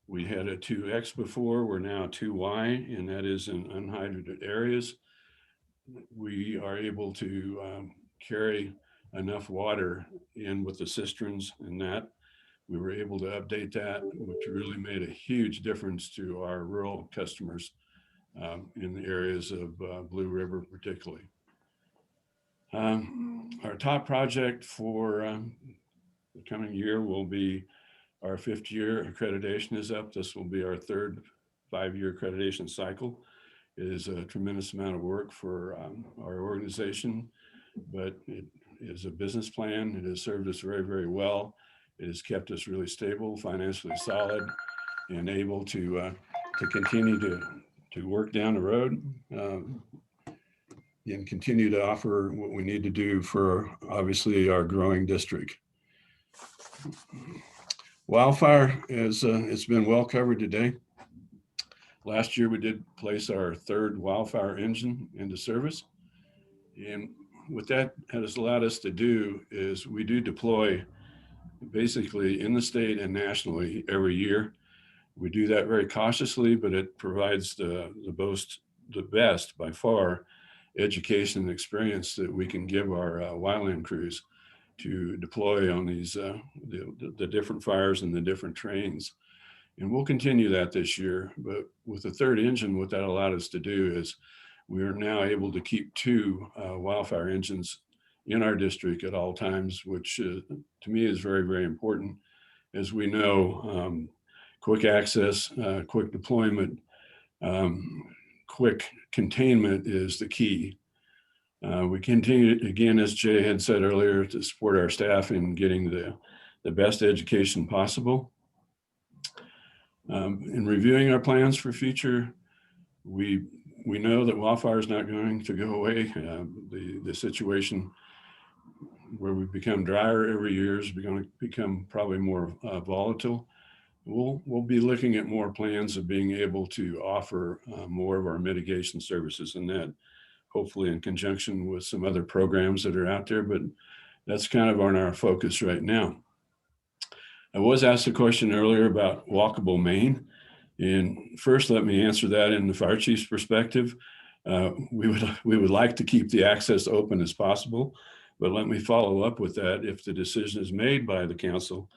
We had a 2X before, we're now 2Y, and that is in unhydrated areas. We are able to carry enough water in with the cisterns, and that we were able to update that, which really made a huge difference to our rural customers in the areas of Blue River particularly. Our top project for the coming year will be our 5th year accreditation is up. This will be our 3rd 5-year accreditation cycle. It is a tremendous amount of work for our organization, but it is a business plan. It has served us very, very well. It has kept us really stable, financially solid, and able to continue to work down the road and continue to offer what we need to do for obviously our growing district. Wildfire, as it's been well covered today. Last year, we did place our 3rd wildfire engine into service. And what that has allowed us to do is we do deploy basically in the state and nationally every year. We do that very cautiously, but it provides the best by far education and experience that we can give our wildland crews to deploy on these the different fires and the different terrains. And we'll continue that this year. But with the 3rd engine, what that allowed us to do is we are now able to keep 2 wildfire engines in our district at all times, which to me is very, very important. As we know, quick access, quick deployment, quick containment is the key. We continue, again, as Jay had said earlier, to support our staff in getting the best education possible. In reviewing our plans for future, we know that wildfire is not going to go away. The situation where we become drier every year is going to become probably more volatile. We'll be looking at more plans of being able to offer more of our mitigation services, and that hopefully in conjunction with some other programs that are out there, but that's kind of on our focus right now. I was asked a question earlier about walkable Maine. And first, let me answer that in the fire chief's perspective. We would like to keep the access open as possible, but let me follow up with that. If the decision is made by the council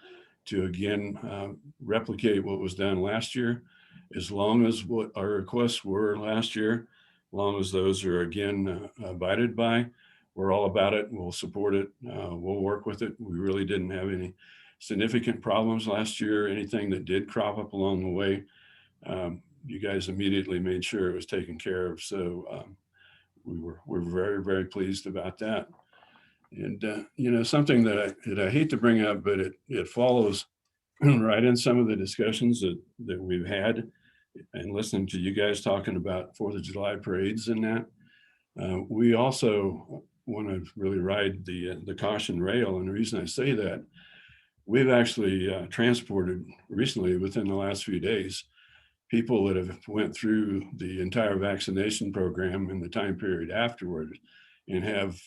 to again replicate what was done last year, as long as what our requests were last year, as long as those are again abided by, we're all about it. We'll support it. We'll work with it. We really didn't have any significant problems last year. Anything that did crop up along the way, you guys immediately made sure it was taken care of. So we're very, very pleased about that. And you know, something that I hate to bring up, but it follows right in some of the discussions that we've had, and listening to you guys talking about 4th of July parades and that. We also want to really ride the caution rail. And the reason I say that, we've actually transported recently, within the last few days, people that have went through the entire vaccination program in the time period afterward and have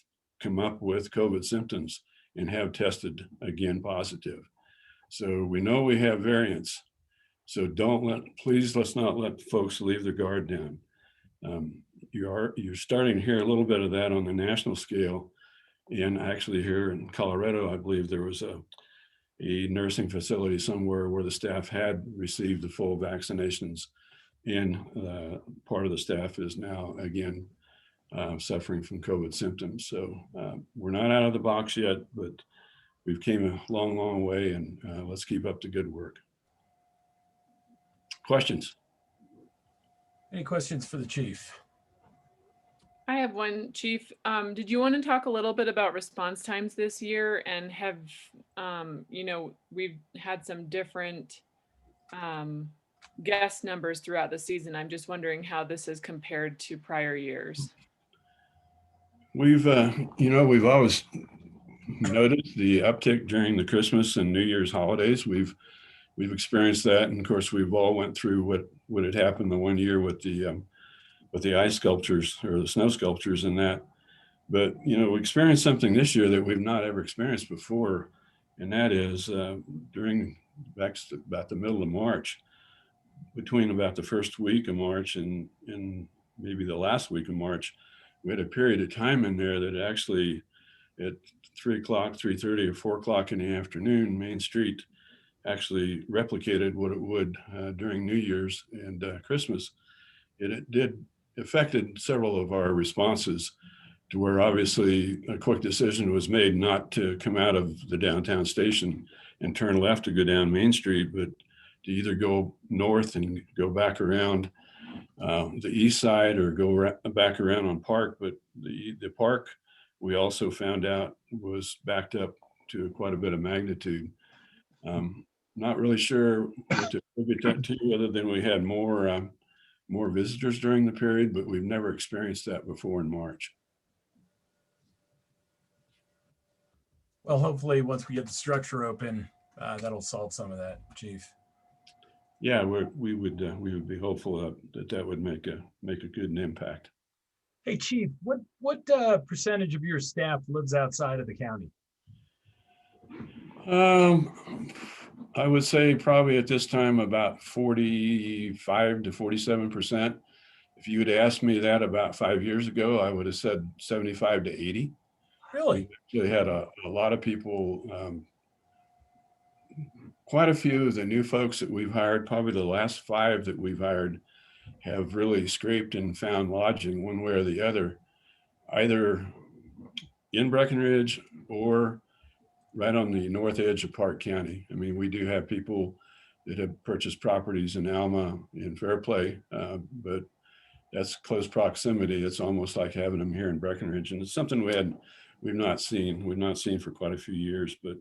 come up with COVID symptoms and have tested again positive. So we know we have variants. So please let's not let folks leave their guard down. You're starting to hear a little bit of that on the national scale. And actually here in Colorado, I believe there was a nursing facility somewhere where the staff had received the full vaccinations, and part of the staff is now again suffering from COVID symptoms. So we're not out of the box yet, but we've came a long, long way, and let's keep up the good work. Questions? Any questions for the chief? I have one, Chief. Did you want to talk a little bit about response times this year, and have, you know, we've had some different guest numbers throughout the season. I'm just wondering how this is compared to prior years. We've, you know, we've always noticed the uptick during the Christmas and New Year's holidays. We've experienced that, and of course, we've all went through what had happened the one year with the ice sculptures or the snow sculptures and that. But, you know, we experienced something this year that we've not ever experienced before. And that is during about the middle of March, between about the first week of March and maybe the last week of March, we had a period of time in there that actually at 3 o'clock, 3:30 or 4 o'clock in the afternoon, Main Street actually replicated what it would during New Year's and Christmas. It did affected several of our responses, to where obviously a quick decision was made not to come out of the downtown station and turn left to go down Main Street, but to either go north and go back around the east side or go back around on Park. But the Park, we also found out, was backed up to quite a bit of magnitude. Not really sure what to attribute that to, other than we had more visitors during the period, but we've never experienced that before in March. Well, hopefully once we get the structure open, that'll solve some of that, Chief. Yeah, we would be hopeful that would make a good impact. Hey, Chief, what percentage of your staff lives outside of the county? I would say probably at this time about 45 to 47%. If you had asked me that about 5 years ago, I would have said 75 to 80. Really? We actually had a lot of people, quite a few of the new folks that we've hired, probably the last 5 that we've hired, have really scraped and found lodging one way or the other, either in Breckenridge or right on the north edge of Park County. I mean, we do have people that have purchased properties in Alma and Fairplay, but that's close proximity. It's almost like having them here in Breckenridge, and it's something we've not seen for quite a few years, but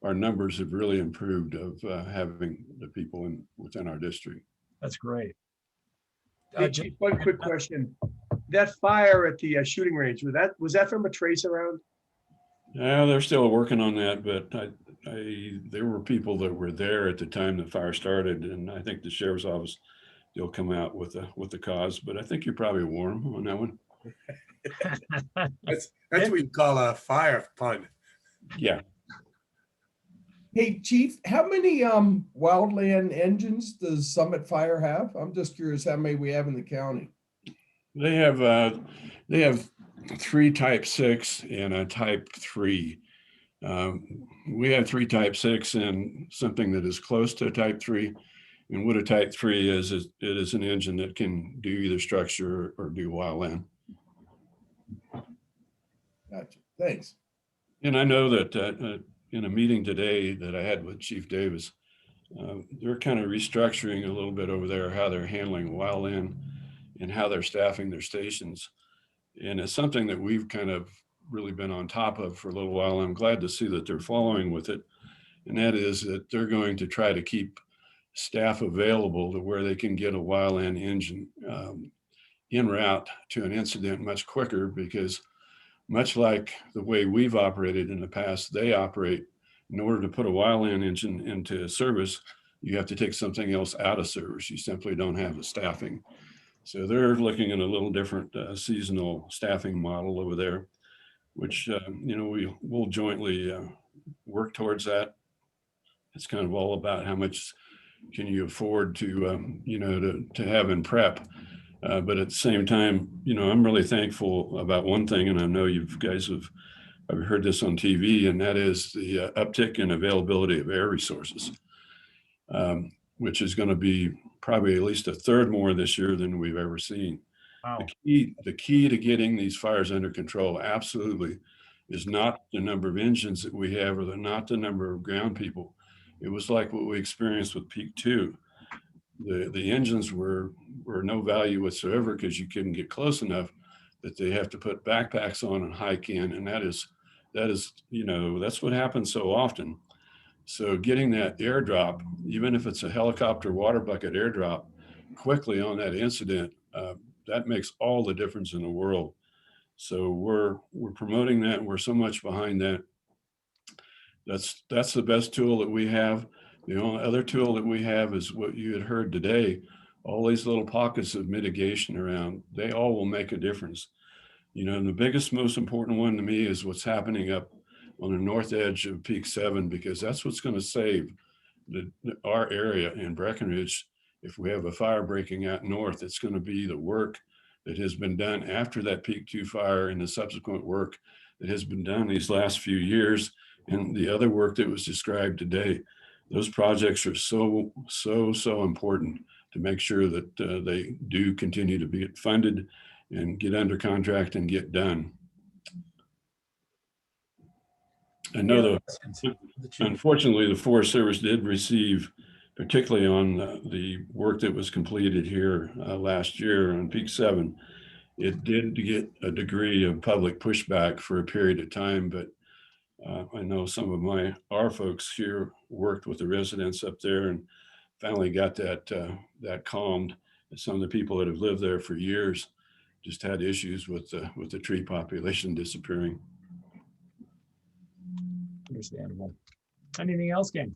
our numbers have really improved of having the people within our district. That's great. Hey, Chief, one quick question. That fire at the shooting range, was that from a trace around? Yeah, they're still working on that, but there were people that were there at the time the fire started, and I think the sheriff's office, they'll come out with the cause, but I think you're probably warm on that one. That's what you call a fire pun. Yeah. Hey, Chief, how many wildland engines does Summit Fire have? I'm just curious how many we have in the county. They have 3 Type 6 and a Type 3. We have 3 Type 6 and something that is close to a Type 3. And what a Type 3 is it is an engine that can do either structure or do wildland. Gotcha. Thanks. And I know that in a meeting today that I had with Chief Davis, they're kind of restructuring a little bit over there, how they're handling wildland and how they're staffing their stations. And it's something that we've kind of really been on top of for a little while. I'm glad to see that they're following with it. And that is that they're going to try to keep staff available to where they can get a wildland engine en route to an incident much quicker, because much like the way we've operated in the past, they operate in order to put a wildland engine into service, you have to take something else out of service. You simply don't have the staffing. So they're looking at a little different seasonal staffing model over there, which, we'll jointly work towards that. It's kind of all about how much can you afford to have in prep. But at the same time, I'm really thankful about one thing, and I know you guys have heard this on TV, and that is the uptick in availability of air resources, which is going to be probably at least a third more this year than we've ever seen. Wow. The key to getting these fires under control absolutely is not the number of engines that we have, or not the number of ground people. It was like what we experienced with Peak 2. The engines were no value whatsoever because you couldn't get close enough that they have to put backpacks on and hike in. And that's what happens so often. So getting that airdrop, even if it's a helicopter water bucket airdrop, quickly on that incident, that makes all the difference in the world. So we're promoting that. We're so much behind that. That's the best tool that we have. The only other tool that we have is what you had heard today, all these little pockets of mitigation around, they all will make a difference. And the biggest, most important one to me is what's happening up on the north edge of Peak 7, because that's what's going to save our area in Breckenridge. If we have a fire breaking out north, it's going to be the work that has been done after that Peak 2 fire and the subsequent work that has been done these last few years, and the other work that was described today. Those projects are so important to make sure that they do continue to be funded and get under contract and get done. I know unfortunately, the Forest Service did receive, particularly on the work that was completed here last year on Peak 7, it did get a degree of public pushback for a period of time, but I know some of our folks here worked with the residents up there and finally got that calmed. And some of the people that have lived there for years just had issues with the tree population disappearing. Understandable. Anything else, gang?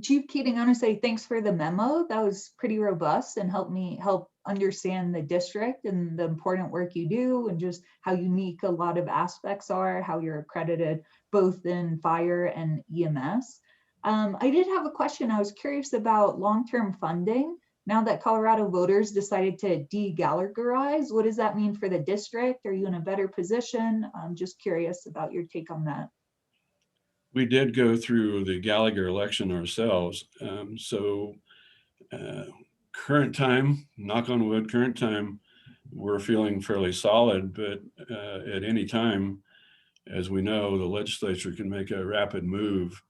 Chief Keating, I want to say thanks for the memo. That was pretty robust and helped me understand the district and the important work you do, and just how unique a lot of aspects are, how you're accredited both in fire and EMS. I did have a question. I was curious about long-term funding. Now that Colorado voters decided to de-Gallagherize, what does that mean for the district? Are you in a better position? I'm just curious about your take on that. We did go through the Gallagher election ourselves. Current time, knock on wood, current time, we're feeling fairly solid, but at any time, as we know, the legislature can make a rapid move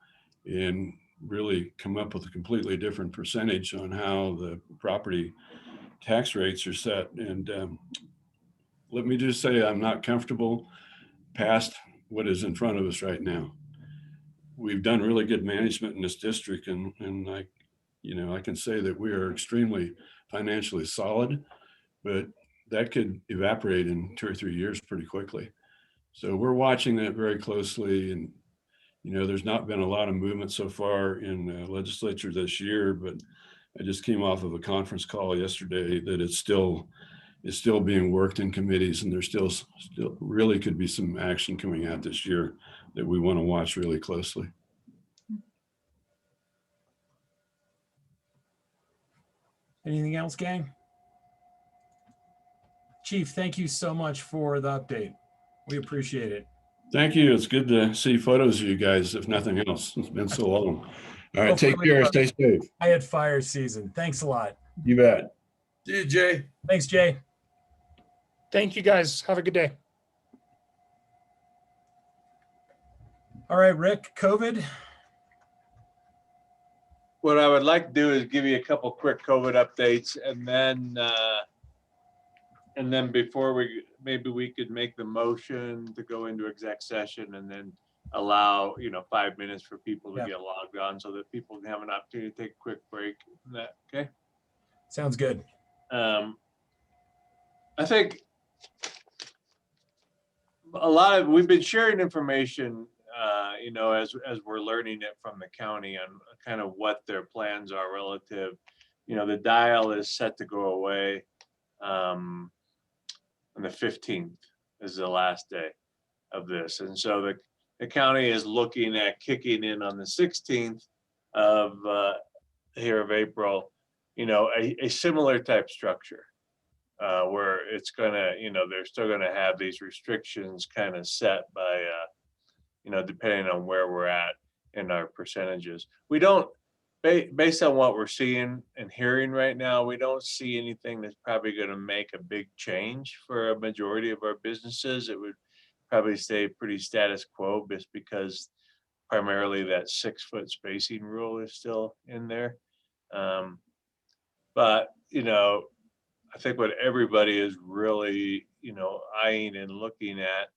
and really come up with a completely different percentage on how the property tax rates are set. And let me just say, I'm not comfortable past what is in front of us right now. We've done really good management in this district, and I can say that we are extremely financially solid, but that could evaporate in 2 or 3 years pretty quickly. So we're watching that very closely. And, there's not been a lot of movement so far in the legislature this year, but I just came off of a conference call yesterday that it's still being worked in committees, and there still really could be some action coming out this year that we want to watch really closely. Anything else, gang? Chief, thank you so much for the update. We appreciate it. Thank you. It's good to see photos of you guys, if nothing else. It's been so long. All right, take care. Stay safe. I had fire season. Thanks a lot. You bet. See you, Jay. Thanks, Jay. Thank you, guys. Have a good day. All right, Rick, COVID. What I would like to do is give you a couple quick COVID updates, and then before maybe we could make the motion to go into exec session and then allow 5 minutes for people to get logged on so that people can have an opportunity to take a quick break. Okay? Sounds good. I think we've been sharing information, as we're learning it from the county on kind of what their plans are relative. The dial is set to go away on the 15th is the last day of this. And so the county is looking at kicking in on the 16th of April, a similar type structure where it's gonna, they're still gonna have these restrictions kind of set by, depending on where we're at in our percentages. We don't, based on what we're seeing and hearing right now, we don't see anything that's probably going to make a big change for a majority of our businesses. It would probably stay pretty status quo just because primarily that 6-foot spacing rule is still in there. But, I think what everybody is really, eyeing and looking at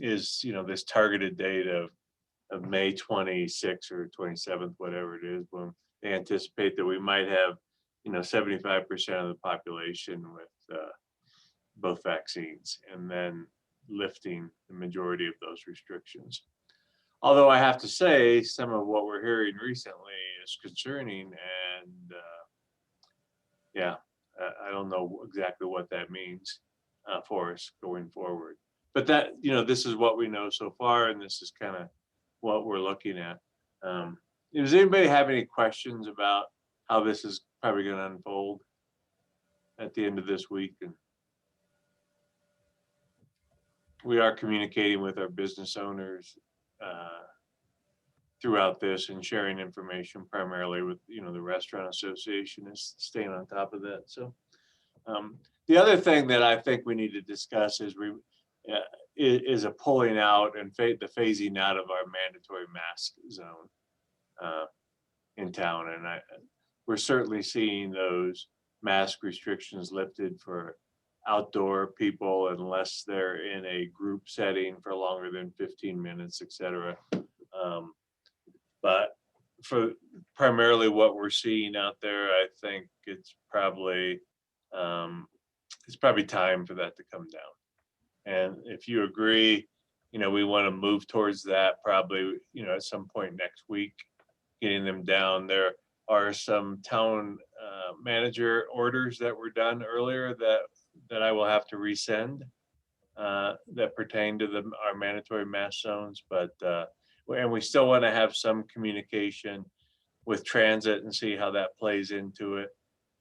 is, this targeted date of May 26th or 27th, whatever it is, when they anticipate that we might have, 75% of the population with both vaccines, and then lifting the majority of those restrictions. Although I have to say, some of what we're hearing recently is concerning, and I don't know exactly what that means for us going forward. But that, this is what we know so far, and this is kind of what we're looking at. Does anybody have any questions about how this is probably going to unfold at the end of this week? And we are communicating with our business owners throughout this and sharing information primarily with, the Restaurant Association is staying on top of that. So the other thing that I think we need to discuss is a pulling out and the phasing out of our mandatory mask zone in town. And we're certainly seeing those mask restrictions lifted for outdoor people unless they're in a group setting for longer than 15 minutes, et cetera. But for primarily what we're seeing out there, I think it's probably time for that to come down. And if you agree, we want to move towards that probably, at some point next week, getting them down. There are some town manager orders that were done earlier that I will have to resend that pertain to our mandatory mask zones. But and we still want to have some communication with transit and see how that plays into it,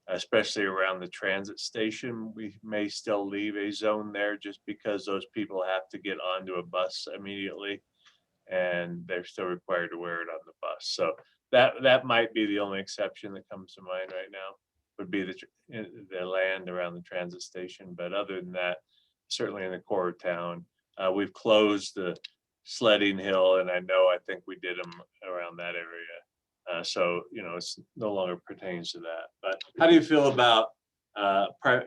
especially around the transit station. We may still leave a zone there just because those people have to get onto a bus immediately, and they're still required to wear it on the bus. So that might be the only exception that comes to mind right now, would be the land around the transit station. But other than that, certainly in the core of town, we've closed the sledding hill, and I think we did them around that area. So, it's no longer pertains to that. But how do you feel about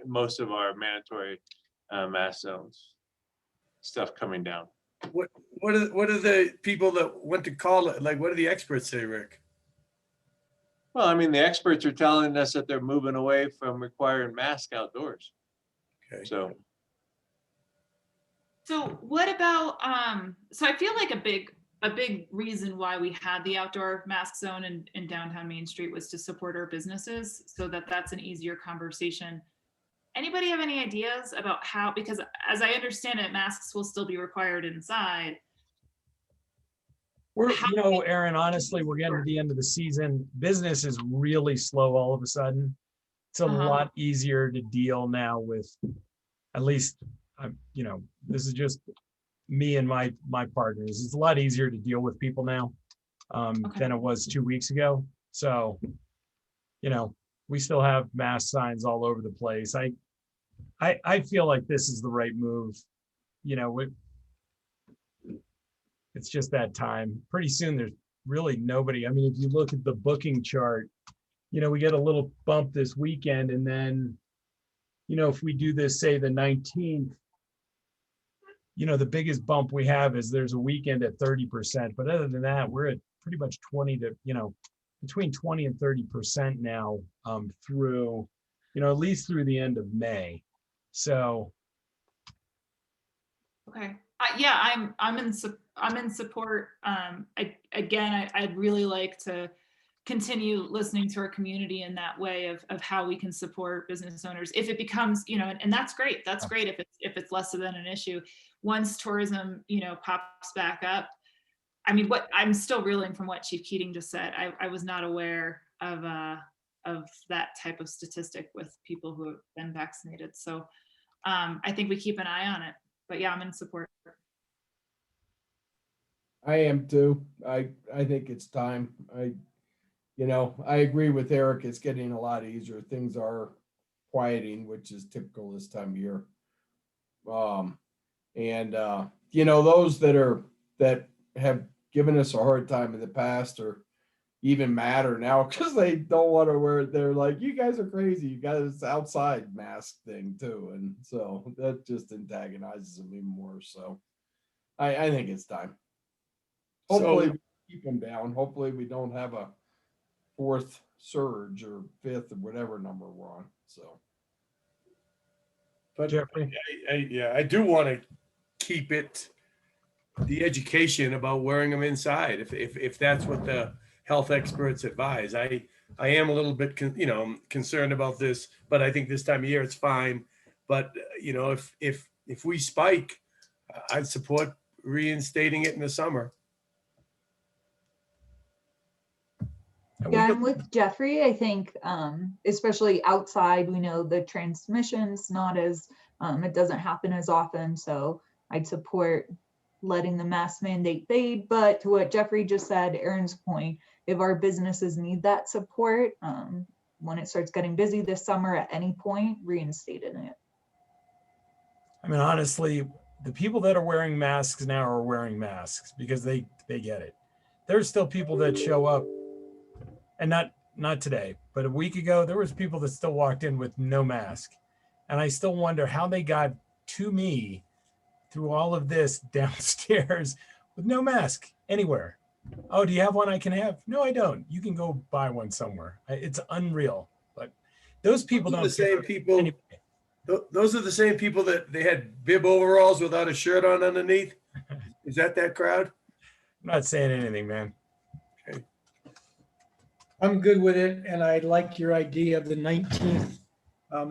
most of our mandatory mask zones stuff coming down. What are the people that went to call it? Like, what do the experts say, Rick? Well, I mean, the experts are telling us that they're moving away from requiring masks outdoors. Okay. So what about, so I feel like a big reason why we had the outdoor mask zone in downtown Main Street was to support our businesses, so that's an easier conversation. Anybody have any ideas about how, because as I understand it, masks will still be required inside. Aaron, honestly, we're getting to the end of the season. Business is really slow all of a sudden. It's a lot easier to deal now with, at least, this is just me and my partners. It's a lot easier to deal with people now than it was 2 weeks ago. So, we still have mask signs all over the place. I feel like this is the right move. It's just that time. Pretty soon there's really nobody. I mean, if you look at the booking chart, we get a little bump this weekend, and then, if we do this, say the 19th, the biggest bump we have is there's a weekend at 30%. But other than that, we're at pretty much 20 to, between 20 and 30% now through, at least through the end of May. So. Okay. Yeah, I'm in support. I'd really like to continue listening to our community in that way of how we can support business owners. If it becomes, and that's great. That's great if it's less than an issue. Once tourism, pops back up. I mean, I'm still reeling from what Chief Keating just said. I was not aware of that type of statistic with people who have been vaccinated. So I think we keep an eye on it. But yeah, I'm in support. I am too. I think it's time. I agree with Eric. It's getting a lot easier. Things are quieting, which is typical this time of year. Those that have given us a hard time in the past or even matter now because they don't want to wear it. They're like, you guys are crazy. You got this outside mask thing too. And so that just antagonizes them even more. So I think it's time. Hopefully we keep them down. Hopefully we don't have a fourth surge or fifth or whatever number we're on. So. But Jeffrey, I do want to keep the education about wearing them inside. If that's what the health experts advise, I am a little bit, concerned about this, but I think this time of year it's fine. But if we spike, I'd support reinstating it in the summer. Yeah, I'm with Jeffrey. I think, especially outside, we know the transmission's not as, it doesn't happen as often. So I'd support letting the mask mandate fade. But to what Jeffrey just said, Aaron's point, if our businesses need that support, when it starts getting busy this summer at any point, reinstating it. I mean, honestly, the people that are wearing masks now are wearing masks because they get it. There's still people that show up, and not today, but a week ago, there was people that still walked in with no mask. And I still wonder how they got to me through all of this downstairs with no mask anywhere. Oh, do you have one I can have? No, I don't. You can go buy one somewhere. It's unreal. But those people don't. The same people. Anyway. Those are the same people that they had bib overalls without a shirt on underneath. Is that crowd? I'm not saying anything, man. Okay. I'm good with it, and I like your idea of the 19th,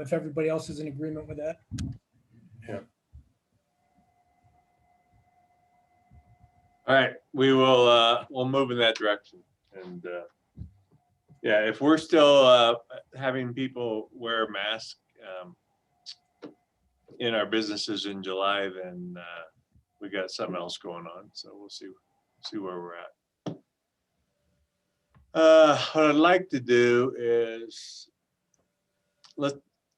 if everybody else is in agreement with that. Yeah. All right, we'll move in that direction. And yeah, if we're still having people wear masks in our businesses in July, then we got something else going on. So we'll see where we're at. What I'd like to do is,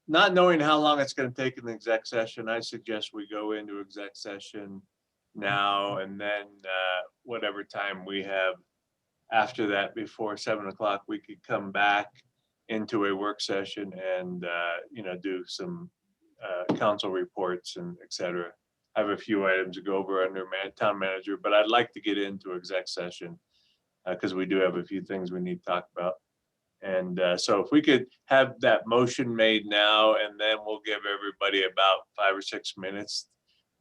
not knowing how long it's going to take in the exec session, I suggest we go into exec session now, and then whatever time we have after that, before 7 o'clock, we could come back into a work session and, do some council reports and et cetera. I have a few items to go over under town manager, but I'd like to get into exec session because we do have a few things we need to talk about. And so if we could have that motion made now, and then we'll give everybody about 5 or 6 minutes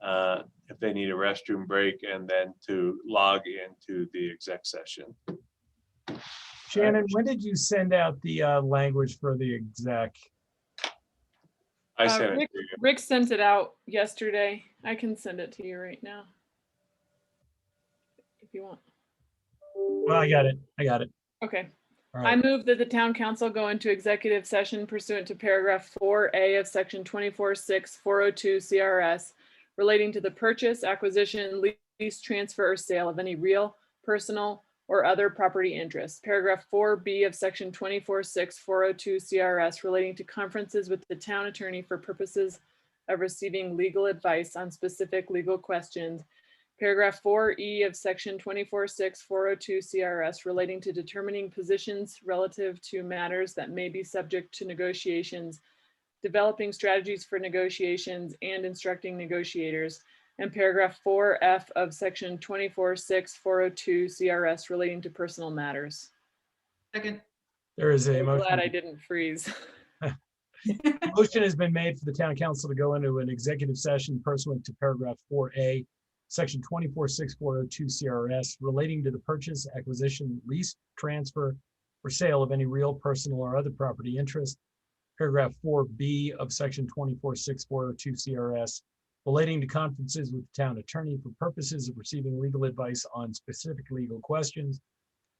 if they need a restroom break, and then to log into the exec session. Shannon, when did you send out the language for the exec? I sent Rick, it to you. Rick sent it out yesterday. I can send it to you right now. If you want. Well, I got it. Okay. All I right. move that the town council go into executive session pursuant to paragraph 4A of section 24-6-402 CRS relating to the purchase, acquisition, lease, transfer, or sale of any real, personal, or other property interest. Paragraph 4B of section 24-6-402 CRS relating to conferences with the town attorney for purposes of receiving legal advice on specific legal questions. Paragraph 4E of section 24-6-402 CRS relating to determining positions relative to matters that may be subject to negotiations, developing strategies for negotiations, and instructing negotiators. And paragraph 4F of section 24-6-402 CRS relating to personal matters. Second. There is a I'm motion. glad I didn't freeze. Motion has been made for the town council to go into an executive session pursuant to paragraph 4A, section 24-6-402 CRS relating to the purchase, acquisition, lease, transfer, or sale of any real, personal, or other property interest. Paragraph 4B of section 24-6-402 CRS relating to conferences with the town attorney for purposes of receiving legal advice on specific legal questions.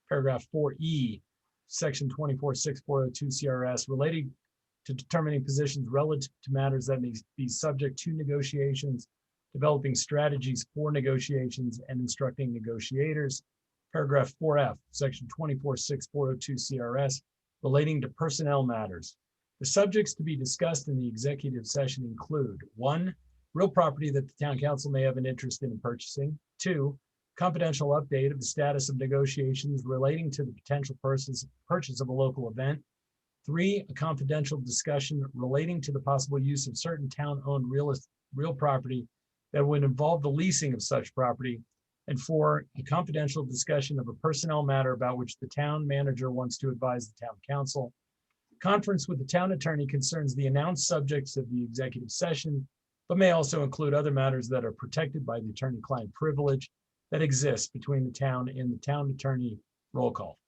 Paragraph 4E, section 24-6-402 CRS relating to determining positions relative to matters that may be subject to negotiations, developing strategies for negotiations, and instructing negotiators. Paragraph 4F, section 24-6-402 CRS relating to personnel matters. The subjects to be discussed in the executive session include: 1, real property that the town council may have an interest in purchasing; 2, confidential update of the status of negotiations relating to the potential purchase of a local event; 3, a confidential discussion relating to the possible use of certain town-owned real property that would involve the leasing of such property; and 4, a confidential discussion of a personnel matter about which the town manager wants to advise the town council. Conference with the town attorney concerns the announced subjects of the executive session, but may also include other matters that are protected by the attorney-client privilege that exists between the town and the town attorney. Roll call.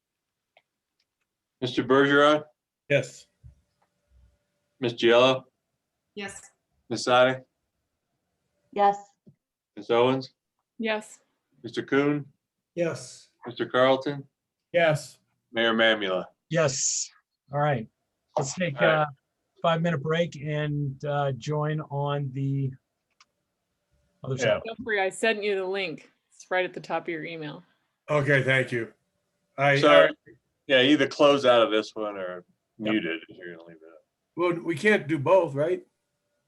Mr. Bergeron, Yes. Ms. Giello, Yes. Ms. Sade, Yes. Ms. Owens, Yes. Mr. Kuhn, Yes. Mr. Carlton, Yes. Mayor Mamula. Yes. All right. Let's take All right. a 5-minute break and join on the other Yeah. side. Feel free, I sent you the link. It's right at the top of your email. Okay, thank you. So, yeah, either close out of this one or mute it if you're gonna leave it up. Well, we can't do both, right?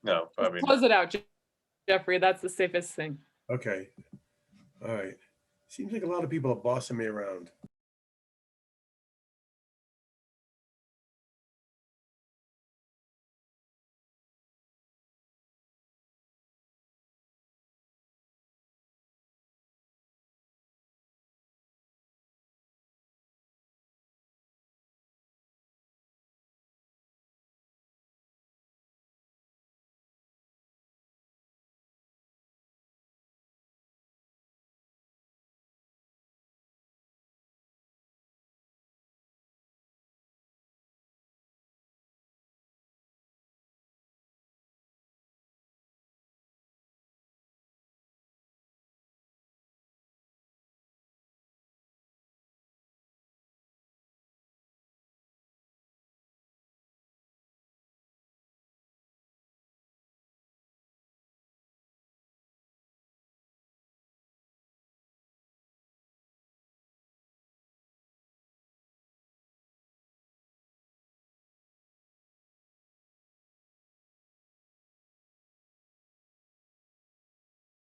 No, probably Close not. it out, Jeffrey. That's the safest thing. Okay. All right. Seems like a lot of people are bossing me around.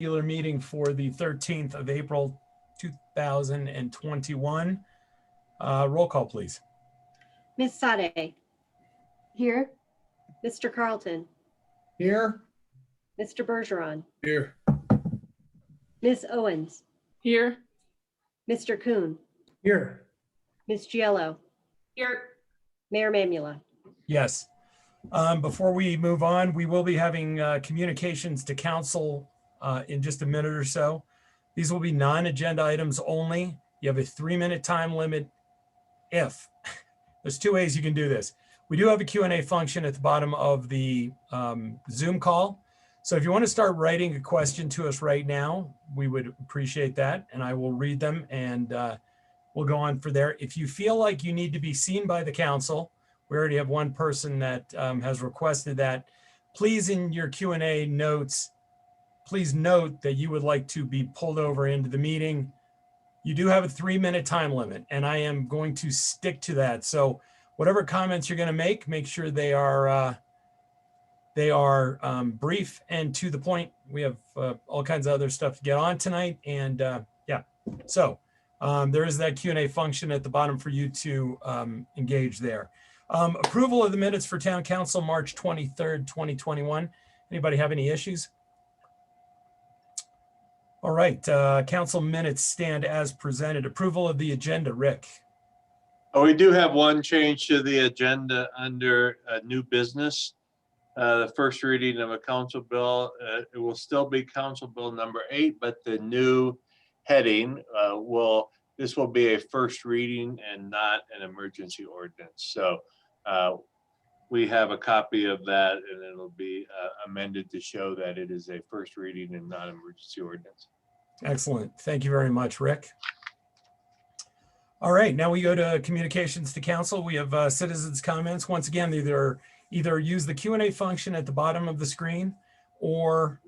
Regular meeting for the 13th of April, 2021. Roll call, please. Ms. Sade, Here. Mr. Carlton. Here. Mr. Bergeron. Here. Ms. Owens. Here. Mr. Kuhn. Here. Ms. Giello. Here. Mayor Mamula. Yes. Before we move on, we will be having communications to council in just a minute or so. These will be non-agenda items only. You have a 3-minute time limit. If there's 2 ways you can do this. We do have a Q&A function at the bottom of the Zoom call. So if you want to start writing a question to us right now, we would appreciate that. And I will read them and we'll go on for there. If you feel like you need to be seen by the council, we already have one person that has requested that. Please, in your Q&A notes, please note that you would like to be pulled over into the meeting. You do have a 3-minute time limit, and I am going to stick to that. So whatever comments you're going to make sure they are brief and to the point. We have all kinds of other stuff to get on tonight, and yeah. So there is that Q&A function at the bottom for you to engage there. Approval of the minutes for Town Council, March 23rd, 2021. Anybody have any issues? All right, council minutes stand as presented. Approval of the agenda, Rick. Oh, we do have one change to the agenda under new business. The first reading of a council bill, it will still be Council Bill number 8, but the new heading this will be a first reading and not an emergency ordinance. So we have a copy of that, and it'll be amended to show that it is a first reading and not emergency ordinance. Excellent. Thank you very much, Rick. All right, now we go to communications to council. We have citizens' comments. Once again, either use the Q&A function at the bottom of the screen or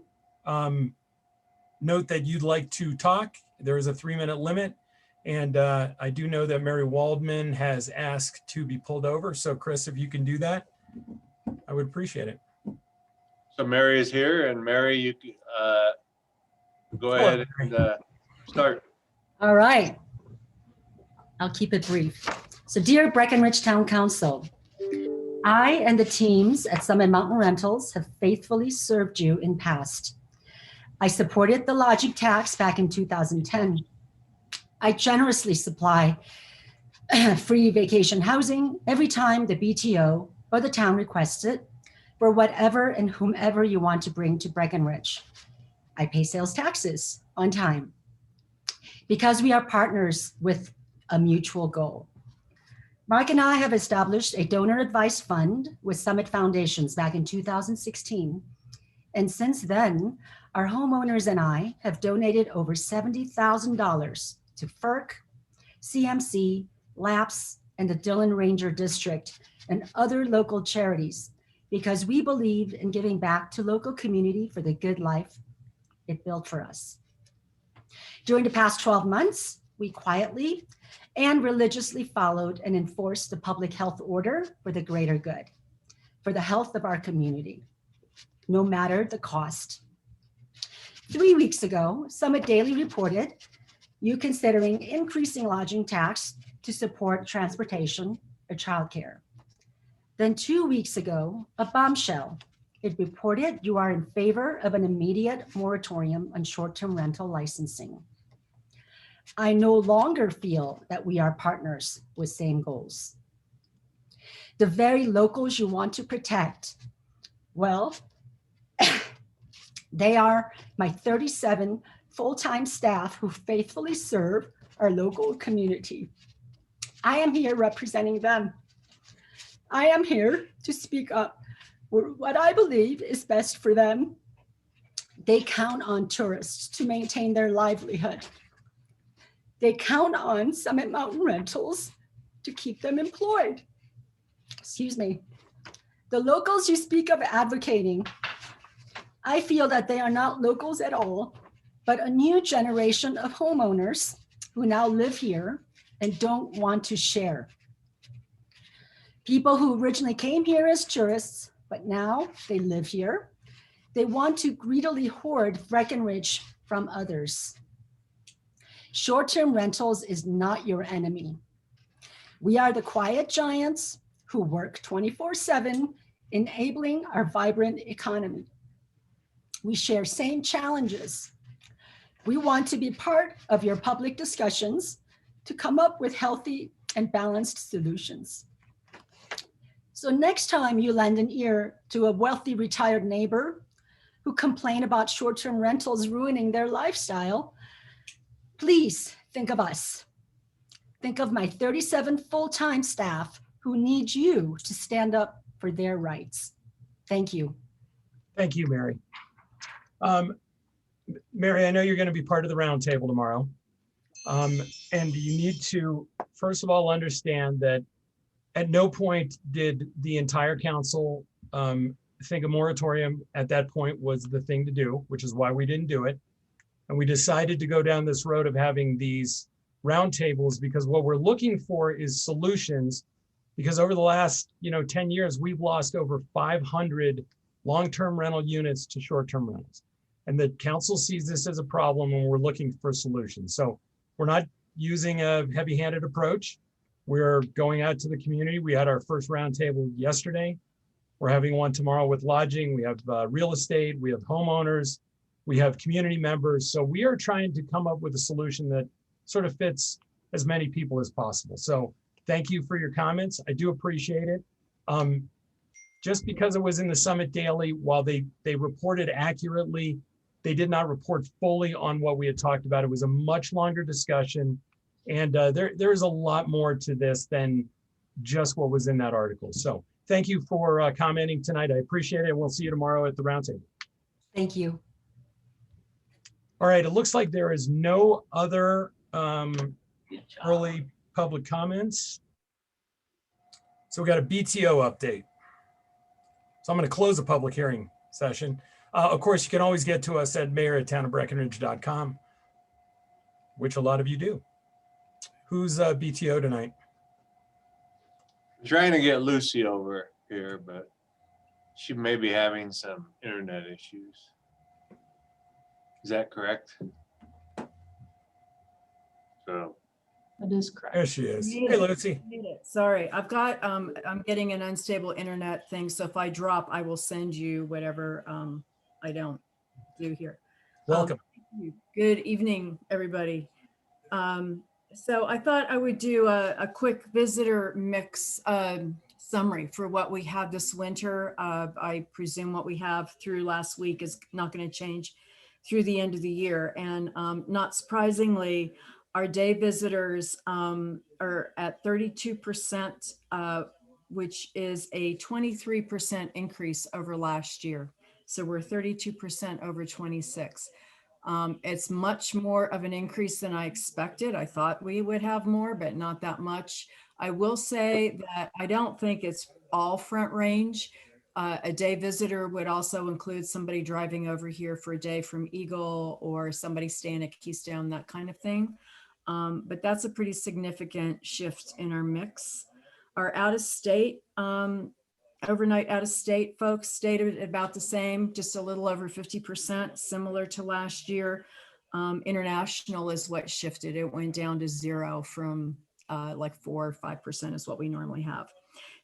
note that you'd like to talk. There is a 3-minute limit. And I do know that Mary Waldman has asked to be pulled over. So Chris, if you can do that, I would appreciate it. So Mary is here, and Mary, you go ahead and start. All right. I'll keep it brief. So dear Breckenridge Town Council, I and the teams at Summit Mountain Rentals have faithfully served you in past. I supported the lodging tax back in 2010. I generously supply free vacation housing every time the BTO or the town requests it for whatever and whomever you want to bring to Breckenridge. I pay sales taxes on time because we are partners with a mutual goal. Mark and I have established a donor advised fund with Summit Foundations back in 2016. And since then, our homeowners and I have donated over $70,000 to FERC, CMC, LAPS, and the Dillon Ranger District and other local charities because we believe in giving back to local community for the good life it built for us. During the past 12 months, we quietly and religiously followed and enforced the public health order for the greater good, for the health of our community, no matter the cost. 3 weeks ago, Summit Daily reported you considering increasing lodging tax to support transportation or childcare. Then 2 weeks ago, a bombshell. It reported you are in favor of an immediate moratorium on short-term rental licensing. I no longer feel that we are partners with same goals. The very locals you want to protect, well, they are my 37 full-time staff who faithfully serve our local community. I am here representing them. I am here to speak up for what I believe is best for them. They count on tourists to maintain their livelihood. They count on Summit Mountain Rentals to keep them employed. Excuse me. The locals you speak of advocating, I feel that they are not locals at all, but a new generation of homeowners who now live here and don't want to share. People who originally came here as tourists, but now they live here. They want to greedily hoard Breckenridge from others. Short-term rentals is not your enemy. We are the quiet giants who work 24/7, enabling our vibrant economy. We share same challenges. We want to be part of your public discussions to come up with healthy and balanced solutions. So next time you lend an ear to a wealthy retired neighbor who complain about short-term rentals ruining their lifestyle, please think of us. Think of my 37 full-time staff who need you to stand up for their rights. Thank you. Thank you, Mary. Mary, I know you're going to be part of the roundtable tomorrow. And you need to, first of all, understand that at no point did the entire council think a moratorium at that point was the thing to do, which is why we didn't do it. And we decided to go down this road of having these roundtables because what we're looking for is solutions. Because over the last 10 years, we've lost over 500 long-term rental units to short-term rentals. And the council sees this as a problem and we're looking for solutions. So we're not using a heavy-handed approach. We're going out to the community. We had our first roundtable yesterday. We're having one tomorrow with lodging. We have real estate. We have homeowners. We have community members. So we are trying to come up with a solution that sort of fits as many people as possible. So thank you for your comments. I do appreciate it. Just because it was in the Summit Daily, while they reported accurately, they did not report fully on what we had talked about. It was a much longer discussion. And there's a lot more to this than just what was in that article. So thank you for commenting tonight. I appreciate it. We'll see you tomorrow at the roundtable. Thank you. All right, it looks like there is no other early public comments. So we got a BTO update. So I'm going to close the public hearing session. Of course, you can always get to us at mayor@townofbreckenridge.com, which a lot of you do. Who's BTO tonight? I'm trying to get Lucy over here, but she may be having some internet issues. Is that correct? So. That is correct. There she is. Made Hey, it. Lucy. Made it. Sorry, I've got, I'm getting an unstable internet thing, so if I drop, I will send you whatever I don't do here. Welcome. Thank you. Good evening, everybody. So I thought I would do a quick visitor mix summary for what we have this winter. I presume what we have through last week is not going to change through the end of the year. And not surprisingly, our day visitors are at 32%, which is a 23% increase over last year. So we're 32% over 26. It's much more of an increase than I expected. I thought we would have more, but not that much. I will say that I don't think it's all Front Range. A day visitor would also include somebody driving over here for a day from Eagle or somebody staying at Keystone, that kind of thing. But that's a pretty significant shift in our mix. Our out-of-state, overnight out-of-state folks stayed at about the same, just a little over 50%, similar to last year. International is what shifted. It went down to 0 from like 4 or 5% is what we normally have.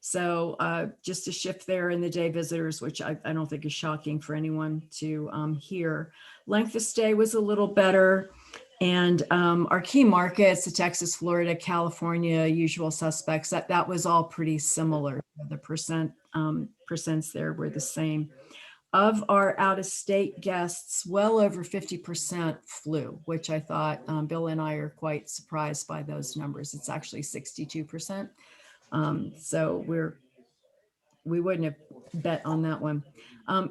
So just a shift there in the day visitors, which I don't think is shocking for anyone to hear. Length of stay was a little better. And our key markets, the Texas, Florida, California, usual suspects, that was all pretty similar. The percents there were the same. Of our out-of-state guests, well over 50% flew, which I thought Bill and I are quite surprised by those numbers. It's actually 62%. So we wouldn't have bet on that one.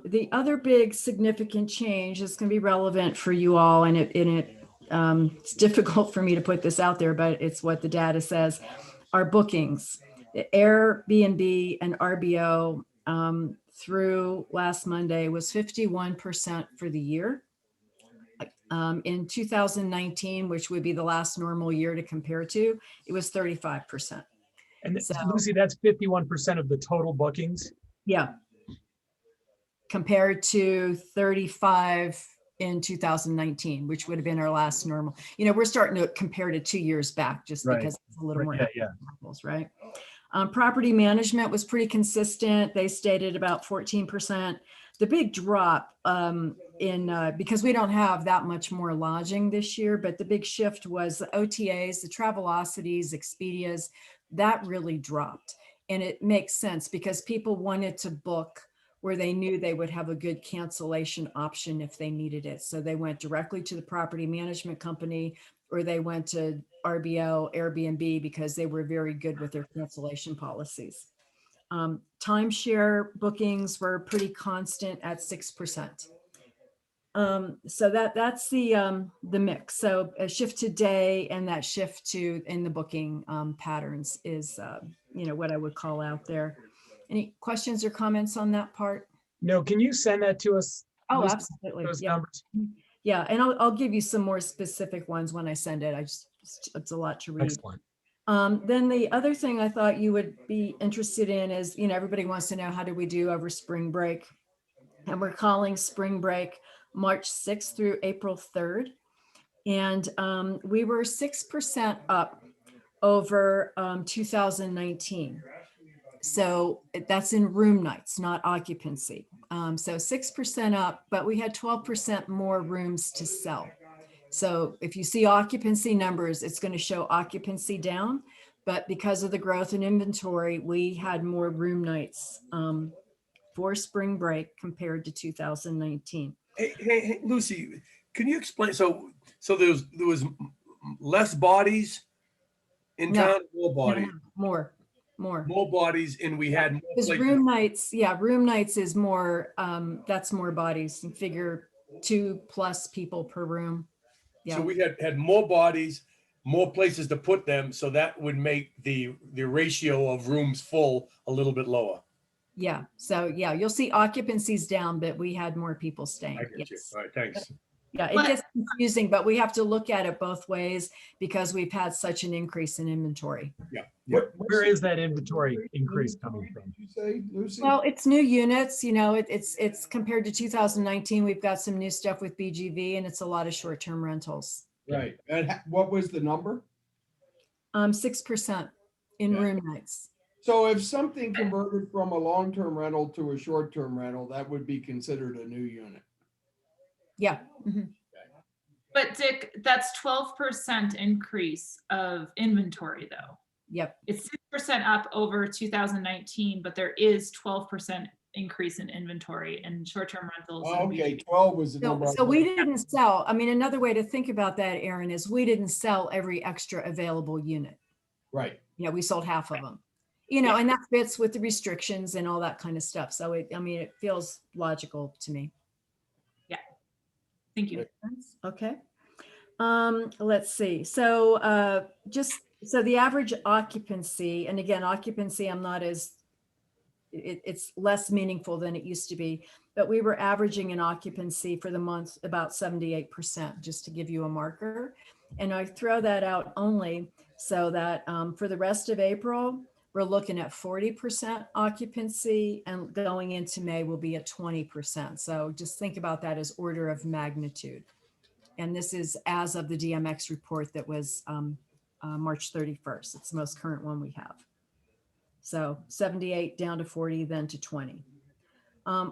The other big significant change is going to be relevant for you all, and it's difficult for me to put this out there, but it's what the data says. Our bookings, the Airbnb and RBO through last Monday was 51% for the year. In 2019, which would be the last normal year to compare to, it was 35%. And so, Lucy, that's 51% of the total bookings? Yeah. Compared to 35 in 2019, which would have been our last normal. You know, we're starting to compare to 2 years back just because it's a little more apples, right? Property management was pretty consistent. They stayed at about 14%. The big drop because we don't have that much more lodging this year, but the big shift was the OTAs, the Travelocities, Expedias, that really dropped. And it makes sense because people wanted to book where they knew they would have a good cancellation option if they needed it. So they went directly to the property management company, or they went to RBO, Airbnb, because they were very good with their cancellation policies. Timeshare bookings were pretty constant at 6%. So that's the mix. So a shift to day and that shift to in the booking patterns is what I would call out there. Any questions or comments on that part? No, can you send that to us? Oh, Those- absolutely. those Yeah. numbers? Yeah, and I'll give you some more specific ones when I send it. It's a lot to read. Excellent. Then the other thing I thought you would be interested in is, everybody wants to know, how did we do over spring break? And we're calling spring break March 6th through April 3rd. And we were 6% up over 2019. So that's in room nights, not occupancy. So 6% up, but we had 12% more rooms to sell. So if you see occupancy numbers, it's going to show occupancy down, but because of the growth in inventory, we had more room nights for spring break compared to 2019. Hey, Lucy, can you explain? So there was less bodies in No. town, more bodies, More. more bodies, and we had more Because places. room nights is more, that's more bodies. You figure 2+ people per room. So Yeah, we had more bodies, more places to put them, so that would make the ratio of rooms full a little bit lower. yeah. So yeah, you'll see occupancies down, but we had more people staying. I get you. Yes. All right, thanks. Yeah, it But- gets confusing, but we have to look at it both ways because we've had such an increase in inventory. Yeah. Where is that inventory increase coming from? Did you say, Lucy? Well, it's new units, it's compared to 2019. We've got some new stuff with BGV and it's a lot of short-term rentals. Right. And what was the number? 6% in Yeah. room nights. So if something converted from a long-term rental to a short-term rental, that would be considered a new unit. Yeah. Mhm. But Dick, that's 12% increase of inventory though. Yep. It's 6% up over 2019, but there is 12% increase in inventory and short-term rentals. Oh, and okay, 12 was the number. I So we thought. didn't sell, another way to think about that, Aaron, is we didn't sell every extra available unit. Right. We sold half of them. And that fits with the restrictions and all that kind of stuff. So it feels logical to me. Thank you. Okay. Let's see. So so the average occupancy, and again, occupancy, it's less meaningful than it used to be, but we were averaging an occupancy for the month about 78%, just to give you a marker. And I throw that out only so that for the rest of April, we're looking at 40% occupancy, and going into May will be at 20%. So just think about that as order of magnitude. And this is as of the DMX report that was March 31st. It's the most current one we have. So 78 down to 40, then to 20.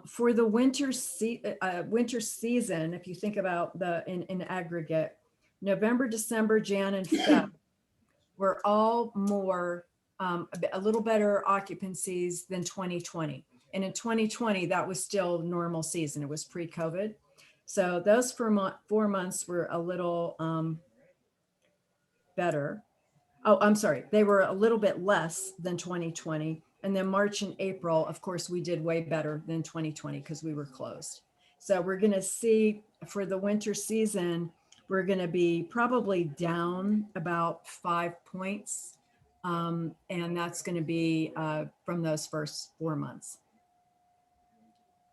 For the winter season, if you think about in aggregate, November, December, Jan, and Feb were all more a little better occupancies than 2020. And in 2020, that was still normal season. It was pre-COVID. So those 4 months were a little better. Oh, I'm sorry. They were a little bit less than 2020. And then March and April, of course, we did way better than 2020 because we were closed. So we're going to see for the winter season, we're going to be probably down about 5 points. And that's going to be from those first 4 months.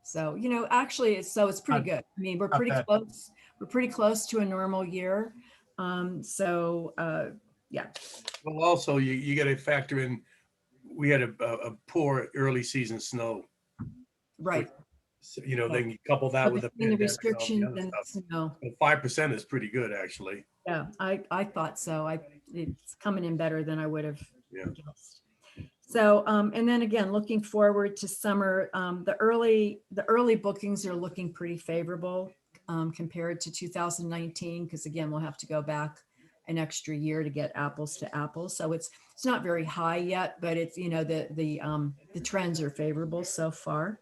So, actually, it's pretty good. We're pretty close. We're pretty close to a normal year. Yeah. Well, also you got to factor in, we had a poor early season snow. Right. So, then you couple that with the pandemic and all the restrictions other and stuff. snow. 5% is pretty good, actually. Yeah, I thought so. It's coming in better than I would have Yeah. guessed. So, and then again, looking forward to summer, the early bookings are looking pretty favorable compared to 2019, because again, we'll have to go back an extra year to get apples to apples. So it's not very high yet, but it's, you know, the trends are favorable so far.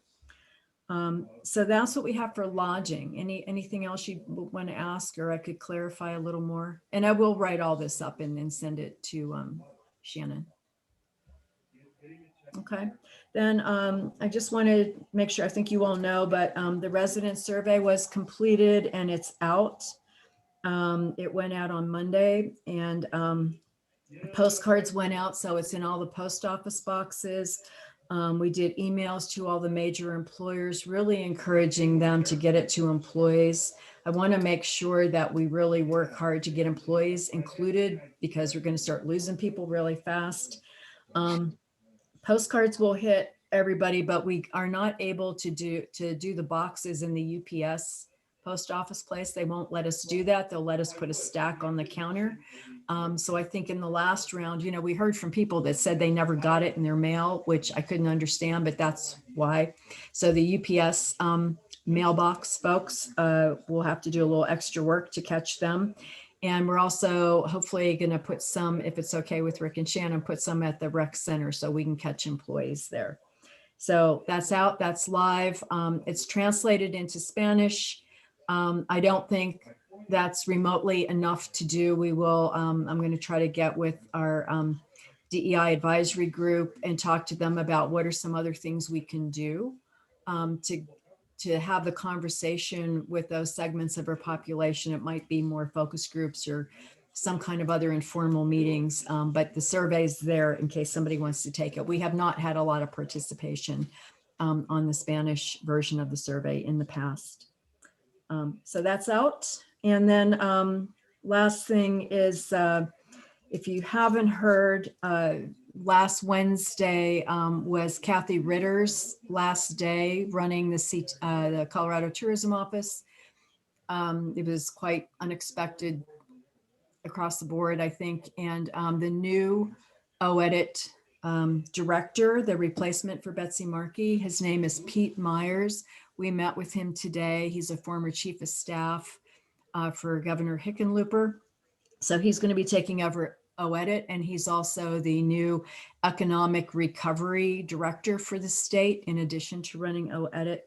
So that's what we have for lodging. Anything else you want to ask, or I could clarify a little more? And I will write all this up and then send it to Shannon. Okay, then I just want to make sure, I think you all know, but the resident survey was completed and it's out. It went out on Monday, and postcards went out, so it's in all the post office boxes. We did emails to all the major employers, really encouraging them to get it to employees. I want to make sure that we really work hard to get employees included, because we're going to start losing people really fast. Postcards will hit everybody, but we are not able to do the boxes in the UPS post office place. They won't let us do that. They'll let us put a stack on the counter. So I think in the last round, you know, we heard from people that said they never got it in their mail, which I couldn't understand, but that's why. So the UPS mailbox folks will have to do a little extra work to catch them. And we're also hopefully going to put some, if it's okay with Rick and Shannon, put some at the rec center so we can catch employees there. So that's out, that's live. It's translated into Spanish. I don't think that's remotely enough to do. We will, I'm going to try to get with our DEI advisory group and talk to them about what are some other things we can do to have the conversation with those segments of our population. It might be more focus groups or some kind of other informal meetings, but the survey's there in case somebody wants to take it. We have not had a lot of participation on the Spanish version of the survey in the past. So that's out. And then last thing is, if you haven't heard, last Wednesday was Kathy Ritter's last day running the Colorado Tourism Office. It was quite unexpected across the board, I think. And the new OEDIT director, the replacement for Betsy Markey, his name is Pete Myers. We met with him today. He's a former chief of staff for Governor Hickenlooper. So he's going to be taking over OEDIT, and he's also the new economic recovery director for the state, in addition to running OEDIT.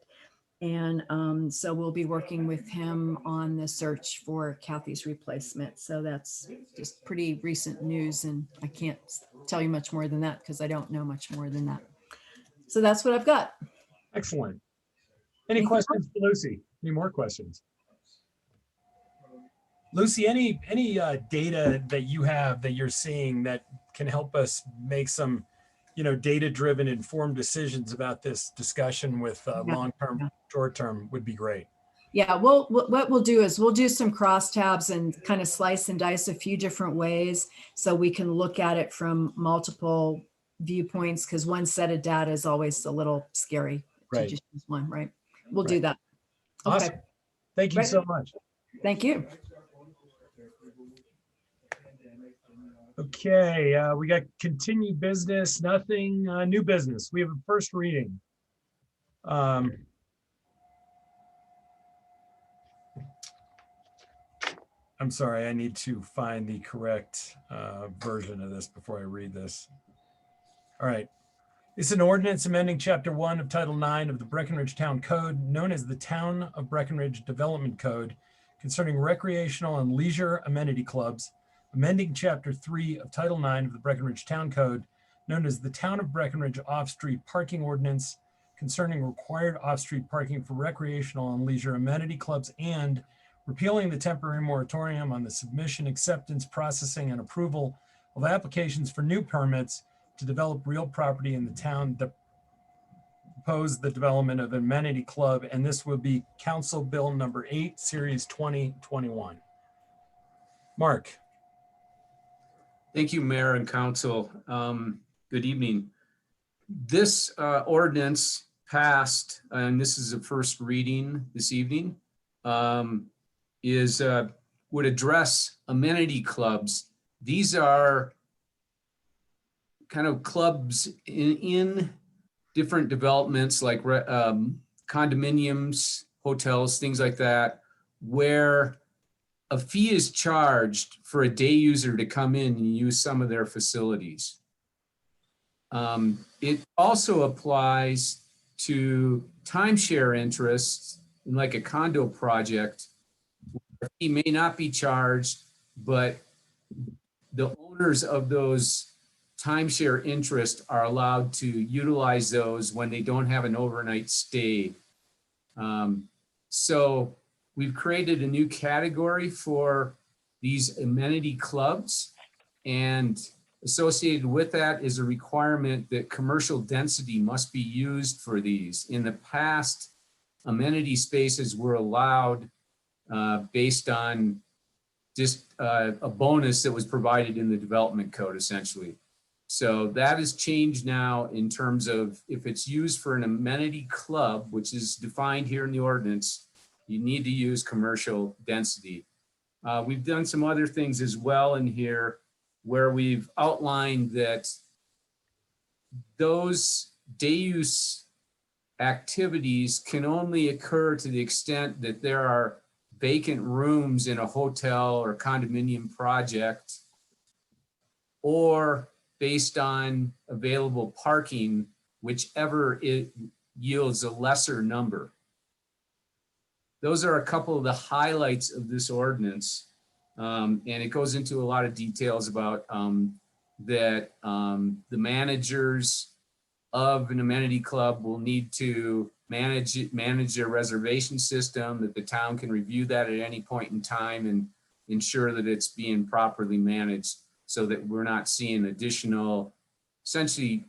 And so we'll be working with him on the search for Kathy's replacement. So that's just pretty recent news, and I can't tell you much more than that because I don't know much more than that. So that's what I've got. Excellent. Any questions for Lucy? Any more questions? Lucy, any data that you have that you're seeing that can help us make some, you know, data-driven informed decisions about this discussion with long-term, short-term would be great. Yeah, well, what we'll do is we'll do some crosstabs and kind of slice and dice a few different ways so we can look at it from multiple viewpoints, because one set of data is always a little scary to just use one, right? We'll do that. Okay. Awesome. Thank you so much. Thank you. Okay, we got continued business, nothing new business. We have a first reading. I'm sorry, I need to find the correct version of this before I read this. All right. It's an ordinance amending Chapter 1 of Title 9 of the Breckenridge Town Code, known as the Town of Breckenridge Development Code, concerning recreational and leisure amenity clubs, amending Chapter 3 of Title 9 of the Breckenridge Town Code, known as the Town of Breckenridge Off-Street Parking Ordinance, concerning required off-street parking for recreational and leisure amenity clubs, and repealing the temporary moratorium on the submission, acceptance, processing, and approval of applications for new permits to develop real property in the town that propose the development of an amenity club. And this will be Council Bill number 8, Series 2021. Mark. Thank you, Mayor and Council. Good evening. This ordinance passed, and this is a first reading this evening, would address amenity clubs. These are kind of clubs in different developments like condominiums, hotels, things like that, where a fee is charged for a day user to come in and use some of their facilities. It also applies to timeshare interests in like a condo project. A fee may not be charged, but the owners of those timeshare interests are allowed to utilize those when they don't have an overnight stay. So we've created a new category for these amenity clubs, and associated with that is a requirement that commercial density must be used for these. In the past, amenity spaces were allowed based on just a bonus that was provided in the development code, essentially. So that has changed now in terms of if it's used for an amenity club, which is defined here in the ordinance, you need to use commercial density. We've done some other things as well in here where we've outlined that those day use activities can only occur to the extent that there are vacant rooms in a hotel or condominium project, or based on available parking, whichever it yields a lesser number. Those are a couple of the highlights of this ordinance. And it goes into a lot of details about that the managers of an amenity club will need to manage their reservation system, that the town can review that at any point in time and ensure that it's being properly managed so that we're not seeing essentially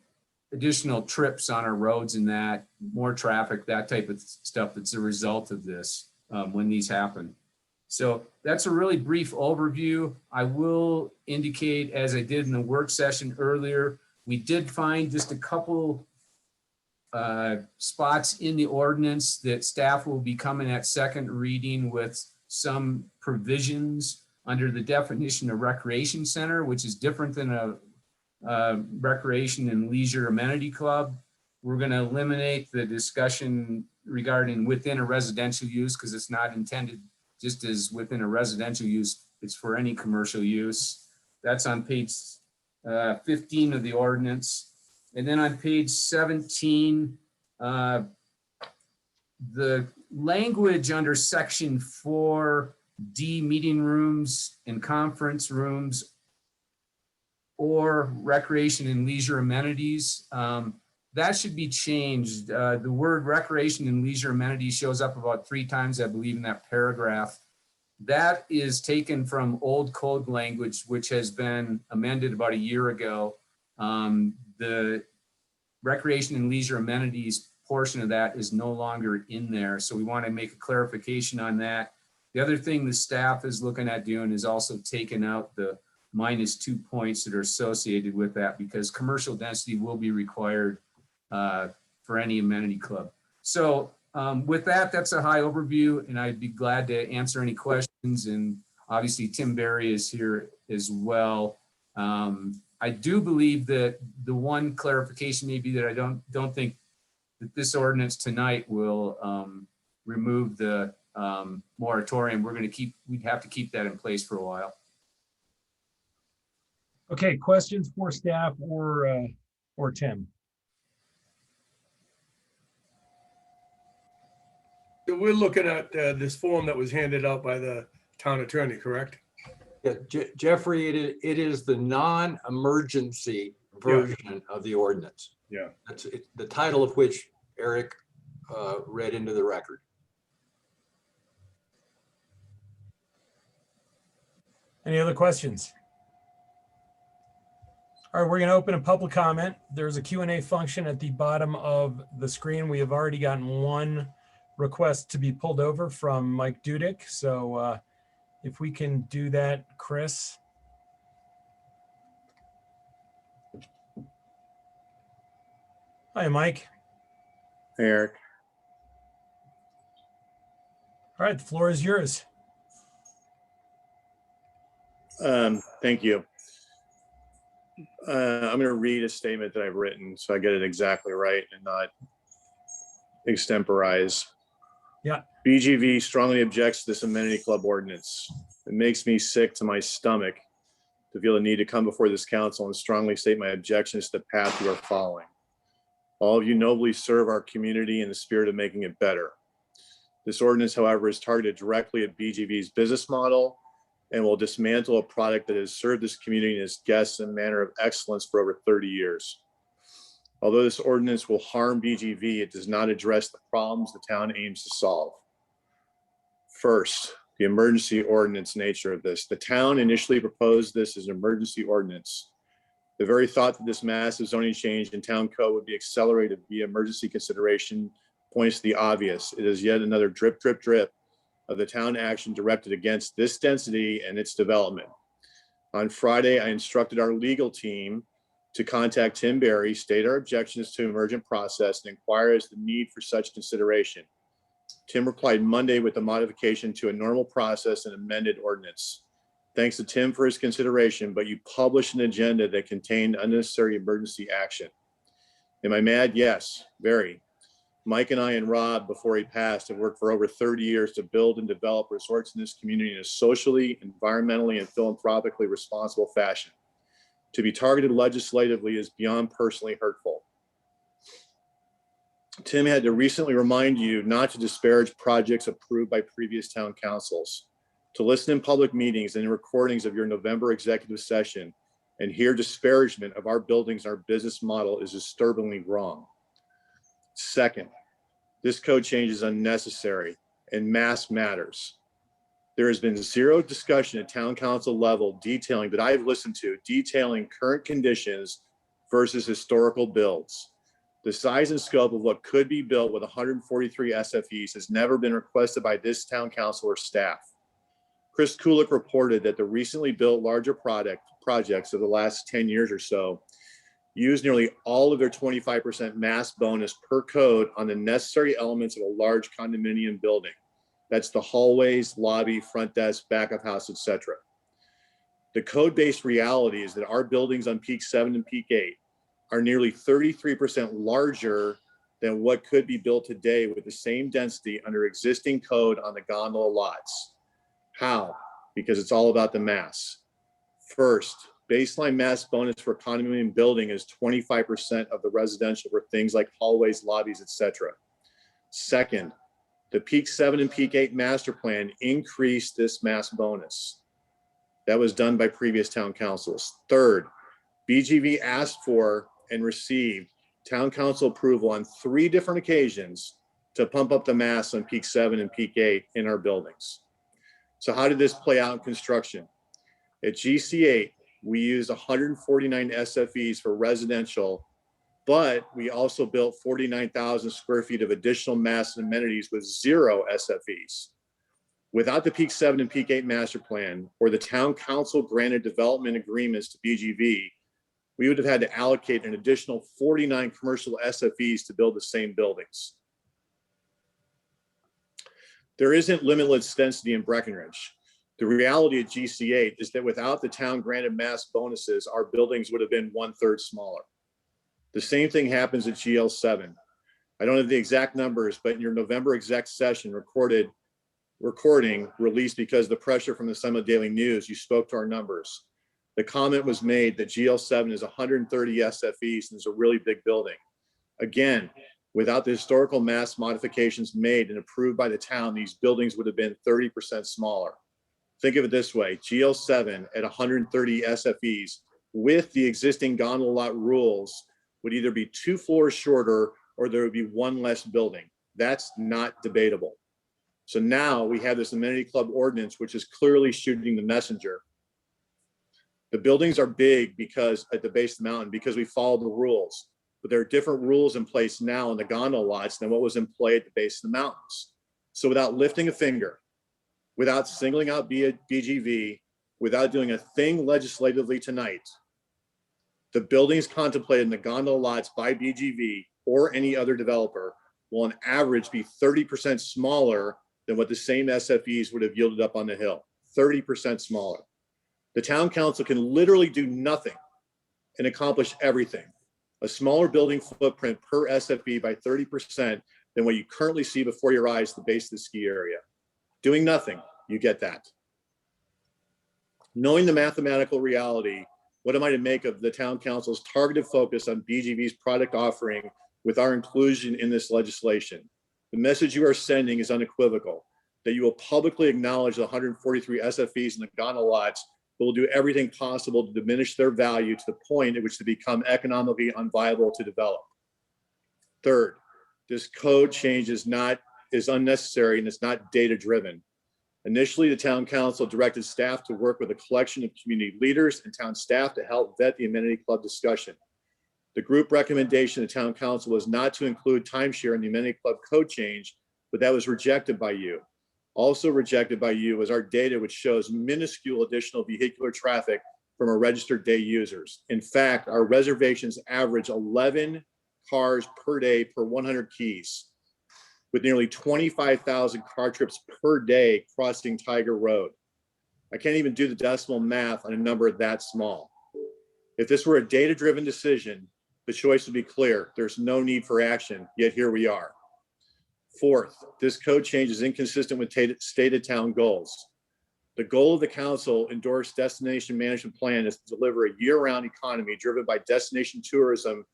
additional trips on our roads and that, more traffic, that type of stuff that's a result of this when these happen. So that's a really brief overview. I will indicate, as I did in the work session earlier, we did find just a couple spots in the ordinance that staff will be coming at second reading with some provisions under the definition of recreation center, which is different than a recreation and leisure amenity club. We're going to eliminate the discussion regarding within a residential use because it's not intended just as within a residential use, it's for any commercial use. That's on page 15 of the ordinance. And then on page 17, the language under section 4D, meeting rooms and conference rooms or recreation and leisure amenities, that should be changed. The word recreation and leisure amenities shows up about 3 times, I believe, in that paragraph. That is taken from old code language, which has been amended about a year ago. The recreation and leisure amenities portion of that is no longer in there. So we want to make a clarification on that. The other thing the staff is looking at doing is also taking out the -2 points that are associated with that, because commercial density will be required for any amenity club. So with that, that's a high overview, and I'd be glad to answer any questions. And obviously Tim Berry is here as well. I do believe that the one clarification may be that I don't think that this ordinance tonight will remove the moratorium. We'd have to keep that in place for a while. Okay, questions for staff or Tim? So we're looking at this form that was handed out by the town attorney, correct? Yeah, Jeffrey, it is the non-emergency version of the ordinance. Yeah. That's the title of which Eric read into the record. Any other questions? All right, we're going to open a public comment. There's a Q&A function at the bottom of the screen. We have already gotten one request to be pulled over from Mike Dudick. So if we can do that, Chris. Hi, Mike. Hey, Eric. All right, the floor is yours. Thank you. I'm going to read a statement that I've written so I get it exactly right and not extemporize. Yeah. BGV strongly objects to this amenity club ordinance. It makes me sick to my stomach to feel the need to come before this council and strongly state my objections to the path you are following. All of you nobly serve our community in the spirit of making it better. This ordinance, however, is targeted directly at BGV's business model and will dismantle a product that has served this community and its guests in a manner of excellence for over 30 years. Although this ordinance will harm BGV, it does not address the problems the town aims to solve. First, the emergency ordinance nature of this. The town initially proposed this as an emergency ordinance. The very thought that this massive zoning change in town code would be accelerated via emergency consideration points to the obvious. It is yet another drip, drip, drip of the town action directed against this density and its development. On Friday, I instructed our legal team to contact Tim Berry, state our objections to emergent process, and inquire as to the need for such consideration. Tim replied Monday with a modification to a normal process and amended ordinance. Thanks to Tim for his consideration, but you published an agenda that contained unnecessary emergency action. Am I mad? Yes, very. Mike and I and Rob, before he passed, have worked for over 30 years to build and develop resorts in this community in a socially, environmentally, and philanthropically responsible fashion. To be targeted legislatively is beyond personally hurtful. Tim had to recently remind you not to disparage projects approved by previous town councils, to listen in public meetings and in recordings of your November executive session and hear disparagement of our buildings and our business model is disturbingly wrong. Second, this code change is unnecessary and mass matters. There has been zero discussion at town council level detailing that I've listened to, detailing current conditions versus historical builds. The size and scope of what could be built with 143 SFEs has never been requested by this town council or staff. Chris Kulik reported that the recently built larger projects of the last 10 years or so use nearly all of their 25% mass bonus per code on the necessary elements of a large condominium building. That's the hallways, lobby, front desk, back of house, etc. The code-based reality is that our buildings on Peak 7 and Peak 8 are nearly 33% larger than what could be built today with the same density under existing code on the gondola lots. How? Because it's all about the mass. First, baseline mass bonus for a condominium building is 25% of the residential for things like hallways, lobbies, etc. Second, the Peak 7 and Peak 8 master plan increased this mass bonus. That was done by previous town councils. Third, BGV asked for and received town council approval on 3 different occasions to pump up the mass on Peak 7 and Peak 8 in our buildings. So how did this play out in construction? At GC8, we used 149 SFEs for residential, but we also built 49,000 square feet of additional mass and amenities with 0 SFEs. Without the Peak 7 and Peak 8 master plan or the town council granted development agreements to BGV, we would have had to allocate an additional 49 commercial SFEs to build the same buildings. There isn't limitless density in Breckenridge. The reality at GC8 is that without the town granted mass bonuses, our buildings would have been 1/3 smaller. The same thing happens at GL7. I don't have the exact numbers, but in your November exec session recording released because of the pressure from the Summit Daily News, you spoke to our numbers. The comment was made that GL7 is 130 SFEs and is a really big building. Again, without the historical mass modifications made and approved by the town, these buildings would have been 30% smaller. Think of it this way, GL7 at 130 SFEs with the existing gondola lot rules would either be 2 floors shorter or there would be 1 less building. That's not debatable. So now we have this amenity club ordinance, which is clearly shooting the messenger. The buildings are big because at the base of the mountain, because we follow the rules, but there are different rules in place now in the gondola lots than what was in play at the base of the mountains. So without lifting a finger, without singling out BGV, without doing a thing legislatively tonight, the buildings contemplated in the gondola lots by BGV or any other developer will on average be 30% smaller than what the same SFEs would have yielded up on the hill, 30% smaller. The town council can literally do nothing and accomplish everything. A smaller building footprint per SFE by 30% than what you currently see before your eyes at the base of the ski area. Doing nothing, you get that. Knowing the mathematical reality, what am I to make of the town council's targeted focus on BGV's product offering with our inclusion in this legislation? The message you are sending is unequivocal, that you will publicly acknowledge the 143 SFEs in the Ghana lots, but will do everything possible to diminish their value to the point at which they become economically unviable to develop. Third, this code change is unnecessary and it's not data-driven. Initially, the town council directed staff to work with a collection of community leaders and town staff to help vet the amenity club discussion. The group recommendation of town council was not to include timeshare in the amenity club code change, but that was rejected by you. Also rejected by you was our data, which shows minuscule additional vehicular traffic from our registered day users. In fact, our reservations average 11 cars per day per 100 keys, with nearly 25,000 car trips per day crossing Tiger Road. I can't even do the decimal math on a number that small. If this were a data-driven decision, the choice would be clear. There's no need for action, yet here we are. Fourth, this code change is inconsistent with stated town goals. The goal of the council endorsed destination management plan is to deliver a year-round economy driven by destination tourism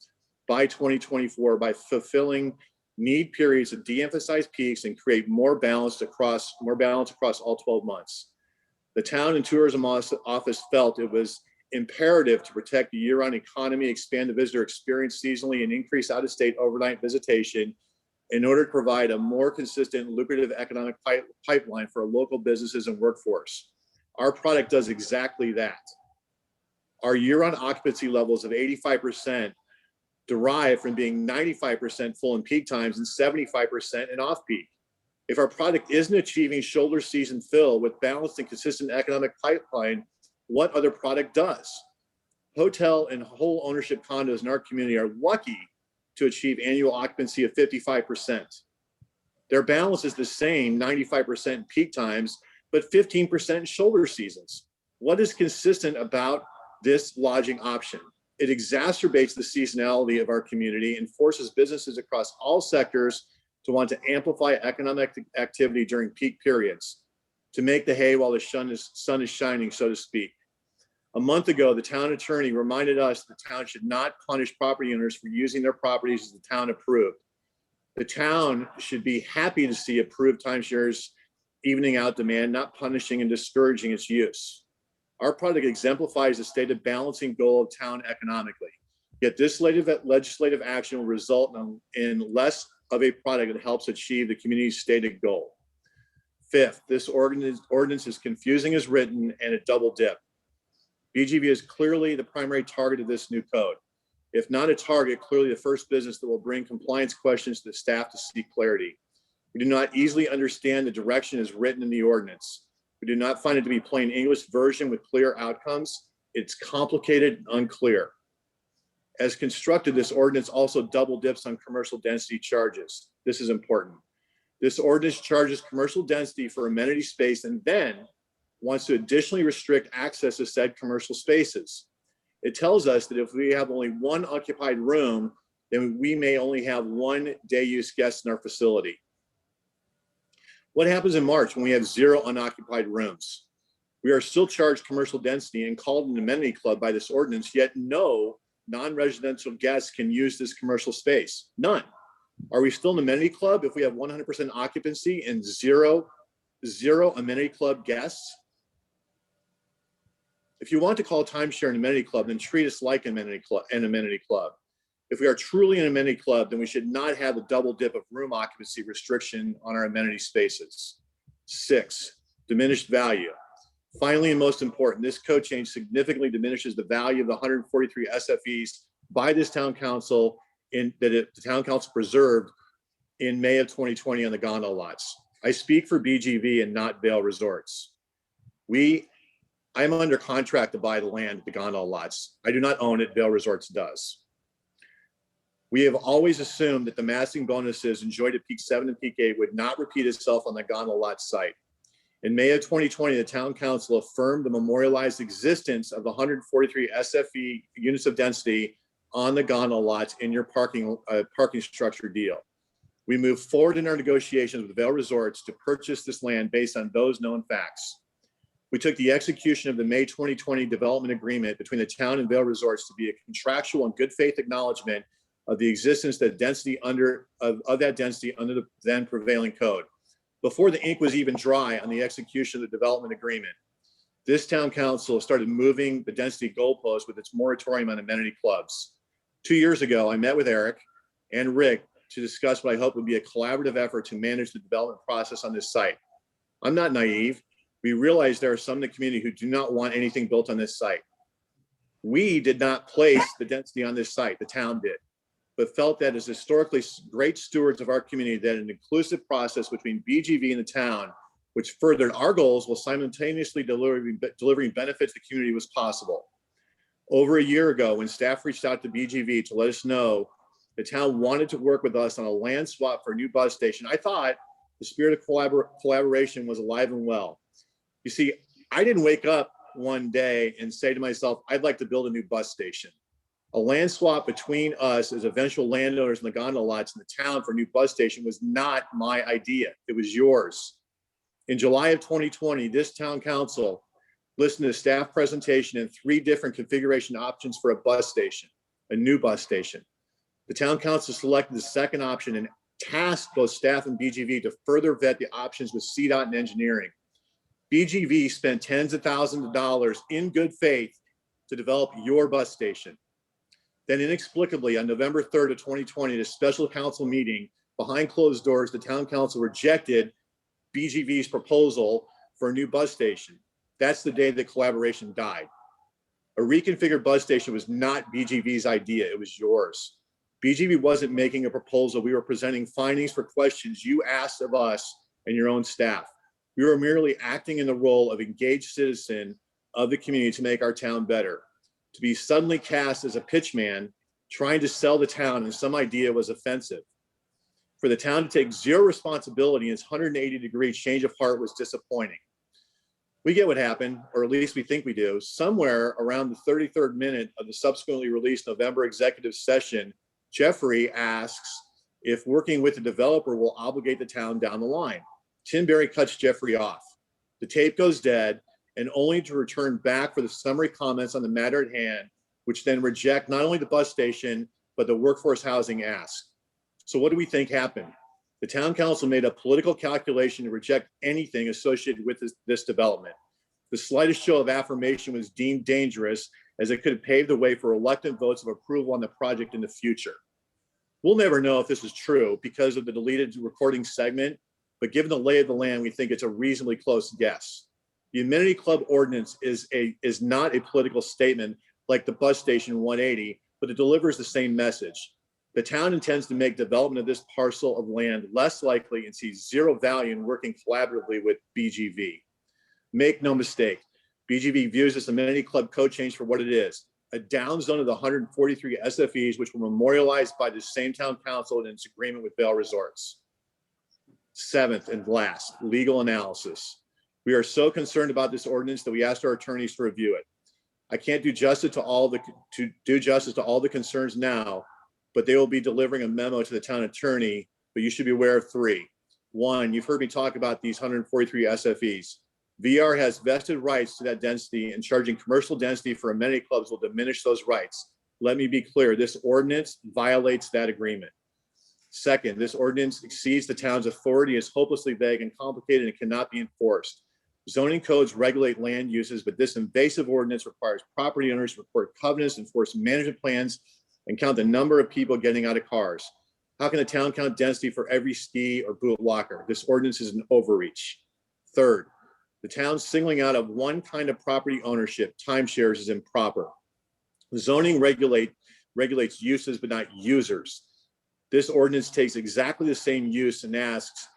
by 2024 by fulfilling need periods of de-emphasize peaks and create more balance across all 12 months. The town and tourism office felt it was imperative to protect the year-round economy, expand the visitor experience seasonally, and increase out-of-state overnight visitation in order to provide a more consistent, lucrative economic pipeline for local businesses and workforce. Our product does exactly that. Our year-round occupancy levels of 85% derive from being 95% full in peak times and 75% in off-peak. If our product isn't achieving shoulder season fill with balanced and consistent economic pipeline, what other product does? Hotel and whole ownership condos in our community are lucky to achieve annual occupancy of 55%. Their balance is the same, 95% in peak times, but 15% in shoulder seasons. What is consistent about this lodging option? It exacerbates the seasonality of our community and forces businesses across all sectors to want to amplify economic activity during peak periods, to make the hay while the sun is shining, so to speak. A month ago, the town attorney reminded us the town should not punish property owners for using their properties as the town approved. The town should be happy to see approved timeshares evening out demand, not punishing and discouraging its use. Our product exemplifies the stated balancing goal of town economically. Yet this legislative action will result in less of a product that helps achieve the community's stated goal. Fifth, this ordinance is confusing as written and a double dip. BGV is clearly the primary target of this new code. If not a target, clearly the first business that will bring compliance questions to the staff to seek clarity. We do not easily understand the direction as written in the ordinance. We do not find it to be plain English version with clear outcomes. It's complicated and unclear. As constructed, this ordinance also double dips on commercial density charges. This is important. This ordinance charges commercial density for amenity space and then wants to additionally restrict access to said commercial spaces. It tells us that if we have only one occupied room, then we may only have one day use guest in our facility. What happens in March when we have 0 unoccupied rooms? We are still charged commercial density and called an amenity club by this ordinance, yet no non-residential guests can use this commercial space, none. Are we still an amenity club if we have 100% occupancy and zero amenity club guests? If you want to call timeshare an amenity club, then treat us like an amenity club. If we are truly an amenity club, then we should not have the double dip of room occupancy restriction on our amenity spaces. 6, diminished value. Finally, and most important, this code change significantly diminishes the value of the 143 SFEs by this town council the town council preserved in May of 2020 on the gondola lots. I speak for BGV and not Vail Resorts. I'm under contract to buy the land at the gondola lots. I do not own it, Vail Resorts does. We have always assumed that the massing bonuses enjoyed at peak 7 and peak 8 would not repeat itself on the gondola lot site. In May of 2020, the town council affirmed the memorialized existence of the 143 SFE units of density on the gondola lots in your parking structure deal. We moved forward in our negotiations with Vail Resorts to purchase this land based on those known facts. We took the execution of the May 2020 development agreement between the town and Vail Resorts to be a contractual and good faith acknowledgement of the existence of that density under the then prevailing code. Before the ink was even dry on the execution of the development agreement, this town council started moving the density goalpost with its moratorium on amenity clubs. 2 years ago, I met with Eric and Rick to discuss what I hope would be a collaborative effort to manage the development process on this site. I'm not naive. We realize there are some in the community who do not want anything built on this site. We did not place the density on this site, the town did, but felt that as historically great stewards of our community, that an inclusive process between BGV and the town, which furthered our goals while simultaneously delivering benefits to the community, was possible. Over a year ago, when staff reached out to BGV to let us know the town wanted to work with us on a land swap for a new bus station, I thought the spirit of collaboration was alive and well. You see, I didn't wake up one day and say to myself, I'd like to build a new bus station. A land swap between us as eventual landowners in the gondola lots in the town for a new bus station was not my idea. It was yours. In July of 2020, this town council listened to a staff presentation and 3 different configuration options for a bus station, a new bus station. The town council selected the second option and tasked both staff and BGV to further vet the options with CDOT and engineering. BGV spent tens of thousands of dollars in good faith to develop your bus station. Then inexplicably on November 3rd of 2020, at a special council meeting behind closed doors, the town council rejected BGV's proposal for a new bus station. That's the day the collaboration died. A reconfigured bus station was not BGV's idea, it was yours. BGV wasn't making a proposal. We were presenting findings for questions you asked of us and your own staff. We were merely acting in the role of engaged citizen of the community to make our town better. To be suddenly cast as a pitchman trying to sell the town and some idea was offensive. For the town to take zero responsibility in its 180-degree change of heart was disappointing. We get what happened, or at least we think we do. Somewhere around the 33rd minute of the subsequently released November executive session, Jeffrey asks if working with the developer will obligate the town down the line. Tim Berry cuts Jeffrey off. The tape goes dead, and only to return back for the summary comments on the matter at hand, which then reject not only the bus station, but the workforce housing ask. So what do we think happened? The town council made a political calculation to reject anything associated with this development. The slightest show of affirmation was deemed dangerous, as it could pave the way for reluctant votes of approval on the project in the future. We'll never know if this is true because of the deleted recording segment, but given the lay of the land, we think it's a reasonably close guess. The amenity club ordinance is not a political statement like the bus station 180, but it delivers the same message. The town intends to make development of this parcel of land less likely and sees zero value in working collaboratively with BGV. Make no mistake, BGV views this amenity club code change for what it is, a down zone of the 143 SFEs, which were memorialized by the same town council in its agreement with Vail Resorts. 7th and last, legal analysis. We are so concerned about this ordinance that we asked our attorneys to review it. I can't do justice to all the concerns now, but they will be delivering a memo to the town attorney, but you should be aware of 3. 1, you've heard me talk about these 143 SFEs. VR has vested rights to that density, and charging commercial density for amenity clubs will diminish those rights. Let me be clear, this ordinance violates that agreement. 2nd, this ordinance exceeds the town's authority, is hopelessly vague and complicated and cannot be enforced. Zoning codes regulate land uses, but this invasive ordinance requires property owners to report covenants, enforce management plans, and count the number of people getting out of cars. How can the town count density for every ski or boot locker? This ordinance is an overreach. 3rd, the town's singling out of one kind of property ownership, timeshares, is improper. Zoning regulates uses, but not users. This ordinance takes exactly the same use and asks,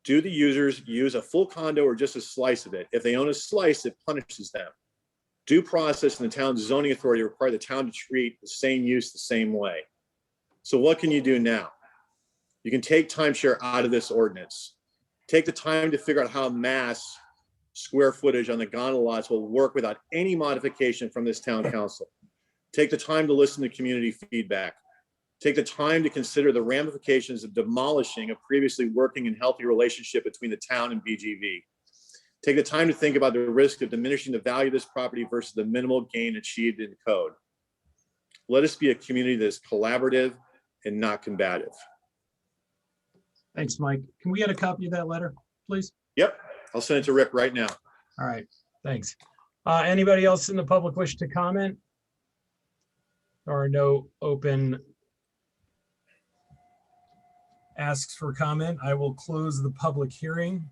do the users use a full condo or just a slice of it? If they own a slice, it punishes them. Due process and the town's zoning authority require the town to treat the same use the same way. So what can you do now? You can take timeshare out of this ordinance. Take the time to figure out how mass square footage on the gondola lots will work without any modification from this town council. Take the time to listen to community feedback. Take the time to consider the ramifications of demolishing a previously working and healthy relationship between the town and BGV. Take the time to think about the risk of diminishing the value of this property versus the minimal gain achieved in code. Let us be a community that is collaborative and not combative. Thanks, Mike. Can we get a copy of that letter, please? Yep, I'll send it to Rick right now. All right, thanks. Anybody else in the public wish to comment? There are no open asks for comment. I will close the public hearing.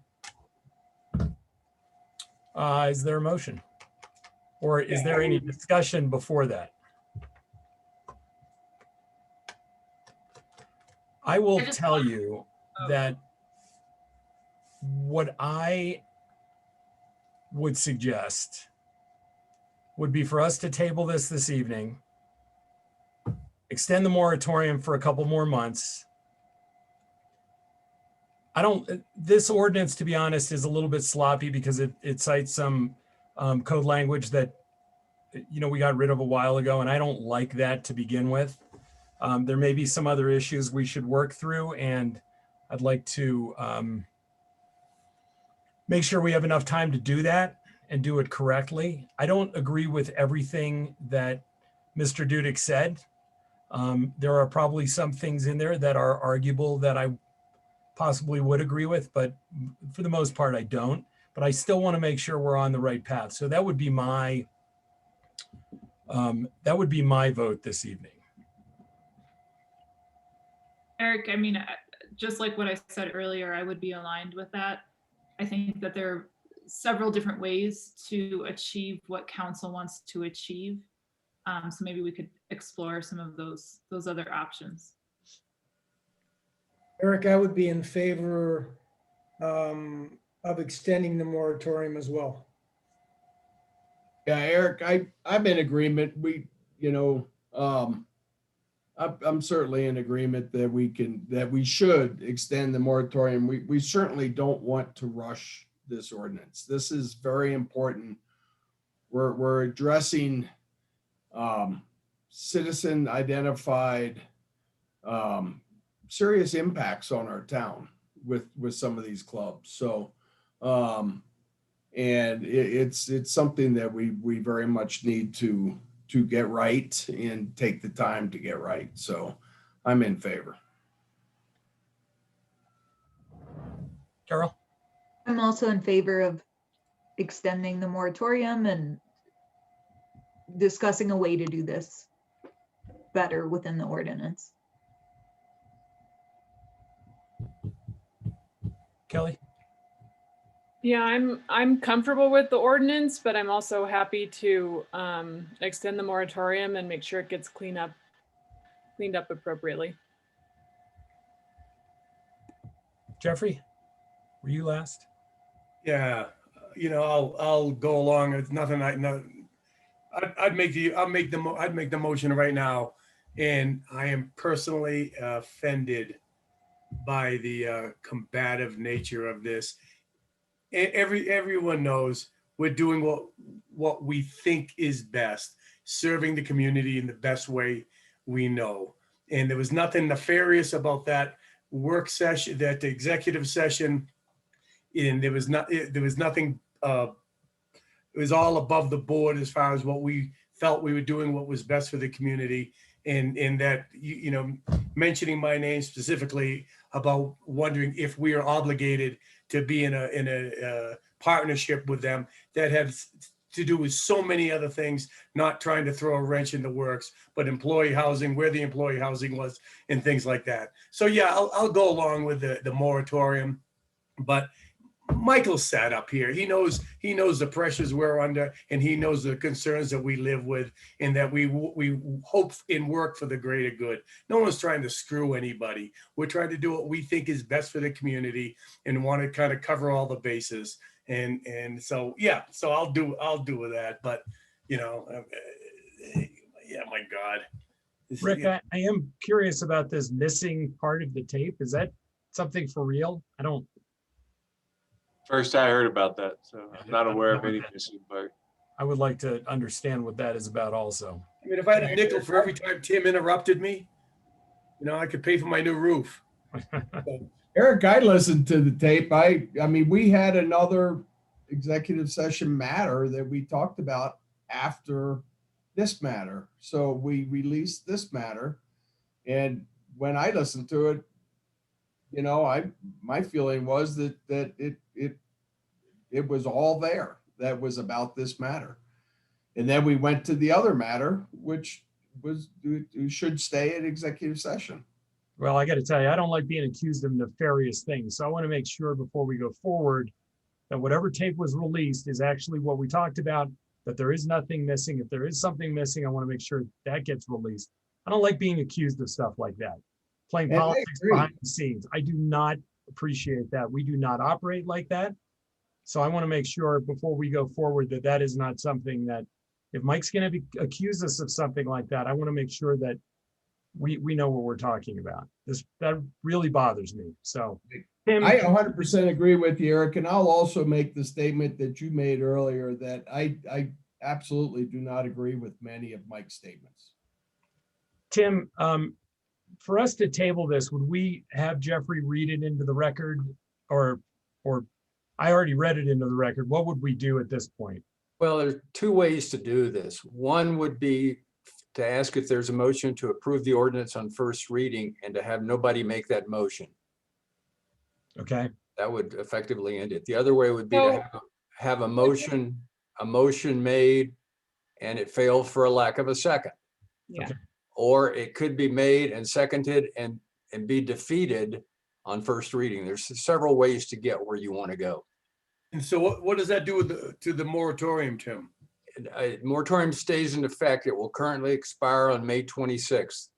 Is there a motion? Or is there any discussion before that? I will tell you that what I would suggest would be for us to table this evening, extend the moratorium for a couple more months. This ordinance, to be honest, is a little bit sloppy because it cites some code language that, we got rid of a while ago, and I don't like that to begin with. There may be some other issues we should work through, and I'd like to make sure we have enough time to do that and do it correctly. I don't agree with everything that Mr. Dudek said. There are probably some things in there that are arguable that I possibly would agree with, but for the most part, I don't. But I still want to make sure we're on the right path. So that would be my vote this evening. Eric, I mean, just like what I said earlier, I would be aligned with that. I think that there are several different ways to achieve what council wants to achieve. So maybe we could explore some of those other options. Eric, I would be in favor of extending the moratorium as well. Yeah, Eric, I'm in agreement. I'm certainly in agreement that we should extend the moratorium. We certainly don't want to rush this ordinance. This is very important. We're addressing citizen identified serious impacts on our town with some of these clubs. So, and it's something that we very much need to get right and take the time to get right. So I'm in favor. Carol? I'm also in favor of extending the moratorium and discussing a way to do this better within the ordinance. Kelly? Yeah, I'm comfortable with the ordinance, but I'm also happy to extend the moratorium and make sure it gets cleaned up appropriately. Jeffrey, were you last? Yeah, I'll go along. It's nothing. I'd make the motion right now, and I am personally offended by the combative nature of this. Everyone knows we're doing what we think is best, serving the community in the best way we know. And there was nothing nefarious about that work session, that executive session, and there was nothing. It was all above the board as far as what we felt we were doing, what was best for the community, and that mentioning my name specifically about wondering if we are obligated to be in a partnership with them that had to do with so many other things, not trying to throw a wrench in the works, but employee housing, where the employee housing was, and things like that. So yeah, I'll go along with the moratorium, but Michael sat up here. He knows the pressures we're under, and he knows the concerns that we live with, and that we hope and work for the greater good. No one's trying to screw anybody. We're trying to do what we think is best for the community and want to kind of cover all the bases. And so yeah, so I'll do with that. But yeah, my God. Rick, I am curious about this missing part of the tape. Is that something for real? First I heard about that, so I'm not aware of any missing part. I would like to understand what that is about also. I mean, if I had a nickel for every time Tim interrupted me, I could pay for my new roof. Eric, I listened to the tape. I mean, we had another executive session matter that we talked about after this matter. So we released this matter. And when I listened to it, my feeling was that it was all there that was about this matter. And then we went to the other matter, which was should stay at executive session. Well, I got to tell you, I don't like being accused of nefarious things. So I want to make sure before we go forward that whatever tape was released is actually what we talked about, that there is nothing missing. If there is something missing, I want to make sure that gets released. I don't like being accused of stuff like that. Playing And I politics agree. behind the scenes. I do not appreciate that. We do not operate like that. So I want to make sure before we go forward that that is not something that, if Mike's going to accuse us of something like that, I want to make sure that we know what we're talking about. That really bothers me. So Tim, I 100% agree with you, Eric. And I'll also make the statement that you made earlier that I absolutely do not agree with many of Mike's statements. Tim, for us to table this, would we have Jeffrey read it into the record, or I already read it into the record? What would we do at this point? Well, there's two ways to do this. One would be to ask if there's a motion to approve the ordinance on first reading and to have nobody make that motion. Okay. That would effectively end it. The other way would be So- to have a motion made and it failed for a lack of a second. Yeah. Okay. Or it could be made and seconded and be defeated on first reading. There's several ways to get where you want to go. And so what does that do to the moratorium, Tim? Moratorium stays in effect. It will currently expire on May 26th.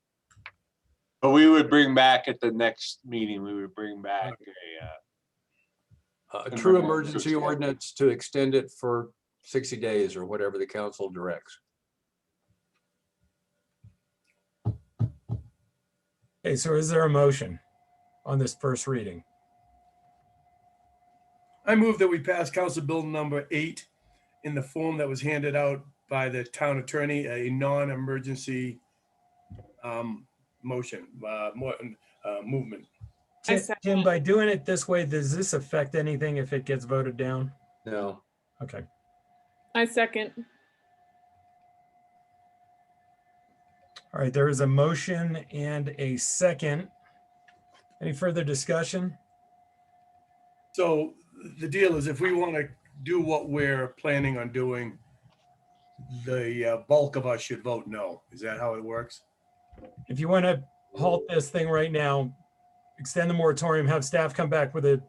But we would bring back at the next meeting, we would bring back A true emergency ordinance to extend it for 60 days or whatever the council directs. Okay, so is there a motion on this first reading? I move that we pass Council Bill number 8 in the form that was handed out by the town attorney, a non-emergency movement. I Tim, by doing it this way, does this affect anything if it gets voted down? No. Okay. I second. All right, there is a motion and a second. Any further discussion? So the deal is if we want to do what we're planning on doing, the bulk of us should vote no. Is that how it works? If you want to halt this thing right now, extend the moratorium, have staff come back with a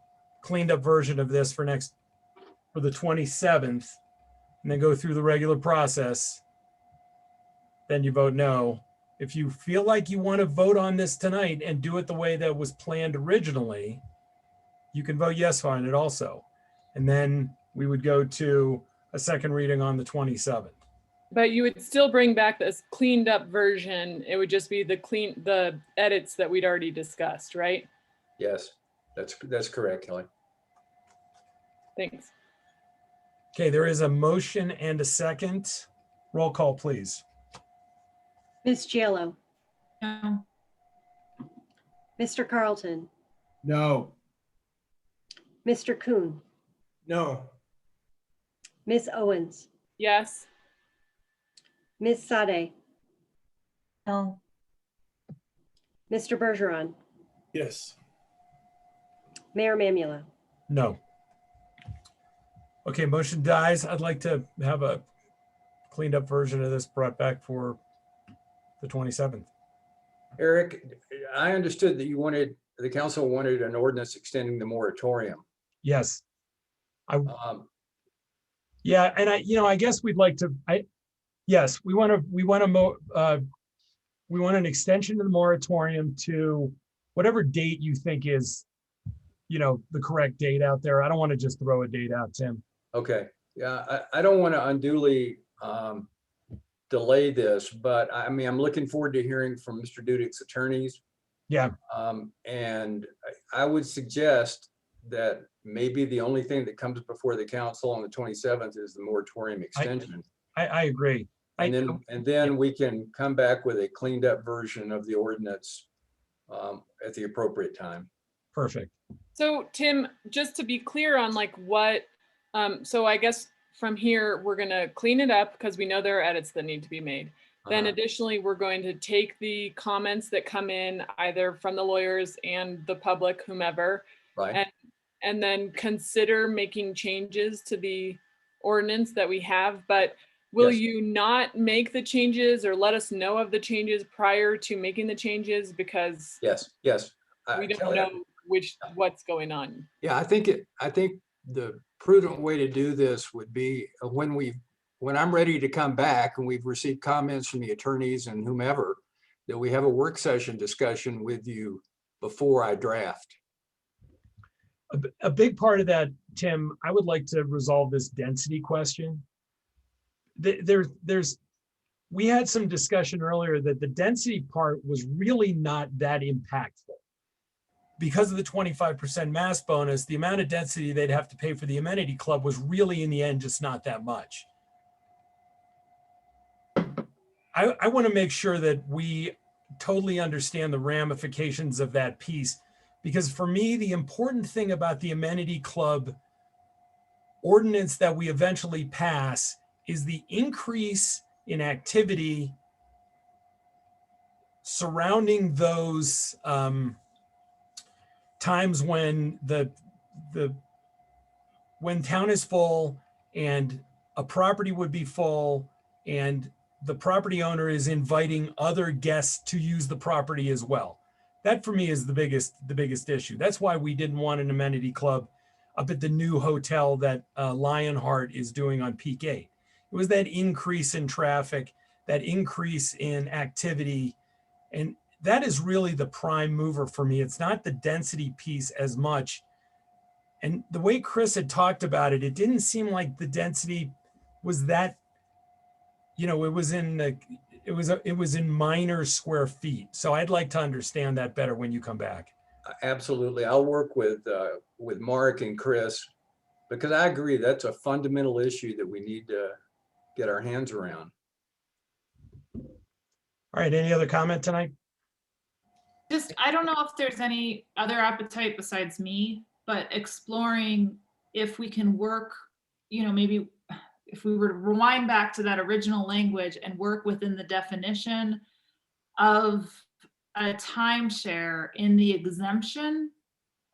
cleaned up version of this for the 27th, and then go through the regular process, then you vote no. If you feel like you want to vote on this tonight and do it the way that was planned originally, you can vote yes on it also. And then we would go to a second reading on the 27th. But you would still bring back this cleaned up version. It would just be the edits that we'd already discussed, right? Yes, that's correct, Kelly. Thanks. Okay, there is a motion and a second. Roll call, please. Ms. Giello, No. Mr. Carlton, No. Mr. Kuhn, No. Ms. Owens, Yes. Ms. Sade, No. Mr. Bergeron, Yes. Mayor Mamula. No. Okay, motion dies. I'd like to have a cleaned up version of this brought back for the 27th. Eric, I understood that the council wanted an ordinance extending the moratorium. Yes. Yeah, and I guess we'd like to, yes, we want an extension to the moratorium to whatever date you think is, the correct date out there. I don't want to just throw a date out, Tim. Okay, yeah, I don't want to unduly delay this, but I'm looking forward to hearing from Mr. Dudek's attorneys. Yeah. And I would suggest that maybe the only thing that comes before the council on the 27th is the moratorium extension. I agree. And then we can come back with a cleaned up version of the ordinance at the appropriate time. Perfect. So Tim, just to be clear on like what, so I guess from here, we're gonna clean it up because we know there are edits that need to be made. Then additionally, we're going to take the comments that come in either from the lawyers and the public, whomever, Right. and then consider making changes to the ordinance that we have. But will Yes. you not make the changes or let us know of the changes prior to making the changes? Because Yes, yes. we don't Kelly, know what's going on. Yeah, I think the prudent way to do this would be when I'm ready to come back and we've received comments from the attorneys and whomever, that we have a work session discussion with you before I draft. A big part of that, Tim, I would like to resolve this density question. We had some discussion earlier that the density part was really not that impactful. Because of the 25% mass bonus, the amount of density they'd have to pay for the amenity club was really in the end just not that much. I want to make sure that we totally understand the ramifications of that piece, because for me, the important thing about the amenity club ordinance that we eventually pass is the increase in activity surrounding those times when when town is full and a property would be full and the property owner is inviting other guests to use the property as well. That for me is the biggest issue. That's why we didn't want an amenity club up at the new hotel that Lionheart is doing on Peak 8. It was that increase in traffic, that increase in activity. And that is really the prime mover for me. It's not the density piece as much. And the way Chris had talked about it, it didn't seem like the density was that, it was in minor square feet. So I'd like to understand that better when you come back. Absolutely. I'll work with Mark and Chris, because I agree that's a fundamental issue that we need to get our hands around. All right. Any other comment tonight? I don't know if there's any other appetite besides me, but exploring if we can work, maybe if we were to rewind back to that original language and work within the definition of a timeshare in the exemption,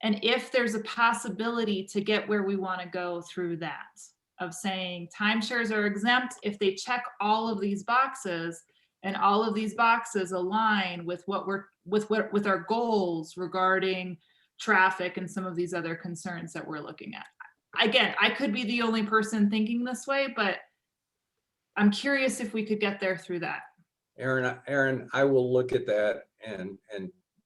and if there's a possibility to get where we want to go through that, of saying timeshares are exempt if they check all of these boxes, and all of these boxes align with with our goals regarding traffic and some of these other concerns that we're looking at. Again, I could be the only person thinking this way, but I'm curious if we could get there through that. Aaron, I will look at that and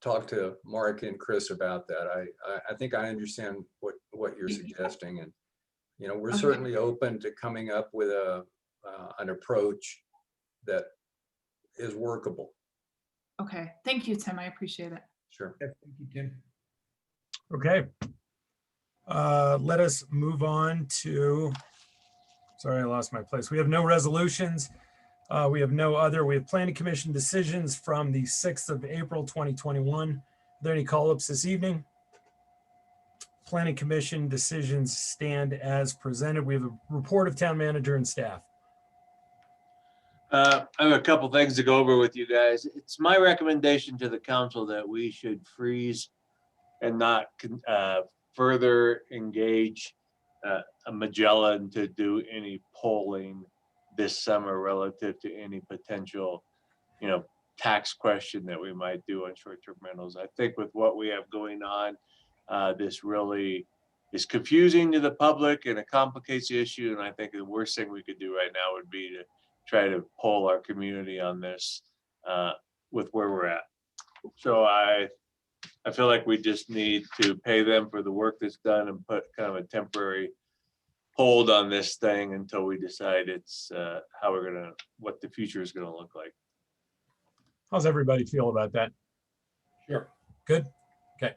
talk to Mark and Chris about that. I think I understand what you're suggesting, and we're Okay. certainly open to coming up with an approach that is workable. Okay, thank you, Tim. I appreciate it. Sure. Thank you, Tim. Okay. Let us move on to, sorry, I lost my place. We have no resolutions. We have no other. We have planning commission decisions from the 6th of April, 2021. Are there any call-ups this evening? Planning commission decisions stand as presented. We have a report of town manager and staff. I have a couple things to go over with you guys. It's my recommendation to the council that we should freeze and not further engage Magellan to do any polling this summer relative to any potential, tax question that we might do on short-term rentals. I think with what we have going on, this really is confusing to the public and it complicates the issue. And I think the worst thing we could do right now would be to try to poll our community on this with where we're at. So I feel like we just need to pay them for the work that's done and put kind of a temporary hold on this thing until we decide it's what the future is gonna look like. How's everybody feel about that? Sure. Good? Okay.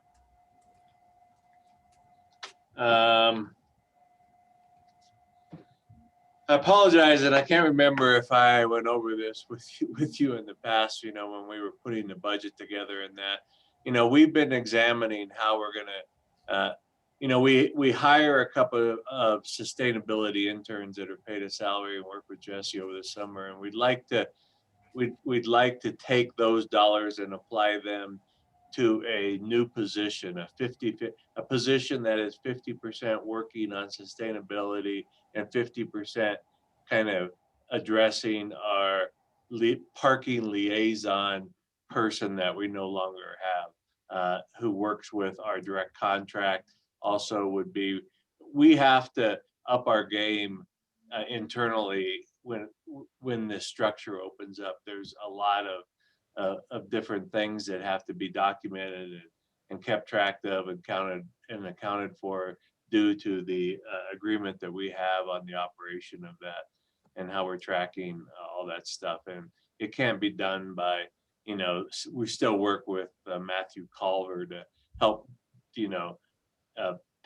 I apologize, and I can't remember if I went over this with you in the past, you know, when we were putting the budget together and that, you know, we've been examining how we're gonna, you know, we hire a couple of sustainability interns that are paid a salary and work with Jesse over the summer, and we'd like to take those dollars and apply them to a new position, a position that is 50% working on sustainability and 50% kind of addressing our parking liaison person that we no longer have, who works with our direct contract. Also would be, we have to up our game internally when this structure opens up. There's a lot of different things that have to be documented and kept track of and accounted for due to the agreement that we have on the operation of that and how we're tracking all that stuff. And it can't be done by, you know, we still work with Matthew Culver to help, you know,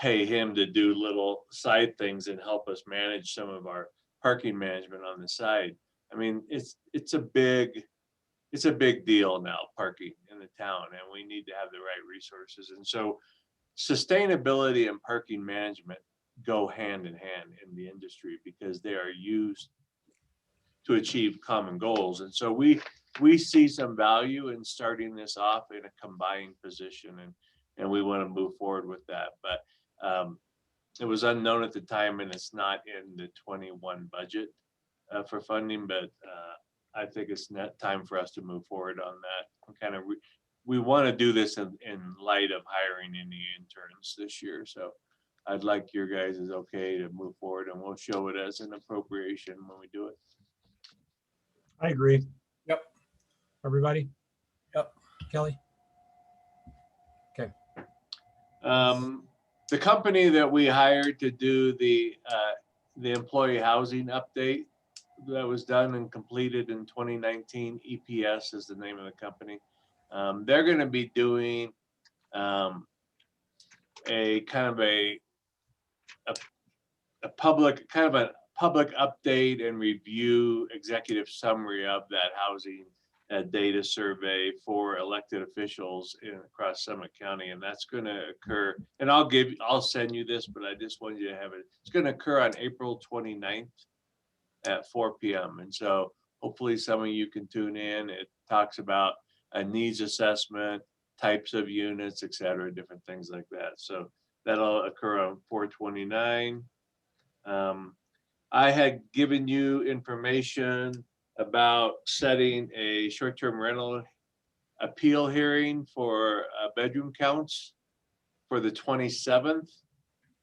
pay him to do little side things and help us manage some of our parking management on the side. I mean, it's a big deal now, parking in the town, and we need to have the right resources. And so sustainability and parking management go hand in hand in the industry because they are used to achieve common goals. And so we see some value in starting this off in a combined position, and we want to move forward with that. But it was unknown at the time, and it's not in the 21 budget for funding, but I think it's not time for us to move forward on that. Kind of, we want to do this in light of hiring any interns this year. So I'd like your guys is okay to move forward, and we'll show it as an appropriation when we do it. I agree. Yep. Everybody? Yep. Kelly? Okay. The company that we hired to do the employee housing update that was done and completed in 2019, EPS is the name of the company. They're going to be doing a kind of a public update and review executive summary of that housing data survey for elected officials across Summit County, and that's going to occur. And I'll send you this, but I just wanted you to have it. It's going to occur on April 29th at 4 p.m. And so hopefully some of you can tune in. It talks about a needs assessment, types of units, et cetera, different things like that. So that'll occur on 4/29. I had given you information about setting a short-term rental appeal hearing for bedroom counts for the 27th.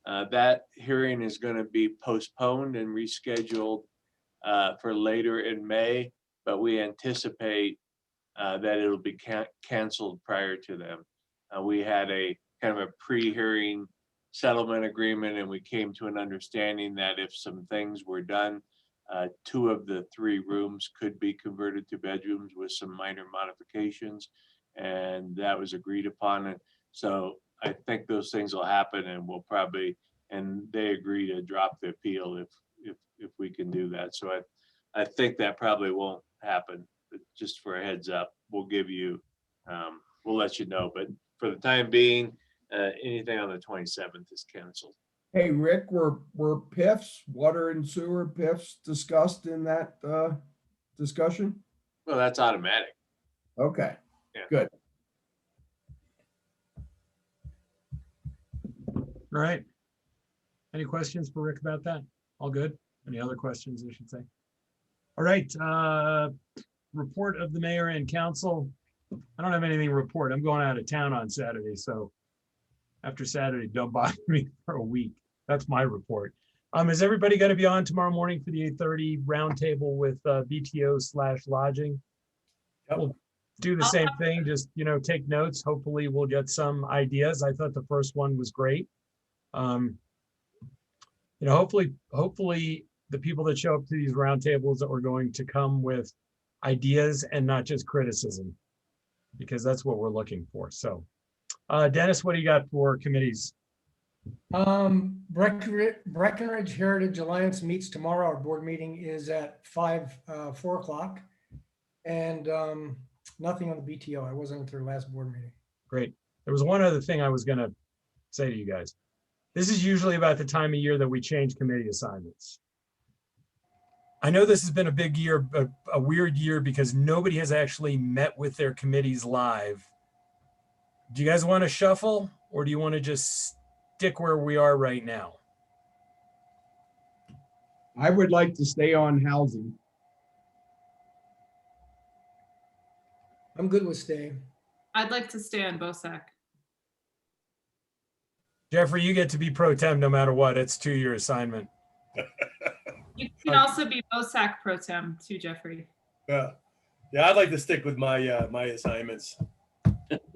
That hearing is going to be postponed and rescheduled for later in May, but we anticipate that it'll be canceled prior to them. We had a kind of a pre-hearing settlement agreement, and we came to an understanding that if some things were done, 2 of the 3 rooms could be converted to bedrooms with some minor modifications, and that was agreed upon. And so I think those things will happen, and we'll probably, and they agree to drop the appeal if we can do that. So I think that probably won't happen, but just for a heads up, we'll give you, we'll let you know. But for the time being, anything on the 27th is canceled. Hey, Rick, were PIFs, water and sewer PIFs discussed in that discussion? Well, that's automatic. Okay, Yeah. Good. All right. Any questions for Rick about that? All good? Any other questions, I should say? All right. Report of the mayor and council. I don't have anything to report. I'm going out of town on Saturday, so after Saturday, don't bother me for a week. That's my report. Is everybody going to be on tomorrow morning for the 8:30 roundtable with BTO/lodging? Yep. We'll do the same thing, just, you know, take notes. Hopefully we'll get some ideas. I thought the first one was great. You know, hopefully the people that show up to these roundtables are going to come with ideas and not just criticism, because that's what we're looking for. So Dennis, what do you got for committees? Breckenridge Heritage Alliance meets tomorrow. Our board meeting is at 4 o'clock. And nothing on the BTO. I wasn't at their last board meeting. Great. There was one other thing I was gonna say to you guys. This is usually about the time of year that we change committee assignments. I know this has been a big year, a weird year because nobody has actually met with their committees live. Do you guys want to shuffle or do you want to just stick where we are right now? I would like to stay on housing. I'm good with staying. I'd like to stay on BOSAC. Jeffrey, you get to be pro tem no matter what. It's 2-year assignment. You can also be BOSAC pro tem too, Jeffrey. Yeah, I'd like to stick with my my assignments.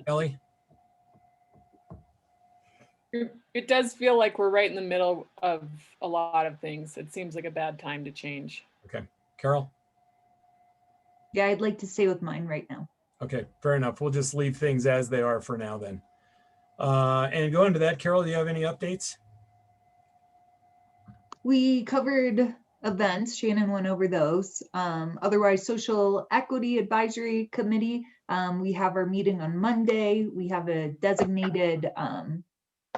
Kelly? It does feel like we're right in the middle of a lot of things. It seems like a bad time to change. Okay. Carol? Yeah, I'd like to stay with mine right now. Okay, fair enough. We'll just leave things as they are for now then. And going to that, Carol, do you have any updates? We covered events. Shannon went over those. Otherwise, Social Equity Advisory Committee, we have our meeting on Monday. We have a designated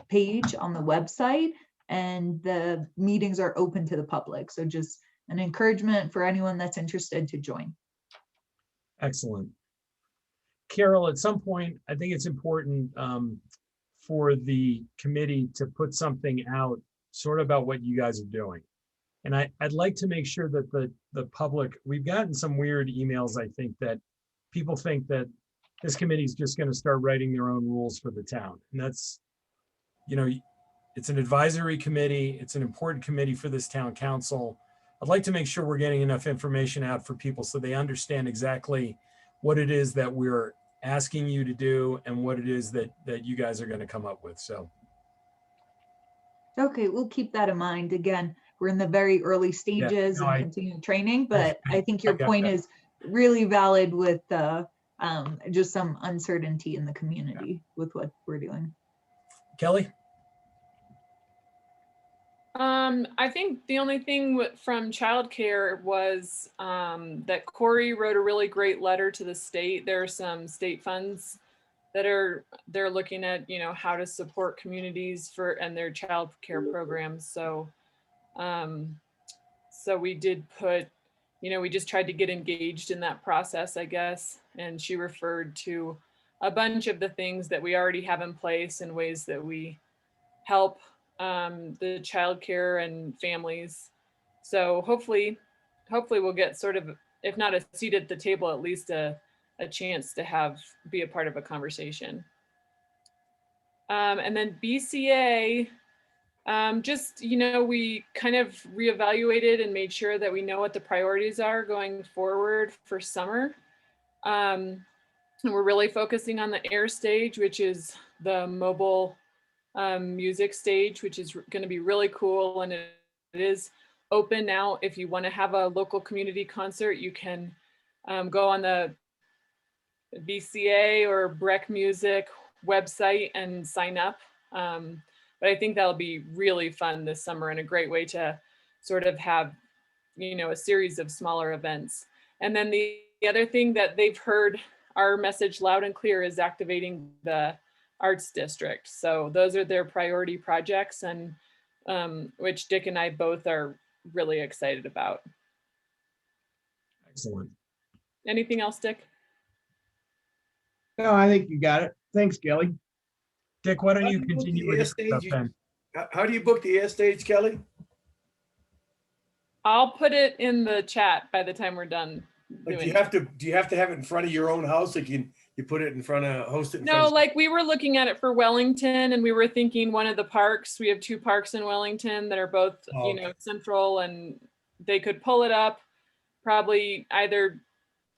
page on the website, and the meetings are open to the public. So just an encouragement for anyone that's interested to join. Excellent. Carol, at some point, I think it's important for the committee to put something out sort of about what you guys are doing. And I'd like to make sure that the public, we've gotten some weird emails, I think, that people think that this committee is just going to start writing their own rules for the town. And that's, you know, it's an advisory committee. It's an important committee for this town council. I'd like to make sure we're getting enough information out for people so they understand exactly what it is that we're asking you to do and what it is that you guys are going to come up with. So. Okay, we'll keep that in mind. Again, we're in the very early stages and continuing training, but I think your point is really valid with just some uncertainty in the community with what we're doing. Kelly? I think the only thing from childcare was that Corey wrote a really great letter to the state. There are some state funds that they're looking at, you know, how to support communities and their child care programs. So, so we did put, you know, we just tried to get engaged in that process, I guess. And she referred to a bunch of the things that we already have in place and ways that we help the child care and families. So hopefully we'll get sort of, if not a seat at the table, at least a chance to be a part of a conversation. And then BCA, just, you know, we kind of reevaluated and made sure that we know what the priorities are going forward for summer. And we're really focusing on the air stage, which is the mobile music stage, which is going to be really cool. And it is open now. If you want to have a local community concert, you can go on the BCA or Breck Music website and sign up. But I think that'll be really fun this summer and a great way to sort of have, you know, a series of smaller events. And then the other thing that they've heard our message loud and clear is activating the Arts District. So those are their priority projects, and which Dick and I both are really excited about. Excellent. Anything else, Dick? No, I think you got it. Thanks, Kelly. Dick, why don't you continue with stage, your stuff then? How do you book the air stage, Kelly? I'll put it in the chat by the time we're done. Like, do you have to have it in front of your own house? Like you put it in front of, host it in front No, of... like we were looking at it for Wellington, and we were thinking one of the parks, we have 2 parks in Wellington that are both, Oh, you know, central, and they could pull it up, probably either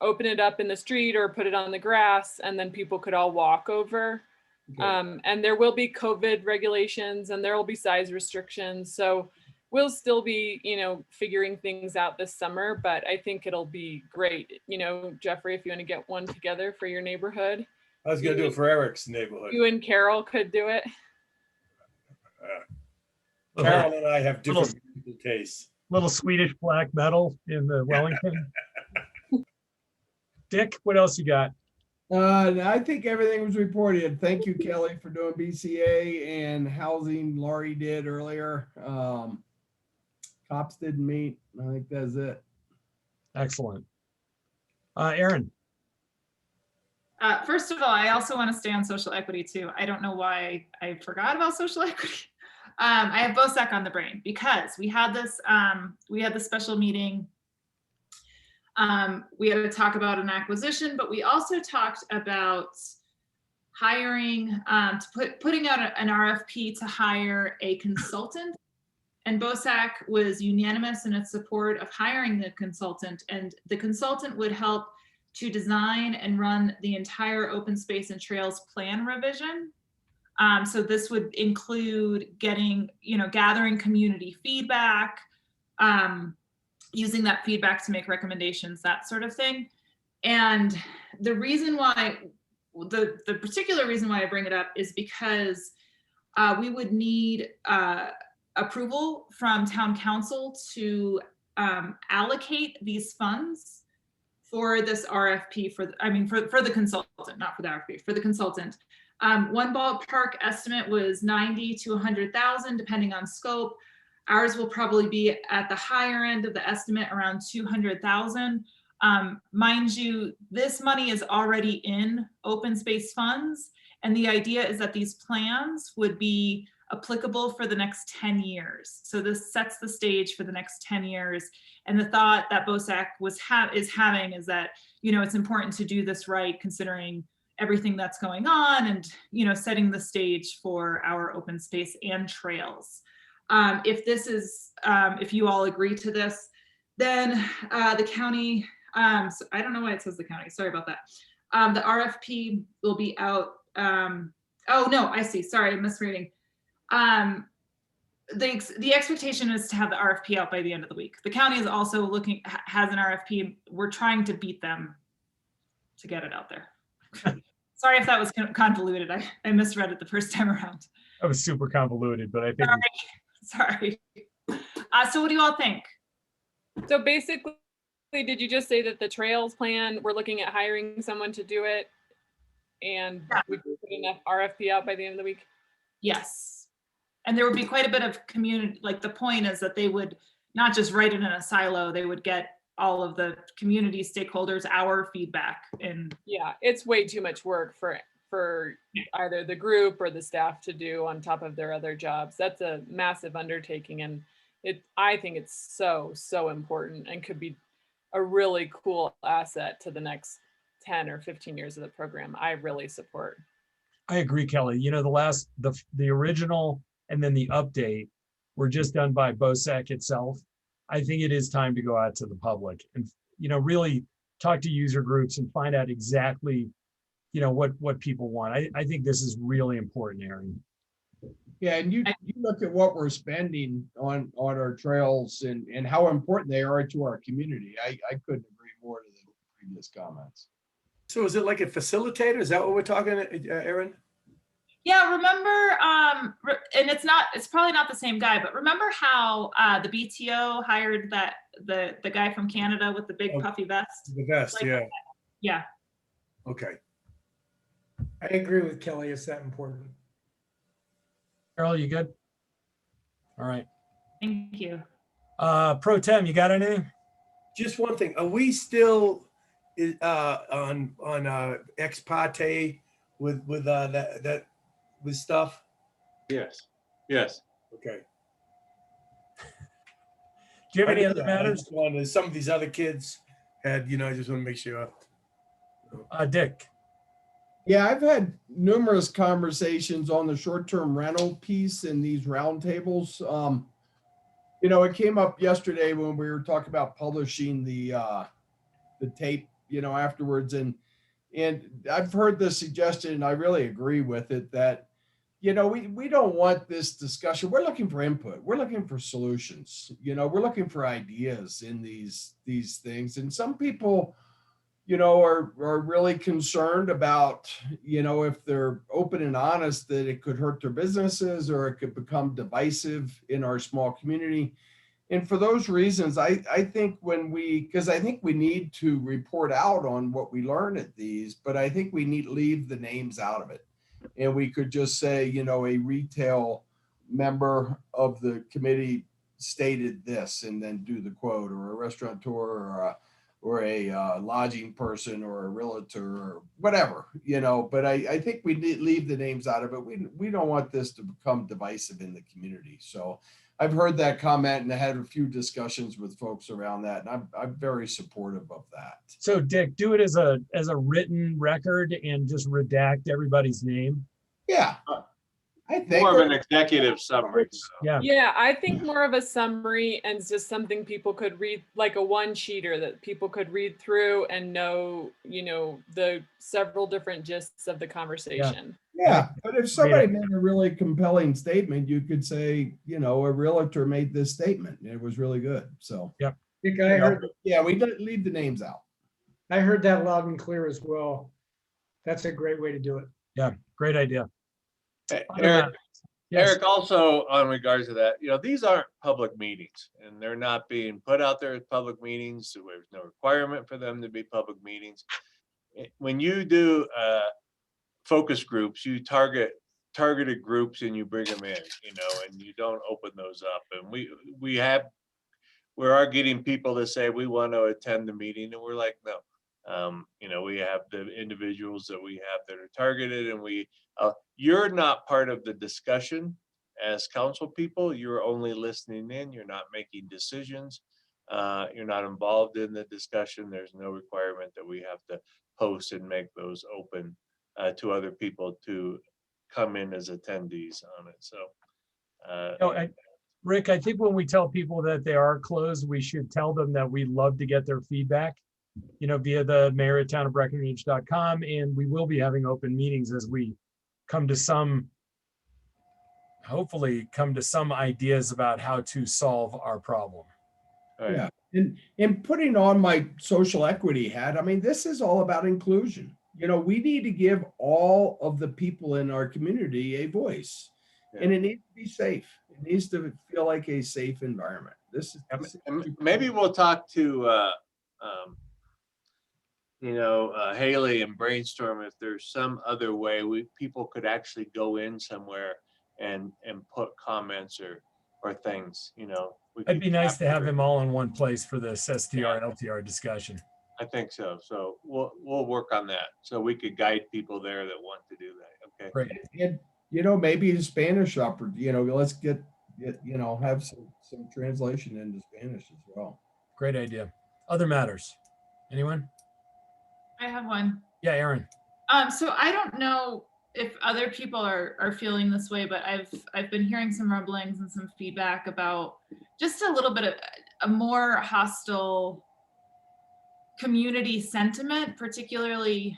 open it up in the street or put it on the grass, and then people could all walk over. Okay. And there will be COVID regulations and there will be size restrictions. So we'll still be, you know, figuring things out this summer, but I think it'll be great. You know, Jeffrey, if you want to get one together for your neighborhood. I was going to do it for Eric's neighborhood. You and Carol could do it. Carol and I have Little- different musical tastes. Little Swedish black metal in the Wellington. Dick, what else you got? I think everything was reported. Thank you, Kelly, for doing BCA and housing. Laurie did earlier. Cops didn't meet. I think that's it. Excellent. Aaron, First of all, I also want to stay on social equity too. I don't know why I forgot about social equity. I have BOSAC on the brain because we had this special meeting. We had to talk about an acquisition, but we also talked about hiring, putting out an RFP to hire a consultant. And BOSAC was unanimous in its support of hiring the consultant, and the consultant would help to design and run the entire open space and trails plan revision. So this would include gathering community feedback, using that feedback to make recommendations, that sort of thing. And the reason why, the particular reason why I bring it up is because we would need approval from town council to allocate these funds for this RFP for the consultant, not for the RFP, for the consultant. One ballpark estimate was 90 to 100,000, depending on scope. Ours will probably be at the higher end of the estimate, around 200,000. Mind you, this money is already in open space funds, and the idea is that these plans would be applicable for the next 10 years. So this sets the stage for the next 10 years. And the thought that BOSAC is having is that, it's important to do this right, considering everything that's going on and, setting the stage for our open space and trails. If you all agree to this, then the county, so I don't know why it says the county, sorry about that. The RFP will be out. Oh no, I see, sorry, I'm misreading. The expectation is to have the RFP out by the end of the week. The county is also has an RFP. We're trying to beat them to get it out there. Sorry if that was convoluted. I misread it the first time around. that was super convoluted, but I think Sorry. So what do you all think? So basically, did you just say that the trails plan, we're looking at hiring someone to do it? And we can put enough RFP out by the end of the week? Yes. And there would be quite a bit of community, like the point is that they would not just write it in a silo, they would get all of the community stakeholders, our feedback. And yeah, it's way too much work for either the group or the staff to do on top of their other jobs. That's a massive undertaking, and I think it's so important and could be a really cool asset to the next 10 or 15 years of the program. I really support. I agree, Kelly. The original and then the update were just done by BOSAC itself. I think it is time to go out to the public and, really talk to user groups and find out exactly, what people want. I think this is really important, Aaron. Yeah, and you look at what we're spending on our trails and how important they are to our community. I couldn't agree more to the previous comments. So is it like a facilitator? Is that what we're talking, Aaron? yeah, remember, and it's probably not the same guy, but remember how the BTO hired the guy from Canada with the big puffy vest? The vest, yeah. Yeah. Okay. I agree with Kelly. It's that important. Carol, you good? All right. Thank you. Pro Tem, you got anything? Just one thing. Are we still on ex parte with that with stuff? Yes. Okay. Do you have any other matters? Some of these other kids had, I just want to make sure. Dick. Yeah, I've had numerous conversations on the short-term rental piece in these roundtables. It came up yesterday when we were talking about publishing the tape, afterwards. And I've heard the suggestion, and I really agree with it, that, we don't want this discussion. We're looking for input. We're looking for solutions. We're looking for ideas in these things. And some people, are really concerned about, if they're open and honest, that it could hurt their businesses or it could become divisive in our small community. And for those reasons, I think because I think we need to report out on what we learn at these, but I think we need to leave the names out of it. And we could just say, a retail member of the committee stated this and then do the quote, or a restaurateur or a lodging person or a realtor or whatever, but I think we need leave the names out of it. We don't want this to become divisive in the community. So I've heard that comment and I had a few discussions with folks around that, and I'm very supportive of that. So Dick, do it as a written record and just redact everybody's name. Yeah. I think More of an executive summary. Yeah. Yeah, I think more of a summary and just something people could read, like a one-sheeter that people could read through and know, the several different gists of the conversation. Yeah, but if somebody made a really compelling statement, you could say, a realtor made this statement and it was really good. So, yep. Dick, I heard, yeah, we don't leave the names out. I heard that loud and clear as well. That's a great way to do it. Yeah, great idea. Eric, Yes. Eric, also on regards to that, these aren't public meetings and they're not being put out there as public meetings. So there's no requirement for them to be public meetings. When you do focus groups, you targeted groups and you bring them in, and you don't open those up. And we are getting people to say we want to attend the meeting, and we're like, no. We have the individuals that we have that are targeted, and you're not part of the discussion as council people. You're only listening in. You're not making decisions. You're not involved in the discussion. There's no requirement that we have to post and make those open to other people to come in as attendees on it. So, Rick, I think when we tell people that they are closed, we should tell them that we'd love to get their feedback, via the mayor@townofbreckenridge.com. And we will be having open meetings as we hopefully come to some ideas about how to solve our problem. Yeah. And putting on my social equity hat, this is all about inclusion. We need to give all of the people in our community a voice, and it needs to be safe. It needs to feel like a safe environment. maybe we'll talk to Haley and brainstorm if there's some other way people could actually go in somewhere and put comments or things. It'd be nice to have them all in one place for this STR LTR discussion. I think so. So we'll work on that so we could guide people there that want to do that. Okay. Great. And maybe in Spanish let's get have some translation into Spanish as well. Great idea. Other matters? Anyone? I have one. Yeah, Aaron. So I don't know if other people are feeling this way, but I've been hearing some rumblings and some feedback about just a little bit of a more hostile community sentiment, particularly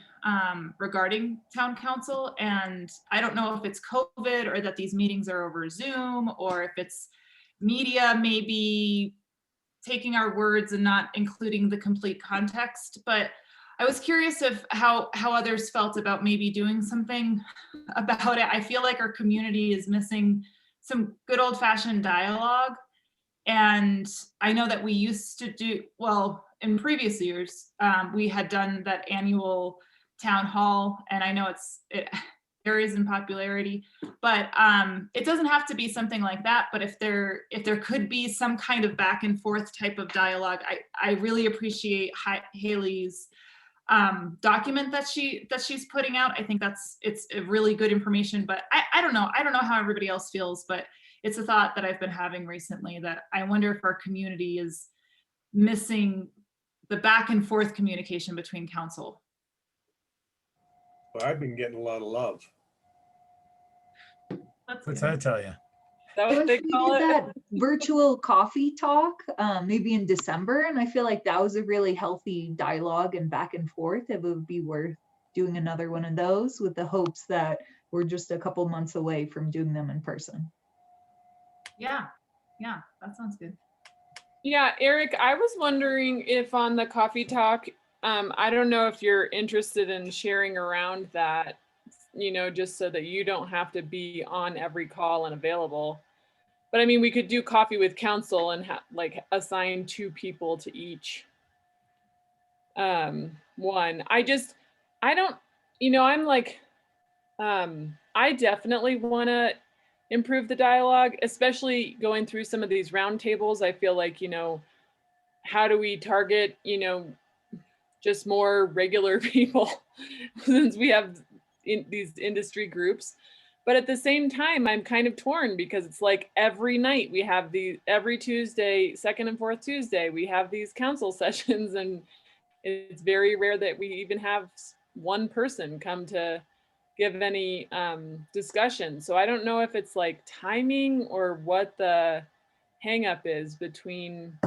regarding town council. And I don't know if it's COVID or that these meetings are over Zoom, or if it's media maybe taking our words and not including the complete context. But I was curious of how others felt about maybe doing something about it. I feel like our community is missing some good old-fashioned dialogue. And I know that we used to do, well, in previous years, we had done that annual town hall, and I know it varies in popularity, but it doesn't have to be something like that. But if there could be some kind of back and forth type of dialogue, I really appreciate Haley's document that she's putting out. I think it's a really good information, but I don't know how everybody else feels, but it's a thought that I've been having recently, that I wonder if our community is missing the back and forth communication between council. Well, I've been getting a lot of love. What's that tell you? That was We they call did it. that virtual coffee talk, maybe in December, and I feel like that was a really healthy dialogue and back and forth. It would be worth doing another one of those, with the hopes that we're just a couple months away from doing them in person. Yeah, that sounds good. Yeah, Eric, I was wondering if on the coffee talk, I don't know if you're interested in sharing around that, just so that you don't have to be on every call and available. But I mean, we could do coffee with council and assign 2 people to each one. I don't, I'm like, I definitely want to improve the dialogue, especially going through some of these roundtables. I feel like, how do we target, just more regular people since we have these industry groups. But at the same time, I'm kind of torn because it's like every night we have every Tuesday, second and fourth Tuesday, we have these council sessions, and it's very rare that we even have one person come to give any discussion. So I don't know if it's like timing or what the hang up is between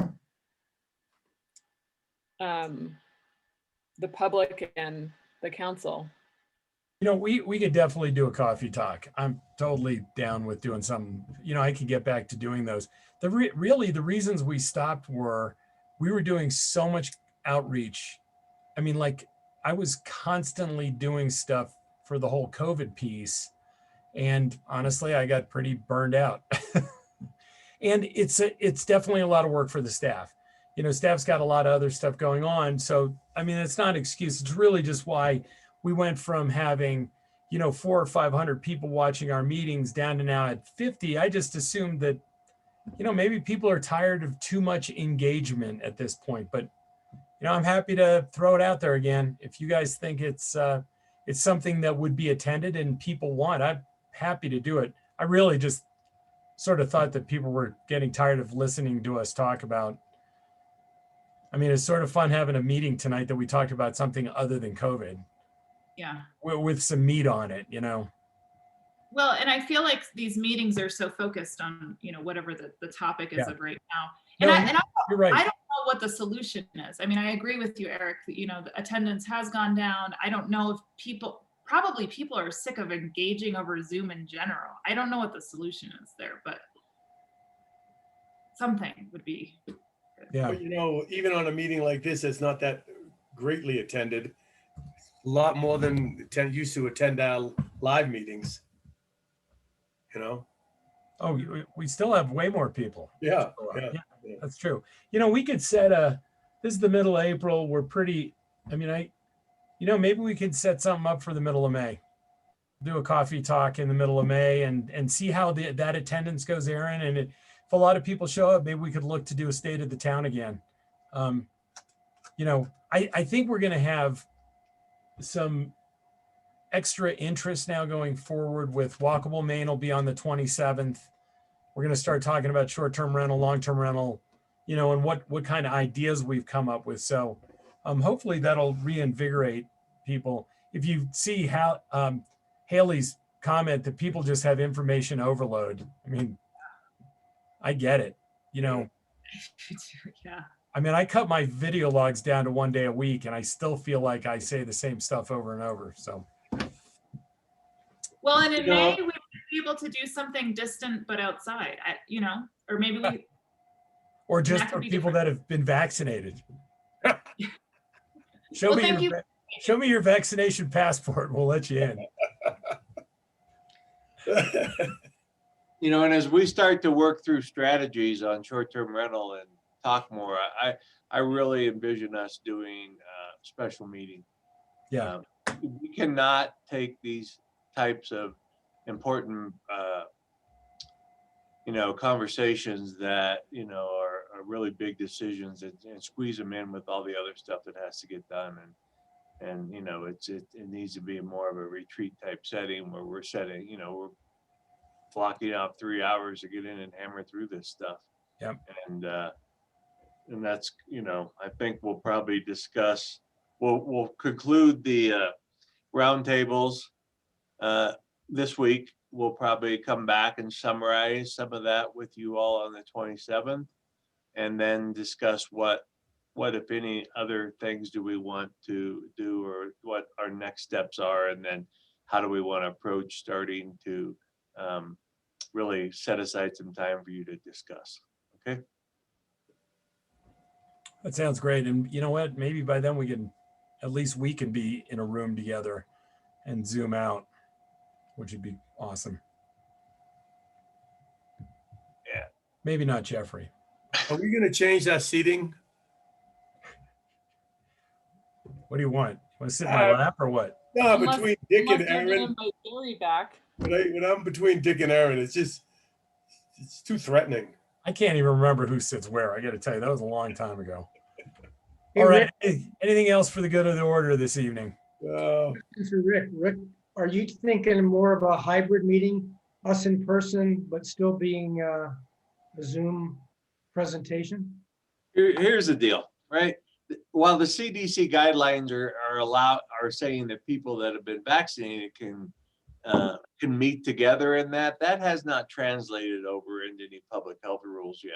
the public and the council. We could definitely do a coffee talk. I'm totally down with doing something. I could get back to doing those. Really, the reasons we stopped were we were doing so much outreach. I mean, like I was constantly doing stuff for the whole COVID piece. And honestly, I got pretty burned out. And it's definitely a lot of work for the staff. Staff's got a lot of other stuff going on. So, I mean, it's not an excuse. It's really just why we went from having, 400 or 500 people watching our meetings down to now at 50. I just assumed that, maybe people are tired of too much engagement at this point. But, I'm happy to throw it out there again. If you guys think it's something that would be attended and people want, I'm happy to do it. I really just sort of thought that people were getting tired of listening to us talk about. I mean, it's sort of fun having a meeting tonight that we talked about something other than COVID. Yeah. With some meat on it, Well, and I feel like these meetings are so focused on, whatever the topic is of right now. And you're right. I don't know what the solution is. I mean, I agree with you, Eric, that, the attendance has gone down. I don't know if people are sick of engaging over Zoom in general. I don't know what the solution is there, but something would be good. Yeah. Well, even on a meeting like this, it's not that greatly attended. A lot more than used to attend our live meetings. Oh, we still have way more people. Yeah. That's true. We could set this is the middle of April. We're pretty, maybe we could set something up for the middle of May. Do a coffee talk in the middle of May and see how that attendance goes, Aaron. And if a lot of people show up, maybe we could look to do a state of the town again. I think we're going to have some extra interest now going forward with Walkable Maine will be on the 27th. We're going to start talking about short-term rental, long-term rental, and what kind of ideas we've come up with. So hopefully that'll reinvigorate people. If you see how Haley's comment that people just have information overload. I mean, I get it, Yeah. I mean, I cut my video logs down to 1 day a week and I still feel like I say the same stuff over and over. So. Well, and in May, we would be able to do something distant, but outside, or maybe we. Or just for people that have been vaccinated. Show me your vaccination passport. We'll let you in. And as we start to work through strategies on short-term rental and talk more, I really envision us doing a special meeting. Yeah. We cannot take these types of important, conversations that, are really big decisions and squeeze them in with all the other stuff that has to get done. And it needs to be more of a retreat type setting where we're we're blocking out 3 hours to get in and hammer through this stuff. Yep. And that's, I think we'll probably discuss, we'll conclude the roundtables this week. We'll probably come back and summarize some of that with you all on the 27th, and then discuss what if any other things do we want to do, or what our next steps are, and then how do we want to approach starting to really set aside some time for you to discuss. Okay. That sounds great. And you know what? Maybe by then we can at least we can be in a room together and Zoom out, which would be awesome. Yeah. Maybe not Jeffrey. Are we gonna change that seating? What do you want? Want to sit in my Uh, lap or what? No, Unless- between Dick and unless they're gonna Aaron, invite Gary back. when I'm between Dick and Aaron, it's too threatening. I can't even remember who sits where. I got to tell you, that was a long time ago. Hey, All right. Anything else for the good of the order this evening? Oh, For Rick, are you thinking more of a hybrid meeting, us in person, but still being a Zoom presentation? Here's the deal, right? While the CDC guidelines are saying that people that have been vaccinated can meet together and that has not translated over into any public health rules yet.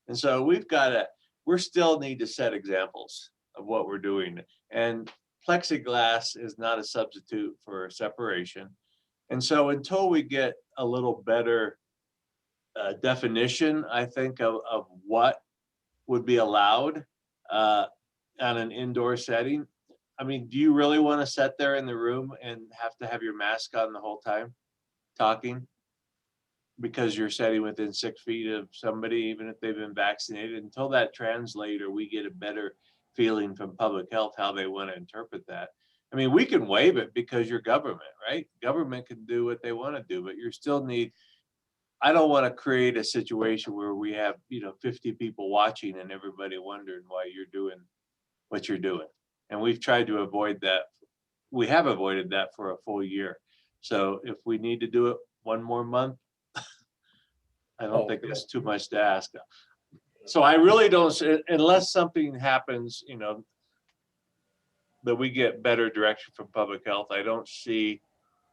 And so we still need to set examples of what we're doing. And plexiglass is not a substitute for separation. And so until we get a little better definition, I think, of what would be allowed on an indoor setting. I mean, do you really want to sit there in the room and have to have your mask on the whole time talking? Because you're sitting within 6 feet of somebody, even if they've been vaccinated, until that translates or we get a better feeling from public health, how they want to interpret that. I mean, we can waive it because you're government, right? Government can do what they want to do, but you still need, I don't want to create a situation where we have, 50 people watching and everybody wondering why you're doing what you're doing. And we've tried to avoid that. We have avoided that for a full year. So if we need to do it one more month, I don't think that's too much to ask. So I really don't, unless something happens, that we get better direction from public health, I don't see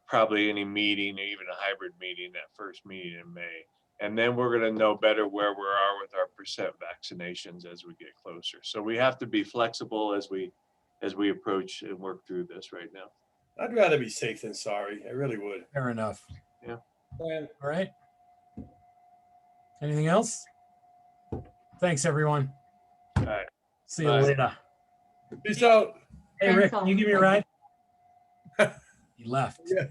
probably any meeting, or even a hybrid meeting, that first meeting in May. And then we're going to know better where we are with our percent vaccinations as we get closer. So we have to be flexible as we approach and work through this right now. I'd rather be safe than sorry. I really would. Fair enough. Yeah. All right. Anything else? Thanks, everyone. All right. See you Bye. later. Peace out. Hey, Thanks Rick, all. can you give me a ride? He left. Yeah.